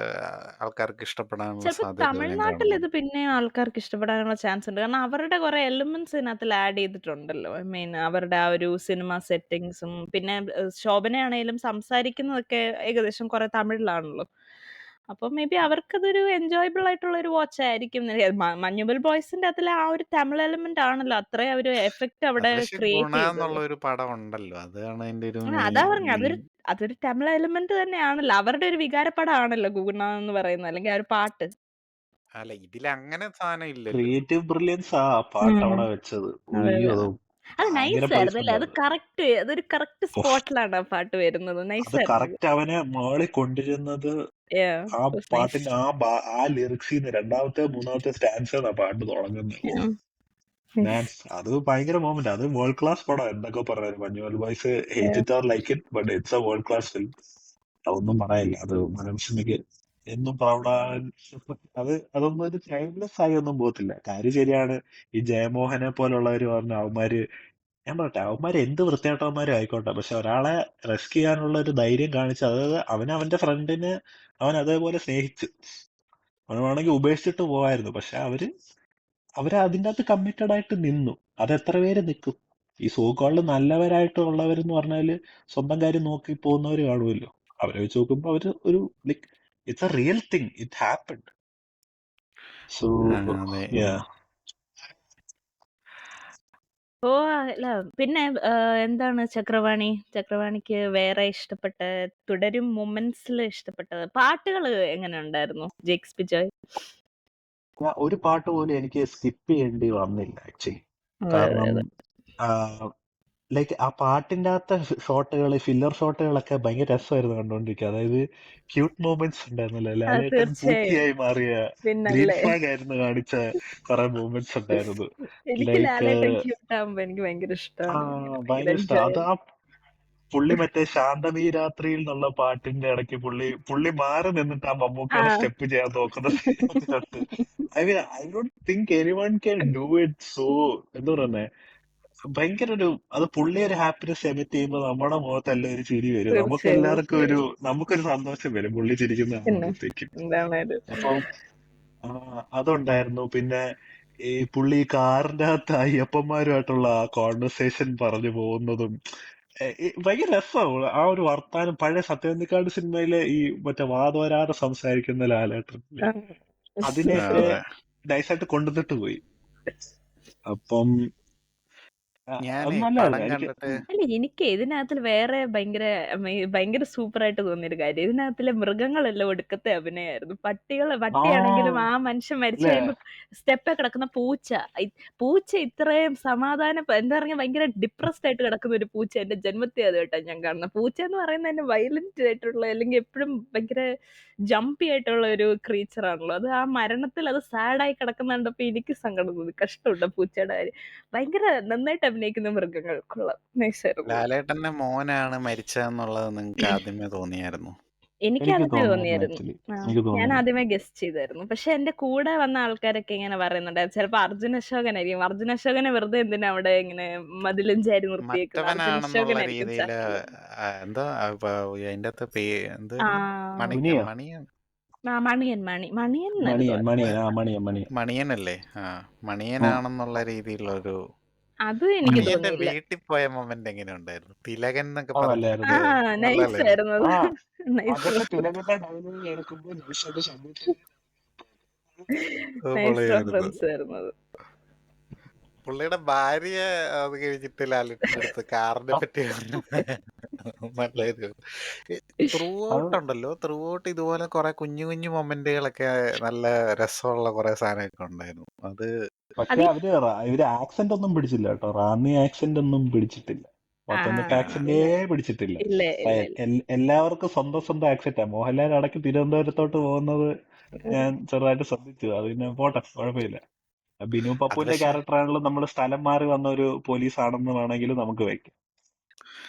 ആൾക്കാർക്ക് ഇഷ്ടപ്പെടാനുള്ള ചിലപ്പോ സാധ്യത ഞാൻ തമിഴ്നാട്ടിൽ കാണുന്നു. ഇത് പിന്നെ ആൾക്കാർക്ക് ഇഷ്ടപ്പെടാനുള്ള ചാൻസ് ഉണ്ട്. കാരണം അവരുടെ കുറെ എലിമെന്റ്സ് ഇതിനകത്ത് ആഡ് ചെയ്തിട്ടുണ്ടല്ലോ. ഐ മീൻ അവരുടെ ആ ഒരു സിനിമ സെറ്റിങ്സും, പിന്നെ ശോഭനയാണേലും സംസാരിക്കുന്നതൊക്കെ ഏകദേശം കുറെ തമിഴിലാണല്ലോ. അപ്പൊ മേ ബി അവർക്കതൊരു എൻജോയബിൾ ആയിട്ടുള്ള ഒരു വാച്ച് ആയിരിക്കും. മഞ്ഞുമൽ ബോയ്സിന്റെ അതിലെ ആ ഒരു തമിഴ് എലിമെന്റ് ആണല്ലോ അത്രയും ഒരു എഫക്റ്റ് അവിടെ പക്ഷെ ക്രിയേറ്റ് ഗുണ ചെയ്തത്. എന്നുള്ള ഒരു പടം ഉണ്ടല്ലോ, അതാണ് അതിന്റെ ഒരു അതാ പറഞ്ഞ അതൊരു തമിഴ് എലിമെന്റ് തന്നെയാണല്ലോ. അവരുടെ ഒരു വികാരപ്പടമാണല്ലോ ഗുണ എന്ന് പറയുന്നത്, അല്ലെങ്കിൽ ആ ഒരു പാട്ട്. അല്ല, ഇതിൽ അങ്ങനെ സാധനം ഇല്ലല്ലോ. ക്രിയേറ്റീവ് ബ്രില്യൻസ് ആ പാട്ട് അവിടെ വെച്ചത്. ഉയ്യോ, അത് ഭയങ്കര നൈസ് ആയിരുന്നു പ്ലേസ്മെന്റ് അല്ലേ? അതൊരു കറക്റ്റ് സ്പോട്ടിലാണ് ആ പാട്ട് വരുന്നത്. നൈസ് അത് ആയിരുന്നു. കറക്റ്റ് അവനെ മോളിൽ കൊണ്ടുവരുന്നത്. ആ പാട്ടിന്റെ ആ ലിറിക്സിന്ന് രണ്ടാമത്തെ മൂന്നാമത്തെ സ്റ്റാൻസ് ആ പാട്ട് തുടങ്ങുന്നത്. അത് ഭയങ്കര മൊമെന്റ്. അത് വേൾഡ് ക്ലാസ് പടം. എന്തൊക്കെ പറഞ്ഞു Manjummel boys hate it or like it, but it's A world class film. അതൊന്നും പറയില്ല. അത് മനുഷ്യനിക്ക് എന്നും പ്രൗഢാൻ അതൊന്നും ഒരു ടൈംലെസ് ആയി ഒന്നും പോകത്തില്ല. കാര്യം ശരിയാണ്. ഈ ജയമോഹനെ പോലുള്ളവര് പറഞ്ഞ അവന്മാര്, ഞാൻ പറയട്ടെ, അവന്മാര് എന്ത് വൃത്തിയായിട്ടവന്മാരും ആയിക്കോട്ടെ, പക്ഷെ ഒരാളെ റെസ്ക്യൂ ചെയ്യാനുള്ള ഒരു ധൈര്യം കാണിച്ച്, അതായത് അവന്റെ ഫ്രണ്ടിനെ അവൻ അതേപോലെ സ്നേഹിച്ചു. അവൻ വേണമെങ്കിൽ ഉപേക്ഷിച്ചിട്ട് പോവായിരുന്നു. പക്ഷെ അവര് അതിൻ്റെ അകത്ത് കമ്മിറ്റഡ് ആയിട്ട് നിന്നു. അത് എത്ര പേര് നിൽക്കും? ഈ സോക്കോൾഡ് നല്ലവരായിട്ടുള്ളവരെന്ന് പറഞ്ഞാല് സ്വന്തം കാര്യം നോക്കി പോകുന്നവര് കാണുമല്ലോ. അവരെ വെച്ച് നോക്കുമ്പോ അവര് ഒരു like it's A real thing, it happened. So അതെ. yeah. ഓ അല്ല പിന്നെ എന്താണ് ചക്രവാണിക്ക് വേറെ ഇഷ്ടപ്പെട്ട തുടരും മൊമെന്റ്സിൽ ഇഷ്ടപ്പെട്ടത് പാട്ടുകൾ എങ്ങനെ ഉണ്ടായിരുന്നു ജേക്സ് ബിജോയ്? ഒരു പാട്ട് പോലും എനിക്ക് സ്കിപ്പ് ചെയ്യേണ്ടി വന്നില്ല ആക്ച്വലി. അതെ അതെ കാരണം അതെ. ലൈക്ക് ആ പാട്ടിന്റെ അകത്തെ ഷോട്ടുകൾ, ഫില്ലർ ഷോട്ടുകളൊക്കെ ഭയങ്കര രസമായിരുന്നു കണ്ടോണ്ടിരിക്കുക. അതായത് ക്യൂട്ട് മൂമെന്റ്സ് ഉണ്ടായിരുന്നല്ലോ. ആ ലാലേട്ടൻ തീർച്ചയായും. പൂക്കിയായി മാറിയ ഗ്രീൻ പിന്നല്ലേ. ഫ്ലാഗ് ആയിരുന്നു കാണിച്ച കുറെ മൂമെന്റ്സ് ഉണ്ടായിരുന്നു. എനിക്ക് ലൈക്ക് ലാലേട്ടൻ ക്യൂട്ടാകുമ്പോ എനിക്ക് ഭയങ്കര ഇഷ്ടമാണ്. ഭയങ്കര ഭയങ്കര ഇഷ്ടം. എൻജോയ്. അത് ആ പുള്ളി മറ്റേ ശാന്തമീ രാത്രിയിൽ എന്നുള്ള പാട്ടിന്റെ ഇടയ്ക്ക് പുള്ളി മാറി നിന്നിട്ട് ആ ആ മമ്മൂക്കയുടെ സ്റ്റെപ്പ് ചെയ്യാൻ നോക്കുന്ന സീനൊക്കെ. I don't think anyone can do it so, എന്താ പറയുന്നേ, ഭയങ്കര ഒരു, അത് പുള്ളി ഒരു ഹാപ്പിനെസ് എമിറ്റ് ചെയ്യുമ്പോൾ നമ്മുടെ മുഖത്തെല്ലാം ഒരു ചിരി വരും. നമുക്ക് തീർച്ചയായും എല്ലാവർക്കും തീർച്ചയായും. നമുക്കൊരു സന്തോഷം വരും പുള്ളി ചിരിക്കുന്ന പിന്നെ കാണുമ്പോഴത്തേക്കും. എന്താണ് അപ്പം അതുണ്ടായിരുന്നു. പിന്നെ ഈ പുള്ളി കാറിന്റെ അകത്ത് അയ്യപ്പന്മാരുമായിട്ടുള്ള ആ കോൺവെർസേഷൻ പറഞ്ഞു പോകുന്നതും ഭയങ്കര രസമാണ്. ആ ഒരു വർത്താനം പഴയ സത്യനന്ദിക്കാട് സിനിമയിലെ ഈ മറ്റേ വാതോരാതെ സംസാരിക്കുന്ന ലാലേട്ടനില്ലേ, അതിനെയൊക്കെ അതെ. നൈസായിട്ട് കൊണ്ടുവന്നിട്ട് പോയി. അപ്പം അത് ഞാനേ പടം നല്ലതായിരുന്നു എനിക്ക്. കണ്ടിട്ട് അല്ല എനിക്ക് ഇതിനകത്തിൽ വേറെ ഭയങ്കര സൂപ്പറായിട്ട് തോന്നിയൊരു കാര്യം, ഇതിനകത്തിലെ മൃഗങ്ങളെല്ലാം ഒടുക്കത്തെ അഭിനയമായിരുന്നു. ആ പട്ടിയാണെങ്കിലും ആ മനുഷ്യൻ മരിച്ചു അല്ലേ. കഴിയുമ്പോ സ്റ്റെപ്പെ കിടക്കുന്ന പൂച്ച ഇത്രയും എന്താ പറയുക, ഭയങ്കര ഡിപ്രസ്ഡ് ആയിട്ട് കിടക്കുന്ന ഒരു പൂച്ച എന്റെ ജന്മത്തെ അത് കേട്ടോ ഞാൻ കാണുന്നത്. പൂച്ച എന്ന് പറയുന്നത് തന്നെ വയലന്റ് ആയിട്ടുള്ള, അല്ലെങ്കിൽ എപ്പോഴും ഭയങ്കര ജംപി ആയിട്ടുള്ള ഒരു ക്രീച്ചർ ആണല്ലോ. അത് ആ മരണത്തിൽ അത് സാഡായി കിടക്കുന്ന കണ്ടപ്പോ എനിക്ക് സങ്കടം തോന്നി. കഷ്ടമുണ്ട് ആ പൂച്ചയുടെ കാര്യം. ഭയങ്കര നന്നായിട്ട് അഭിനയിക്കുന്ന മൃഗങ്ങൾ, കൊള്ളാം, നൈസായിരുന്നു. ലാലേട്ടന്റെ മോനാണ് മരിച്ചതെന്നുള്ളത് നിങ്ങൾക്ക് ആദ്യമേ തോന്നിയായിരുന്നു? എനിക്ക് എനിക്ക് ആദ്യമേ തോന്നിയായിരുന്നു തോന്നിയായിരുന്നു. ആക്ച്വലി. ആ, എനിക്ക് ഞാൻ തോന്നിയായിരുന്നു. ആദ്യമേ ഗസ്റ്റ് ചെയ്തായിരുന്നു. പക്ഷെ എന്റെ കൂടെ വന്ന ആൾക്കാരൊക്കെ ഇങ്ങനെ പറയുന്നുണ്ടായിരുന്നു, ചിലപ്പോ അർജുൻ അശോകനായിരിക്കും. അർജുൻ അശോകനെ വെറുതെ എന്തിനാ അവിടെ ഇങ്ങനെ മതിലും ചാരി നിർത്തിയേക്കുന്നത്, അർജുൻ മറ്റവനാണെന്നുള്ള അശോകനായിരിക്കും രീതിയിൽ ചാക്കില്. എന്താ അതിന്റെ അകത്ത് ആ എന്തൊരു കുനിയോ? മണിയൻ മണിയൻ എന്നായിരുന്നു മണിയൻ പറയുന്നത്. മണിയൻ ആ മണിയൻ മണിയൻ. മണിയനല്ലേ? ആ, ആ, മണിയനാണെന്നുള്ള രീതിയിലുള്ളൊരു. അത് എനിക്ക് മണിയൻ. മണിയന്റെ തോന്നിയില്ല. വീട്ടിൽ പോയ മൊമെന്റ് എങ്ങനെ ഉണ്ടായിരുന്നു? തിലകൻ എന്നൊക്കെ അത് ആ പറഞ്ഞിട്ട് നല്ലായിരുന്നു. നൈസ് നല്ലല്ലേ? ആയിരുന്നു അത്. ആ നൈസ് അതൊക്കെ തിലകന്റെ ഡയലോഗ് കേൾക്കുമ്പോൾ നൈസായിട്ട് ശബ്ദത്തിൽ നൈസ് പൊളിയായിരുന്നു. റെഫറൻസ് ആയിരുന്നു അത്. പുള്ളിയുടെ ഭാര്യ അത് കഴിഞ്ഞിട്ട് ലാലേട്ടൻ്റെ അടുത്ത് കാറിനെ പറ്റി നല്ലൊരു ത്രൂ അത് ഔട്ട് ഉണ്ടല്ലോ. ത്രൂ ഔട്ട് ഇതുപോലെ കുറെ കുഞ്ഞു കുഞ്ഞു മൊമെന്റുകളൊക്കെ നല്ല രസമുള്ള കുറെ സാധനമൊക്കെ ഉണ്ടായിരുന്നു. അത് പക്ഷെ അത് ഇവര് ആക്സെന്റ് ഒന്നും പിടിച്ചില്ല കേട്ടോ. റാന്നി ആക്സെന്റ് ഒന്നും പിടിച്ചിട്ടില്ല. ആ പത്തനംതിട്ട ആക്സെന്റേ ഇല്ല പിടിച്ചിട്ടില്ല. ഇല്ല ഇല്ല ഇല്ല. എല്ലാവർക്കും സ്വന്തം സ്വന്തം ആക്സെന്റാ. മോഹൻലാൽ അടക്കം തിരുവനന്തപുരത്തോട്ട് പോകുന്നത് ഞാൻ ചെറുതായിട്ട് ശ്രദ്ധിച്ചു. അത് പിന്നെ പോട്ടെ, കുഴപ്പമില്ല. ബിനു അത് പപ്പുവിന്റെ പക്ഷെ ക്യാരക്ടറാണെങ്കിലും നമ്മൾ സ്ഥലം മാറി വന്ന ഒരു പോലീസ് ആണെന്ന് വേണമെങ്കിലും നമുക്ക് വെക്കാം.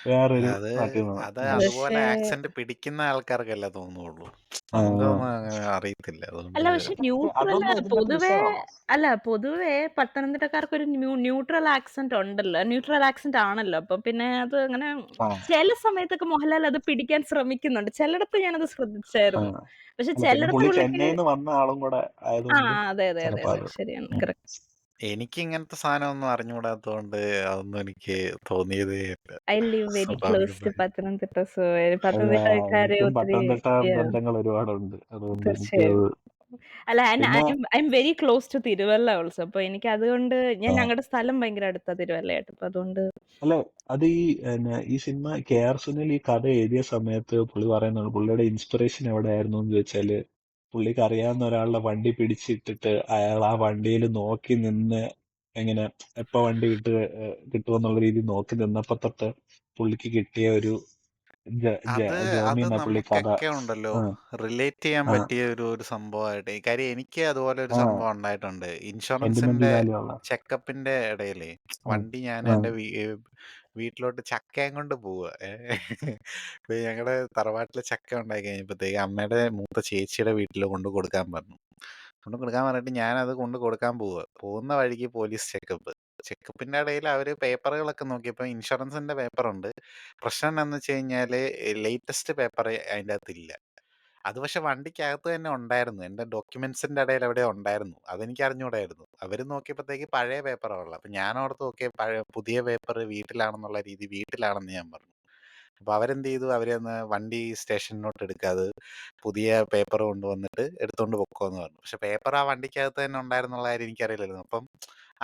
വേറൊരു അത് നാട്ടിൽ നിന്ന്. അത് അത് അതുപോലെ പക്ഷേ ആക്സെന്റ് പിടിക്കുന്ന ആൾക്കാർക്കല്ലേ തോന്നുള്ളൂ. ആ, നമുക്കൊന്നും അങ്ങനെ അറിയത്തില്ല. അല്ല, അതുകൊണ്ട് പക്ഷെ ന്യൂട്രൽ അതൊന്നും ഇതിന്റെ അകത്ത് പൊതുവേ വിഷയമാണോ? പൊതുവേ പത്തനംതിട്ടക്കാർക്ക് ഒരു ന്യൂട്രൽ ആക്സെന്റ് ഉണ്ടല്ലോ, ന്യൂട്രൽ ആക്സെന്റ് ആണല്ലോ. അപ്പൊ പിന്നെ അത് അങ്ങനെ ആ ചില സമയത്തൊക്കെ മോഹൻലാൽ അത് പിടിക്കാൻ ശ്രമിക്കുന്നുണ്ട്. ചിലയിടത്ത് ഞാനത് ആ ശ്രദ്ധിച്ചായിരുന്നു. പക്ഷെ അല്ല, പിന്നെ ചിലയിടത്ത് പുള്ളി പുള്ളിക്ക് ചെന്നൈയിൽ നിന്ന് വന്ന ആളും കൂടെ ആ ആയതുകൊണ്ട് അതെ അതെ അതെ ചിലപ്പോ അതെ അത്. ശരിയാണ്, ഉം. correct. എനിക്ക് ഇങ്ങനത്തെ സാധനമൊന്നും അറിഞ്ഞുകൂടാത്തതുകൊണ്ട് അതൊന്നും എനിക്ക് തോന്നിയതേ ഇല്ല. I live very close to സ്വാഭാവികമായി. പത്തനംതിട്ട, സോ അല്ല, പത്തനംതിട്ടക്കാരെ എനിക്കും ഒത്തിരി. പത്തനംതിട്ട Yeah, ബന്ധങ്ങൾ ഒരുപാടുണ്ട്. അതുകൊണ്ട് തീർച്ചയായും. എനിക്കത്. അല്ല, പിന്നെ I am very close to Thiruvalla also. അപ്പൊ എനിക്ക് അതുകൊണ്ട് ഞാൻ ആ, ഞങ്ങളുടെ സ്ഥലം ഭയങ്കര അടുത്ത തിരുവല്ലയായിട്ട്. അപ്പൊ അതുകൊണ്ട് അല്ല, അത് ഈ സിനിമ KR സുനിൽ ഈ കഥ എഴുതിയ സമയത്ത് പുള്ളി പറയുന്നത്, പുള്ളിയുടെ ഇൻസ്പിറേഷൻ എവിടെയായിരുന്നു എന്ന് ചോദിച്ചാല്, പുള്ളിക്ക് അറിയാവുന്ന ഒരാളുടെ വണ്ടി പിടിച്ചിട്ടിട്ട് അയാൾ ആ വണ്ടിയിൽ നോക്കി നിന്ന് എങ്ങനെ എപ്പോ വണ്ടി കിട്ടുമെന്നുള്ള രീതിയിൽ നോക്കി നിന്നപ്പോ തൊട്ട് പുള്ളിക്ക് കിട്ടിയ ഒരു ജോമി അത് എന്ന പുള്ളി കഥ. നമുക്കൊക്കെ ഉണ്ടല്ലോ, ആ റിലേറ്റ് ചെയ്യാൻ ആ പറ്റിയ ഒരു സംഭവമായിട്ട്. കാര്യം എനിക്ക് അതുപോലെ ഒരു ആ സംഭവം ഉണ്ടായിട്ടുണ്ട്. സെന്റിമെന്റൽ ഇൻഷുറൻസിന്റെ വാല്യൂ ഉള്ള. ചെക്കപ്പിന്റെ ഇടയിലേ ആ വണ്ടി ഞാൻ ആ എൻ്റെ വീട്ടിലോട്ട് ചക്കയും കൊണ്ട് പോവുക. ഇപ്പൊ ഞങ്ങളുടെ തറവാട്ടില് ചക്ക ഉണ്ടായി കഴിഞ്ഞപ്പോഴത്തേക്ക് അമ്മയുടെ മൂത്ത ചേച്ചിയുടെ വീട്ടിൽ കൊണ്ട് കൊടുക്കാൻ പറഞ്ഞു. കൊണ്ട് കൊടുക്കാൻ പറഞ്ഞിട്ട് ഞാനത് കൊണ്ട് കൊടുക്കാൻ പോവുക. പോകുന്ന വഴിക്ക് പോലീസ് ചെക്കപ്പിന്റെ ഇടയിൽ അവര് പേപ്പറുകളൊക്കെ നോക്കിയപ്പോൾ ഇൻഷുറൻസിന്റെ പേപ്പറുണ്ട്. പ്രശ്നം എന്താണെന്ന് വെച്ച് കഴിഞ്ഞാല് ലേറ്റസ്റ്റ് പേപ്പർ അതിൻ്റെ അകത്തില്ല. അത് പക്ഷെ വണ്ടിക്കകത്ത് തന്നെ ഉണ്ടായിരുന്നു. എൻ്റെ ഡോക്യുമെന്റ്സിന്റെ ഇടയിൽ എവിടെ ഉണ്ടായിരുന്നു. അതെനിക്ക് അറിഞ്ഞുകൂടായിരുന്നു. അവര് നോക്കിയപ്പോഴത്തേക്ക് പഴയ പേപ്പറാണ് ഉള്ളത്. അപ്പൊ ഞാൻ ഓർത്ത് നോക്കിയ പുതിയ പേപ്പർ വീട്ടിലാണെന്നുള്ള രീതി വീട്ടിലാണെന്ന് ഞാൻ പറഞ്ഞു. അപ്പോൾ അവരെന്ത് ചെയ്തു, അവരൊന്ന് വണ്ടി സ്റ്റേഷനിലോട്ട് എടുക്കാതെ പുതിയ പേപ്പർ കൊണ്ടുവന്നിട്ട് എടുത്തുകൊണ്ട് പൊക്കോന്ന് പറഞ്ഞു. പക്ഷെ പേപ്പർ ആ വണ്ടിക്കകത്ത് തന്നെ ഉണ്ടായിരുന്നുള്ള കാര്യം എനിക്കറിയില്ലായിരുന്നു. അപ്പം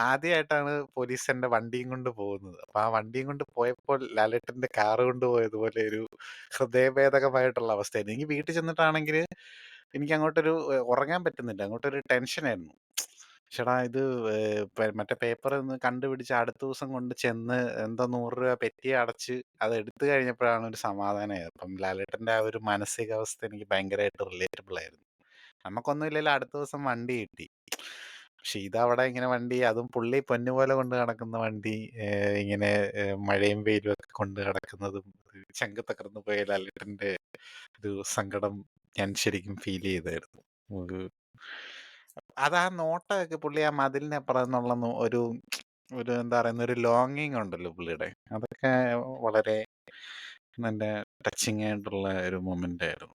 ആദ്യമായിട്ടാണ് പോലീസ് എൻ്റെ വണ്ടിയും കൊണ്ട് പോകുന്നത്. അപ്പോൾ ആ വണ്ടിയും കൊണ്ട് പോയപ്പോൾ ലാലേട്ടൻ്റെ കാറ് കൊണ്ട് പോയതുപോലെ ഒരു ഹൃദയഭേദകമായിട്ടുള്ള അവസ്ഥയായിരുന്നു. എനിക്ക് വീട്ടിൽ ചെന്നിട്ടാണെങ്കിൽ എനിക്ക് അങ്ങോട്ടൊരു ഉറങ്ങാൻ പറ്റുന്നില്ല, അങ്ങോട്ടൊരു ടെൻഷനായിരുന്നു. ചേടാ ഇത് മറ്റേ പേപ്പർ ഒന്ന് കണ്ടുപിടിച്ച് അടുത്ത ദിവസം കൊണ്ട് ചെന്ന് എന്തോ 100 രൂപ പെറ്റി അടച്ച് അത് എടുത്തു കഴിഞ്ഞപ്പോഴാണ് ഒരു സമാധാനമായത്. അപ്പം ലാലേട്ടൻ്റെ ആ ഒരു മാനസികാവസ്ഥ എനിക്ക് ഭയങ്കരമായിട്ട് റിലേറ്റബിൾ ആയിരുന്നു. നമുക്കൊന്നും ഇല്ലല്ലോ, അടുത്ത ദിവസം വണ്ടി കിട്ടി. പക്ഷെ ഇതവിടെ ഇങ്ങനെ വണ്ടി, അതും പുള്ളി പൊന്നുപോലെ കൊണ്ട് നടക്കുന്ന വണ്ടി, ഇങ്ങനെ മഴയും വെയിലും ഒക്കെ കൊണ്ട് നടക്കുന്നതും ചങ്കത്തകർന്നു പോയ ലാലേട്ടൻ്റെ ഒരു സങ്കടം ഞാൻ ശരിക്കും ഫീൽ ചെയ്തായിരുന്നു. ഒരു അതാ നോട്ടമൊക്കെ പുള്ളി ആ മതിലിനപ്പുറം എന്നുള്ള ഒരു ഒരു എന്താ പറയുന്ന ഒരു ലോങ്ങിങ് ഉണ്ടല്ലോ പുള്ളിയുടെ, അതൊക്കെ വളരെ നല്ല ടച്ചിങ് ആയിട്ടുള്ള ഒരു മൊമെന്റ് ആയിരുന്നു.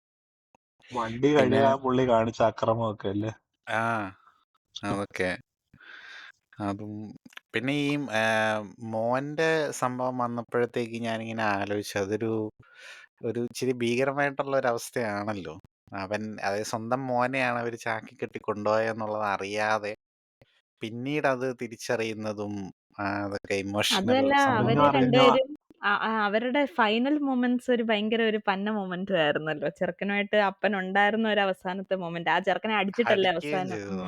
വണ്ടി പിന്നെ കഴുകാൻ പുള്ളി കാണിച്ച അക്രമമൊക്കെ അല്ലേ. ആ അതൊക്കെ അതും പിന്നെ ഈ മോന്റെ സംഭവം വന്നപ്പോഴത്തേക്ക് ഞാനിങ്ങനെ ആലോചിച്ചു, അതൊരു ഒരു ഇച്ചിരി ഭീകരമായിട്ടുള്ള ഒരു അവസ്ഥയാണല്ലോ. അവൻ അതായത് സ്വന്തം മോനെയാണ് അവർ ചാക്കി കെട്ടി കൊണ്ടുപോയെന്നുള്ളത് അറിയാതെ പിന്നീട് അത് തിരിച്ചറിയുന്നതും അതൊക്കെ ഇമോഷണൽ അതല്ല, സംഭവം. അതെന്ന് അവര് പറയുന്ന രണ്ടുപേരും അവരുടെ ഫൈനൽ മൊമെന്റ്സ് ഒരു ഭയങ്കര ഒരു പന്ന മൊമെന്റും ആയിരുന്നല്ലോ. ചെറുക്കനുമായിട്ട് അപ്പൻ ഉണ്ടായിരുന്ന ഒരു അവസാനത്തെ മൊമെന്റ്. ആ ചെറുക്കനെ അടിച്ചിട്ടല്ലേ അടിക്കുകയും അവസാനം. ചെയ്തു.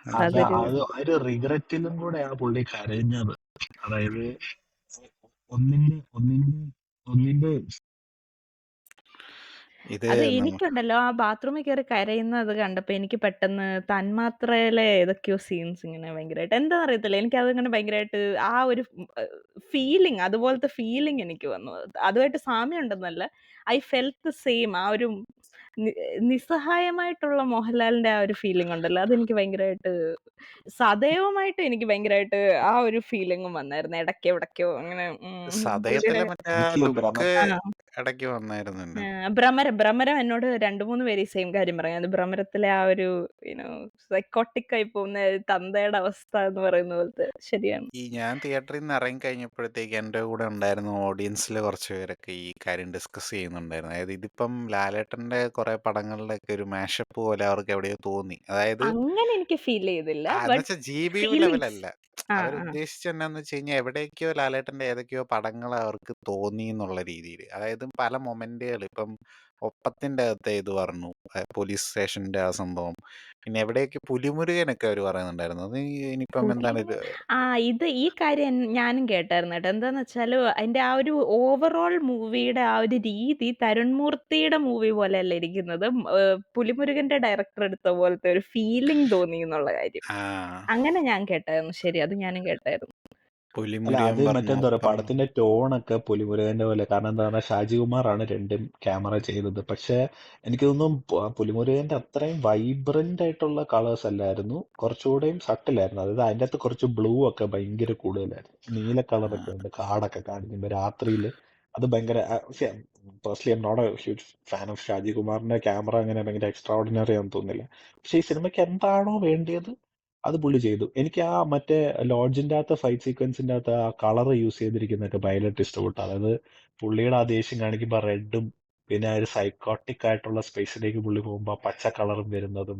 അപ്പൊ അത് അതൊരു അത് ആ ഒരു റിഗ്രറ്റിലും കൂടെയാണ് പുള്ളി കരഞ്ഞത്. അതായത് ഒന്നിന്റെ ഒന്നിന്റെ ഒന്നിന്റെ ഇത് അത് നമ്മ എനിക്കുണ്ടല്ലോ, ആ ബാത്റൂമിൽ കയറി കരയുന്നത് കണ്ടപ്പോ എനിക്ക് പെട്ടെന്ന് തന്മാത്രയിലെ ഏതൊക്കെയോ സീൻസ് ഇങ്ങനെ ഭയങ്കരമായിട്ട് എന്താ അറിയത്തില്ല, എനിക്ക് അതിങ്ങനെ ഭയങ്കരമായിട്ട് ആ ഒരു ഫീലിംഗ്, അതുപോലത്തെ ഫീലിംഗ് എനിക്ക് വന്നു. അതുമായിട്ട് സാമ്യം ഉണ്ടെന്നല്ല, ഐ ഫെൽറ്റ് ദ സെയിം. ആ ഒരു നി- നിസ്സഹായമായിട്ടുള്ള മോഹൻലാലിന്റെ ആ ഒരു ഫീലിംഗ് ഉണ്ടല്ലോ, അതെനിക്ക് ഭയങ്കരമായിട്ട് സദൈവമായിട്ട് എനിക്ക് ഭയങ്കരമായിട്ട് ആ ഒരു ഫീലിംഗും വന്നായിരുന്നു ഇടയ്ക്കോ ഇടയ്ക്കോ അങ്ങനെ. പുള്ളിയുടെ സതയത്തിലെ മറ്റേ എനിക്ക് ലുക്ക് ഭ്രമ ആ ഇടയ്ക്ക് വന്നായിരുന്നല്ലോ. ഭ്രമരം ഭ്രമരം എന്നോട് 2-3 പേര് ഈ സെയിം കാര്യം പറയാം. അത് ഭ്രമരത്തിലെ ആ ഒരു സൈക്കോട്ടിക് ആയി പോകുന്ന തന്തയുടെ അവസ്ഥ എന്ന് പറയുന്ന പോലത്തെ. ശരിയാണ്. ഈ ഞാൻ തിയേറ്ററിൽ നിന്ന് ഇറങ്ങി കഴിഞ്ഞപ്പോഴത്തേക്ക് എൻ്റെ കൂടെ ഉണ്ടായിരുന്ന ഓഡിയൻസിൽ കുറച്ച് പേരൊക്കെ ഈ കാര്യം ഡിസ്കസ് ചെയ്യുന്നുണ്ടായിരുന്നു. അതായത് ഇതിപ്പം ലാലേട്ടൻ്റെ കുറെ പടങ്ങളിലൊക്കെ ഒരു മാഷപ്പ് പോലെ അവർക്ക് എവിടെയോ തോന്നി. അതായത് അങ്ങനെ എനിക്ക് ഫീൽ ചെയ്തില്ല. എന്ന് ബട്ട് വെച്ചാൽ GBU ഫീലിങ്സ്. ലെവലല്ല. ആ ആ അവരുദ്ദേശിച്ചത് എന്നാന്ന് വെച്ച് കഴിഞ്ഞാൽ എവിടേക്കോ ലാലേട്ടൻ്റെ ഏതൊക്കെയോ പടങ്ങൾ അവർക്ക് തോന്നി എന്നുള്ള രീതിയിൽ. അതായത് പല മൊമെന്റുകൾ ഇപ്പം ഒപ്പത്തിൻ്റെ അകത്ത് ഇത് പറഞ്ഞു, പോലീസ് സ്റ്റേഷന്റെ ആ സംഭവം. പിന്നെ എവിടെയൊക്കെ പുലിമുരുകനൊക്കെ അവർ പറയുന്നുണ്ടായിരുന്നു. അത് ഇനിയിപ്പം എന്താണ് പുലിമുരുകൻ. ഇത്. ഈ കാര്യം ഞാനും കേട്ടായിരുന്നു കേട്ടോ. എന്താന്ന് വെച്ചാല് അതിന്റെ ആ ഒരു ഓവറോൾ മൂവിയുടെ ആ ഒരു രീതി തരുൺ മൂർത്തിയുടെ മൂവി പോലെയല്ല ഇരിക്കുന്നത്. പുലിമുരുകന്റെ ഡയറക്ടർ എടുത്ത പോലത്തെ ഒരു ഫീലിംഗ് തോന്നി എന്നുള്ള കാര്യം. ആ അങ്ങനെ ഞാൻ കേട്ടായിരുന്നു. ശരി, അത് ഞാനും കേട്ടായിരുന്നു. അല്ല, പുലിമുരുകൻ അത് പറഞ്ഞു, മറ്റെന്താ പറയുക, ഒപ്പം. പടത്തിന്റെ ടോണൊക്കെ പുലിമുരുകന്റെ പോലെ. കാരണം എന്താ പറഞ്ഞാൽ ഷാജികുമാറാണ് രണ്ടും ക്യാമറ ചെയ്തത്. പക്ഷെ എനിക്ക് തോന്നുന്നു പുലിമുരുകന്റെ അത്രയും വൈബ്രന്റ് ആയിട്ടുള്ള കളേഴ്സ് അല്ലായിരുന്നു, കുറച്ചുകൂടെയും സട്ടിലായിരുന്നു. അതായത് അതിന്റെ അകത്ത് കുറച്ച് ബ്ലൂ ഒക്കെ ഭയങ്കര കൂടുതലായിരുന്നു. നീല കളറൊക്കെ ഉണ്ട് കാടൊക്കെ കാണിക്കുമ്പോൾ രാത്രിയിൽ. അത് ഭയങ്കര personally I'm not a huge fan of ഷാജികുമാറിന്റെ ക്യാമറ അങ്ങനെ ഭയങ്കര എക്സ്ട്രാ ഓർഡിനറി ആണെന്ന് തോന്നുന്നില്ല. പക്ഷെ ഈ സിനിമയ്ക്ക് എന്താണോ വേണ്ടിയത് അത് പുള്ളി ചെയ്തു. എനിക്ക് ആ മറ്റേ ലോഡ്ജിന്റെ അകത്ത് ഫൈറ്റ് സീക്വൻസിന്റെ അകത്ത് ആ കളർ യൂസ് ചെയ്തിരിക്കുന്നതൊക്കെ ഭയങ്കരമായിട്ട് ഇഷ്ടപ്പെട്ടു. അതായത് പുള്ളിയുടെ ആ ദേഷ്യം കാണിക്കുമ്പോൾ റെഡും പിന്നെ ആ ഒരു സൈക്കോട്ടിക് ആയിട്ടുള്ള സ്പേസിലേക്ക് പുള്ളി പോകുമ്പോൾ ആ പച്ച കളറും വരുന്നതും,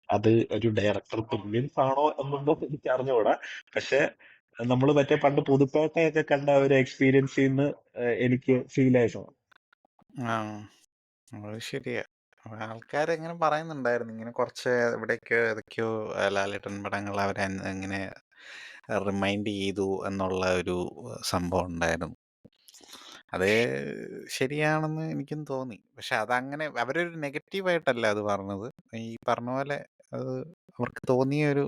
അത് ഒരു ഡയറക്ടർ ബ്രില്യൻസ് ആണോ എന്നൊന്നും എനിക്ക് അറിഞ്ഞുകൂടാ. പക്ഷെ നമ്മൾ മറ്റേ പണ്ട് പുതുപ്പേട്ടയൊക്കെ കണ്ട ഒരു എക്സ്പീരിയൻസിൽ നിന്ന് എനിക്ക് ഫീൽ ആയിരുന്നു. ആ അത് ശരിയാ. ആൾക്കാരെങ്ങനെ പറയുന്നുണ്ടായിരുന്നു, ഇങ്ങനെ കുറച്ച് എവിടേക്കോ ഏതൊക്കെയോ ലാലേട്ടൻ പടങ്ങൾ അവരെ എങ്ങനെ റിമൈൻഡ് ചെയ്തു എന്നുള്ള ഒരു സംഭവം ഉണ്ടായിരുന്നു. അത് ശരിയാണെന്ന് എനിക്കും തോന്നി. പക്ഷെ അതങ്ങനെ അവരൊരു നെഗറ്റീവായിട്ടല്ല അത് പറഞ്ഞത്. ഈ പറഞ്ഞ പോലെ അത് അവർക്ക് തോന്നിയ ഒരു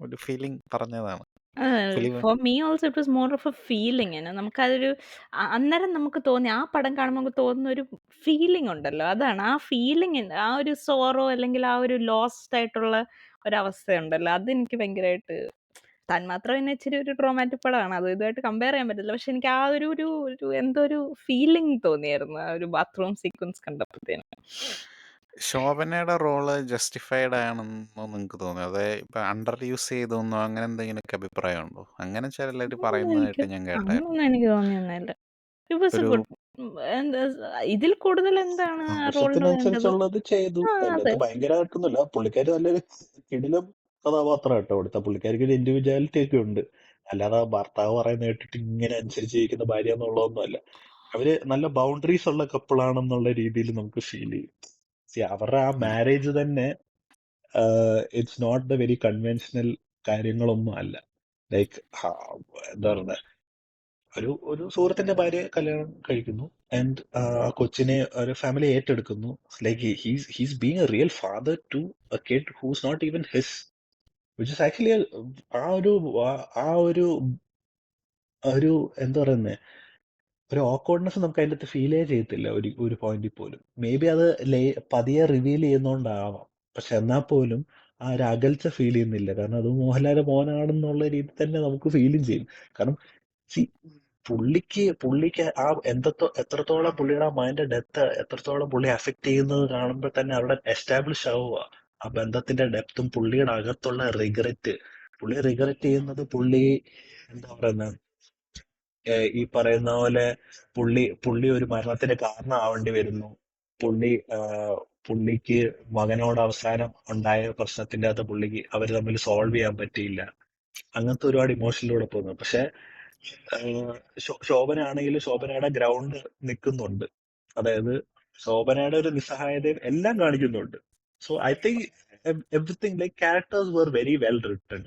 ഒരു ഫീലിംഗ് പറഞ്ഞതാണ്. Film for me also it was more of A feeling. നമുക്കതൊരു അന്നേരം നമുക്ക് തോന്നി, ആ പടം കാണുമ്പോൾ നമുക്ക് തോന്നുന്ന ഒരു ഫീലിംഗ് ഉണ്ടല്ലോ, അതാണ് ആ ഫീലിംഗ്. ആ ഒരു സോറോ അല്ലെങ്കിൽ ആ ഒരു ലോസ്റ്റ് ആയിട്ടുള്ള ഒരവസ്ഥയുണ്ടല്ലോ, അതെനിക്ക് ഭയങ്കരമായിട്ട്. തന്മാത്ര പിന്നെ ഇച്ചിരി ഒരു ട്രോമാറ്റിക് പടമാണ്, അത് ഇതുമായിട്ട് കമ്പയർ ചെയ്യാൻ പറ്റില്ല. പക്ഷെ എനിക്ക് ആ ഒരു ഒരു ഒരു എന്തോ ഒരു ഫീലിംഗ് തോന്നിയായിരുന്നു ആ ഒരു ബാത്റൂം സീക്വൻസ് കണ്ടപ്പോഴത്തേനും. ശോഭനയുടെ റോള് ജസ്റ്റിഫൈഡ് ആണെന്നോ നിങ്ങൾക്ക് തോന്നുന്നു? അതെ, ഇപ്പൊ അണ്ടർ യൂസ് ചെയ്തെന്നോ അങ്ങനെ എന്തെങ്കിലുമൊക്കെ അഭിപ്രായം ഉണ്ടോ? അങ്ങനെ ചിലർ അങ്ങനൊന്നും എനിക്ക് പറയുന്നതായിട്ട് ഞാൻ കേട്ടായിരുന്നു. അങ്ങനൊന്നും എനിക്ക് തോന്നിയൊന്നുമില്ല. ഇറ്റ് വാസ് എ ഒരു ഗുഡ്. എന്താ ഇതിൽ കൂടുതൽ എന്താണ് ആ റോളിന് വേണ്ടത്? ആവശ്യത്തിനനുസരിച്ചുള്ളത് ചെയ്തു. ആ അതെ. അതിനകത്ത് ഭയങ്കരമായിട്ടൊന്നുമില്ല. പുള്ളിക്കാരി നല്ലൊരു കിടിലം കഥാപാത്രം കേട്ടോ കൊടുത്ത. പുള്ളിക്കാരിക്ക് ഒരു ഇൻഡിവിജ്വാലിറ്റി ഒക്കെ ഉണ്ട്. അല്ലാതെ ഭർത്താവ് പറയുന്ന കേട്ടിട്ട് ഇങ്ങനെ അനുസരിച്ച് ജീവിക്കുന്ന ഭാര്യ എന്നുള്ളതൊന്നുമല്ല. അവര് നല്ല ബൗണ്ടറീസ് ഉള്ള കപ്പിളാണെന്നുള്ള രീതിയിൽ നമുക്ക് ഫീൽ ചെയ്യും. അവരുടെ ആ ഉം. മാരേജ് തന്നെ it's not the very conventional കാര്യങ്ങളൊന്നും അല്ല. ലൈക്ക് എന്താ പറയുക, ഒരു സുഹൃത്തിന്റെ ഭാര്യയെ കല്യാണം കഴിക്കുന്നു ആൻഡ് ആ കൊച്ചിനെ ഒരു ഫാമിലി ഏറ്റെടുക്കുന്നു. Like he's being a real father to a kid who's not even his, which is actually ആ ഒരു ആ ഒരു ഒരു എന്താ പറയുന്നത്, ഒരു ഓക്വേർഡ്നെസ് നമുക്ക് അതിൻ്റെ അകത്ത് ഫീലേ ചെയ്യത്തില്ല ഒരു പോയിന്റിൽ പോലും. മേ ബി അത് പതിയെ റിവീൽ ചെയ്യുന്നോണ്ടാവാം, പക്ഷെ എന്നാൽ പോലും ആ ഒരു അകൽച്ച ഫീൽ ചെയ്യുന്നില്ല. കാരണം അത് മോഹൻലാലിന്റെ മോനാണെന്നുള്ള രീതി തന്നെ നമുക്ക് ഫീലും ചെയ്യും. കാരണം see, പുള്ളിക്ക് ആ എത്രത്തോളം പുള്ളിയുടെ മൈൻഡ് ഡെപ്ത് എത്രത്തോളം പുള്ളി അഫക്ട് ചെയ്യുന്നത് കാണുമ്പോൾ തന്നെ അവിടെ എസ്റ്റാബ്ലിഷ് ആവുക ആ ബന്ധത്തിന്റെ ഡെപ്തും പുള്ളിയുടെ അകത്തുള്ള റിഗ്രറ്റ്. പുള്ളി റിഗ്രറ്റ് ചെയ്യുന്നത് പുള്ളി എന്താ പറയുന്നത്, ഈ പറയുന്ന പോലെ പുള്ളി ഒരു മരണത്തിന് കാരണമാവേണ്ടി വരുന്നു. പുള്ളി പുള്ളിക്ക് മകനോട് അവസാനം ഉണ്ടായ പ്രശ്നത്തിന്റെ അകത്ത് പുള്ളിക്ക് അവർ തമ്മിൽ സോൾവ് ചെയ്യാൻ പറ്റിയില്ല. അങ്ങനത്തെ ഒരുപാട് ഇമോഷനിലൂടെ പോകുന്നു. പക്ഷെ ശോഭനയാണെങ്കിലും ശോഭനയുടെ ഗ്രൗണ്ട് നിൽക്കുന്നുണ്ട്. അതായത് ശോഭനയുടെ ഒരു നിസ്സഹായതയും എല്ലാം കാണിക്കുന്നുണ്ട്. So I think everything like characters were very well written.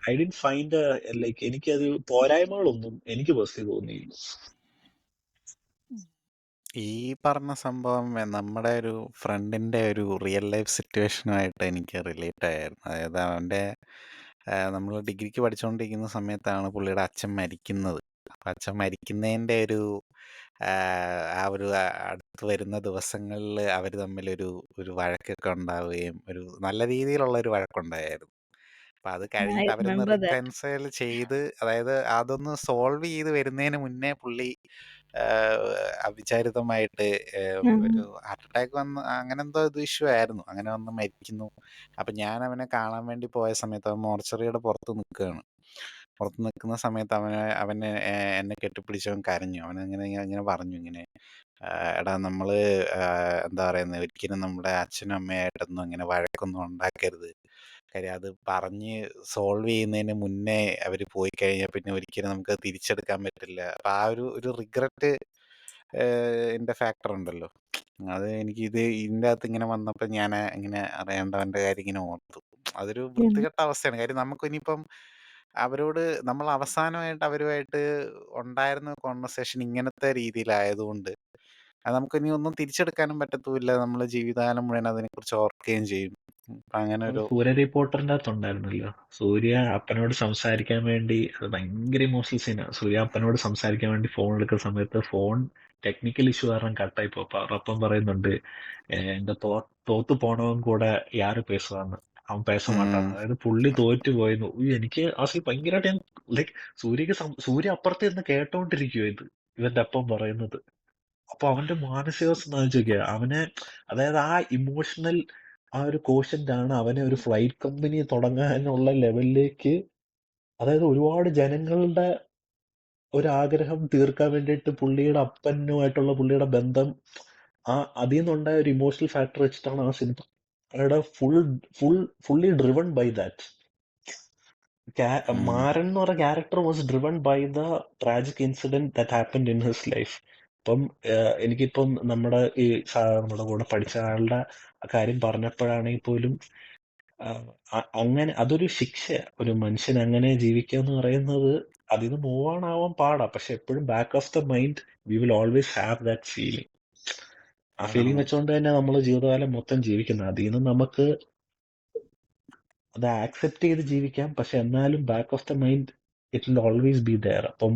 I did find like എനിക്കത് പോരായ്മകളൊന്നും എനിക്ക് പേഴ്സണലി തോന്നിയില്ല. ഈ പറഞ്ഞ സംഭവം നമ്മുടെ ഒരു ഫ്രണ്ടിന്റെ ഒരു റിയൽ ലൈഫ് സിറ്റുവേഷനുമായിട്ട് എനിക്ക് റിലേറ്റ് ആയിരുന്നു. അതായത് അവൻ്റെ നമ്മൾ ഡിഗ്രിക്ക് പഠിച്ചുകൊണ്ടിരിക്കുന്ന സമയത്താണ് പുള്ളിയുടെ അച്ഛൻ മരിക്കുന്നത്. അപ്പം അച്ഛൻ മരിക്കുന്നതിൻ്റെ ആ ഒരു അടുത്ത് വരുന്ന ദിവസങ്ങളിൽ അവർ തമ്മിലൊരു ഒരു വഴക്കൊക്കെ ഉണ്ടാവുകയും ഒരു നല്ല രീതിയിലുള്ള ഒരു വഴക്കുണ്ടായിരുന്നു. അപ്പം അത് ഐ കഴിഞ്ഞിട്ട് അവരൊന്ന് റിമെമ്പർ ദാറ്റ്. റിക്കൺസൈൽ ചെയ്ത്, അതായത് അതൊന്ന് സോൾവ് ചെയ്ത് വരുന്നതിന് മുന്നേ പുള്ളി അവിചാരിതമായിട്ട് ഒരു ഹാർട്ട് അറ്റാക്ക് വന്ന് അങ്ങനെ എന്തോ ഇത് ഇഷ്യൂ ആയിരുന്നു. അങ്ങനെ വന്ന് മരിക്കുന്നു. അപ്പം ഞാൻ അവനെ കാണാൻ വേണ്ടി പോയ സമയത്ത് അവൻ മോർച്ചറിയുടെ പുറത്ത് നിൽക്കുകയാണ്. പുറത്ത് നിൽക്കുന്ന സമയത്ത് അവനെ എന്നെ കെട്ടിപ്പിടിച്ചവൻ കരഞ്ഞു. അവനങ്ങനെ ഇങ്ങനെ പറഞ്ഞു, ഇങ്ങനെ എടാ നമ്മൾ എന്താ പറയുന്നത്, ഒരിക്കലും നമ്മുടെ അച്ഛനും അമ്മയായിട്ടൊന്നും അങ്ങനെ വഴക്കൊന്നും ഉണ്ടാക്കരുത്. കാര്യം അത് പറഞ്ഞ് സോൾവ് ചെയ്യുന്നതിന് മുന്നേ അവർ പോയി കഴിഞ്ഞാൽ പിന്നെ ഒരിക്കലും നമുക്ക് തിരിച്ചെടുക്കാൻ പറ്റില്ല. അപ്പം ആ ഒരു റിഗ്രറ്റ് എൻ്റെ ഫാക്ടർ ഉണ്ടല്ലോ, അത് എനിക്ക് ഇതിൻ്റെ അകത്ത് ഇങ്ങനെ വന്നപ്പോൾ ഞാൻ ഇങ്ങനെ അറിയേണ്ടവൻ്റെ കാര്യം ഇങ്ങനെ ഓർത്തു. അതൊരു വൃത്തികെട്ട അവസ്ഥയാണ്. കാര്യം നമുക്ക് ഇനിയിപ്പം അവരോട് നമ്മൾ അവസാനമായിട്ട് അവരുമായിട്ട് ഉണ്ടായിരുന്ന കോൺവെർസേഷൻ ഇങ്ങനത്തെ രീതിയിലായതുകൊണ്ട് അത് നമുക്കിനി ഒന്നും തിരിച്ചെടുക്കാനും പറ്റത്തുമില്ല. നമ്മൾ ജീവിതകാലം മുഴുവൻ അതിനെക്കുറിച്ച് ഓർക്കുകയും ചെയ്യും. അപ്പം അങ്ങനെ അത് ഒരു സൂര്യ റിപ്പോർട്ടറിന്റെ അകത്തുണ്ടായിരുന്നല്ലോ. സൂര്യ അപ്പനോട് സംസാരിക്കാൻ വേണ്ടി, അത് ഭയങ്കര ഇമോഷണൽ സീനാണ്. സൂര്യ അപ്പനോട് സംസാരിക്കാൻ വേണ്ടി ഫോൺ എടുക്കുന്ന സമയത്ത് ഫോൺ ടെക്നിക്കൽ ഇഷ്യൂ കാരണം കട്ടായി പോകും. അപ്പൊ അവരുടെ അപ്പം പറയുന്നുണ്ട്, എന്റെ തോത്തു പോണവൻ കൂടെ യാറ് പേസുവാന്ന്, അവൻ പേസ മാട്ടാന്ന്. അതായത് പുള്ളി തോറ്റു പോയെന്ന്. എനിക്ക് ആ സീൻ ഭയങ്കരമായിട്ട് ഞാൻ ലൈക്ക് സൂര്യ അപ്പുറത്ത് നിന്ന് കേട്ടോണ്ടിരിക്കുവോ ഇത് ഇവന്റെ അപ്പം പറയുന്നത്. അപ്പൊ അവന്റെ മാനസികാവസ്ഥ ഒന്ന് ആലോചിച്ച് നോക്കിയേ. അതായത് ആ ഇമോഷണൽ ആ ഒരു കോഷ്യന്റ് ആണ് അവനെ ഒരു ഫ്ലൈറ്റ് കമ്പനി തുടങ്ങാനുള്ള ലെവലിലേക്ക്, അതായത് ഒരുപാട് ജനങ്ങളുടെ ഒരു ആഗ്രഹം തീർക്കാൻ വേണ്ടിയിട്ട് പുള്ളിയുടെ അപ്പനുമായിട്ടുള്ള പുള്ളിയുടെ ബന്ധം, അതിൽ നിന്നുണ്ടായ ഒരു ഇമോഷണൽ ഫാക്ടർ വെച്ചിട്ടാണ് ആ സിനിമ അയാളുടെ fully driven by that. Maran എന്ന് പറഞ്ഞ character was driven by the tragic incident that happened in his life. ഇപ്പം എനിക്കിപ്പം നമ്മുടെ കൂടെ പഠിച്ച ആളുടെ കാര്യം പറഞ്ഞപ്പോഴാണെങ്കിൽ പോലും അങ്ങനെ അതൊരു ശിക്ഷ. ഒരു മനുഷ്യൻ അങ്ങനെ ജീവിക്കുക എന്ന് പറയുന്നത്, അതിൽ നിന്ന് മൂവ് ഓൺ ആവാൻ പാടാ. പക്ഷെ എപ്പോഴും back of the mind we will always have that feeling. ആ ഫീലിംഗ് വെച്ചുകൊണ്ട് തന്നെ നമ്മൾ ജീവിതകാലം മൊത്തം ജീവിക്കുന്നത്. അതിൽ നിന്ന് നമുക്ക് അത് ആക്സെപ്റ്റ് ചെയ്ത് ജീവിക്കാം. പക്ഷെ എന്നാലും back of the mind it will always be there. അപ്പം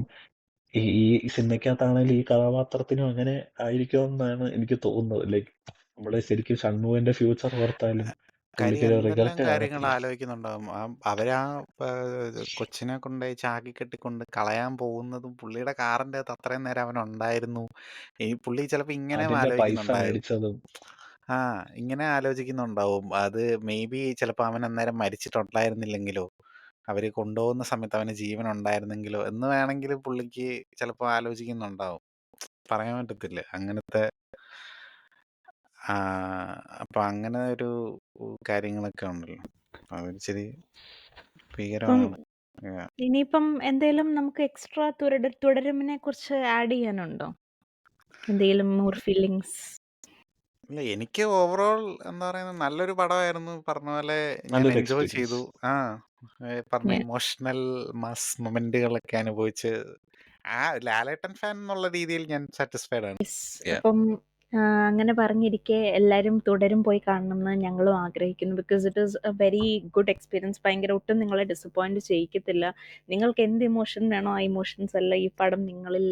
ഈ സിനിമയ്ക്കകത്താണെങ്കിലും ഈ കഥാപാത്രത്തിനും അങ്ങനെ ആയിരിക്കുമെന്നാണ് എനിക്ക് തോന്നുന്നത്. ലൈക്ക് നമ്മള് ശരിക്കും ഷൺമുഖന്റെ ഫ്യൂച്ചർ ഓർത്താലും കാര്യം പുള്ളിക്കൊരു എന്തെല്ലാം റിഗ്രറ്റ് കാര്യങ്ങൾ കാണത്തില്ല. ആലോചിക്കുന്നുണ്ടാവും. അവരാ കൊച്ചിനെ കൊണ്ടുപോയി ചാക്കി കെട്ടിക്കൊണ്ട് കളയാൻ പോകുന്നതും പുള്ളിയുടെ കാറിൻ്റെ അകത്ത് അത്രയും നേരം അവനുണ്ടായിരുന്നു. ഈ പുള്ളി ചിലപ്പോൾ ഇങ്ങനെ അതിന്റെ പൈസ ആലോചിക്കുന്നുണ്ടാവും. മേടിച്ചതും ആ, ഇങ്ങനെ ആലോചിക്കുന്നുണ്ടാവും. അത് മേ ബി ചിലപ്പോൾ അവൻ അന്നേരം മരിച്ചിട്ടുണ്ടായിരുന്നില്ലെങ്കിലോ, അവർ കൊണ്ടുപോകുന്ന സമയത്ത് അവന് ജീവൻ ഉണ്ടായിരുന്നെങ്കിലോ എന്ന് വേണമെങ്കിൽ പുള്ളിക്ക് ചിലപ്പോൾ ആലോചിക്കുന്നുണ്ടാവും. പറയാൻ പറ്റത്തില്ല. അങ്ങനത്തെ അപ്പൊ അങ്ങനെ ഒരു കാര്യങ്ങളൊക്കെ ഉണ്ടല്ലോ. അതൊരിച്ചിരി ഇപ്പം ഭീകരമാണ്. Yeah. ഇനിയിപ്പം എന്തേലും നമുക്ക് എക്സ്ട്രാ തുടരുമിനെ കുറിച്ച് ആഡ് ചെയ്യാനുണ്ടോ? എന്തേലും മോർ ഫീലിങ്സ്? ഇല്ല, എനിക്ക് ഓവറോൾ എന്താ പറയുന്നത് നല്ലൊരു പടമായിരുന്നു. പറഞ്ഞ പോലെ ഞാൻ നല്ലൊരു എൻജോയ് എക്സ്പീരിയൻസ്. ചെയ്തു. പറഞ്ഞ ഇമോഷണൽ മാസ് മൊമെന്റുകളൊക്കെ അനുഭവിച്ച് ലാലേട്ടൻ ഫാൻ എന്നുള്ള രീതിയിൽ ഞാൻ സാറ്റിസ്ഫൈഡ് ആണ്. Yeah. അപ്പം അങ്ങനെ പറഞ്ഞിരിക്കെ എല്ലാവരും തുടരും പോയി കാണണമെന്ന് ഞങ്ങളും ആഗ്രഹിക്കുന്നു. Because it is A very good experience. ഭയങ്കര ഒട്ടും നിങ്ങളെ ഡിസപ്പോയിന്റ് ചെയ്യിക്കത്തില്ല. നിങ്ങൾക്ക് എന്ത് ഇമോഷൻ വേണോ ആ ഇമോഷൻസ് എല്ലാം ഈ പടം നിങ്ങളിൽ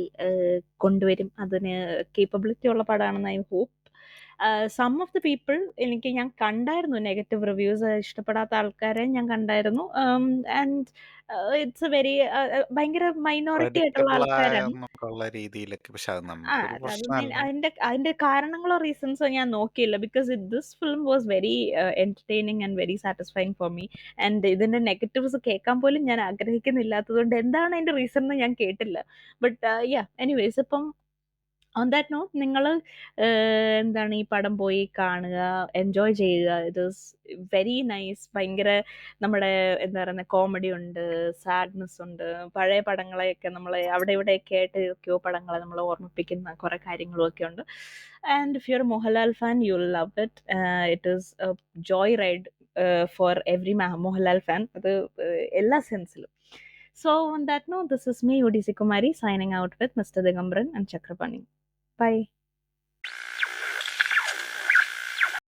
കൊണ്ടുവരും. അതിന് കേപ്പബിലിറ്റി ഉള്ള പടമാണെന്ന് I hope. Some of the people ഞാൻ കണ്ടായിരുന്നു നെഗറ്റീവ് റിവ്യൂസ്, ഇഷ്ടപ്പെടാത്ത ആൾക്കാരെ ഞാൻ കണ്ടായിരുന്നു. ആൻഡ് ഇറ്റ്സ് എ വെരി ഭയങ്കര മൈനോറിറ്റി ആയിട്ടുള്ള Predictable ആൾക്കാരാണ്. ആയെന്നൊക്കെയുള്ള രീതിയിലൊക്കെ. പക്ഷെ അത് ആ നമുക്കൊരു അത് പ്രശ്നമല്ല. അതിന്റെ കാരണങ്ങളോ റീസൺസോ ഞാൻ നോക്കിയില്ല. Because this film was very entertaining and very satisfying for me. And ഇതിന്റെ നെഗറ്റീവ്സ് കേൾക്കാൻ പോലും ഞാൻ ആഗ്രഹിക്കുന്നില്ലാത്തതുകൊണ്ട് എന്താണ് അതിന്റെ റീസൺ എന്ന് ഞാൻ കേട്ടില്ല. ബട്ട് എനിവേസ്, ഇപ്പം ഓൺ ദാറ്റ് നോട്ട് നിങ്ങൾ എന്താണ് ഈ പടം പോയി കാണുക, എൻജോയ് ചെയ്യുക. It is very nice. ഭയങ്കര നമ്മുടെ എന്താ പറയുന്നത് കോമഡി ഉണ്ട്, സാഡ്നെസ് ഉണ്ട്. പഴയ പടങ്ങളെയൊക്കെ നമ്മളെ അവിടെ ഇവിടെയൊക്കെ ആയിട്ട് ഒക്കെയോ പടങ്ങളെ നമ്മളെ ഓർമ്മിപ്പിക്കുന്ന കുറേ കാര്യങ്ങളും ഒക്കെ ഉണ്ട്. And if you are A Mohanlal fan you will love it. It is A Joy ride for every Mohanlal fan. അത് എല്ലാ സെൻസിലും. So on that note, this is me, UDC Kumari, signing out with Mr. Digambaran and Chakrapani. Bye.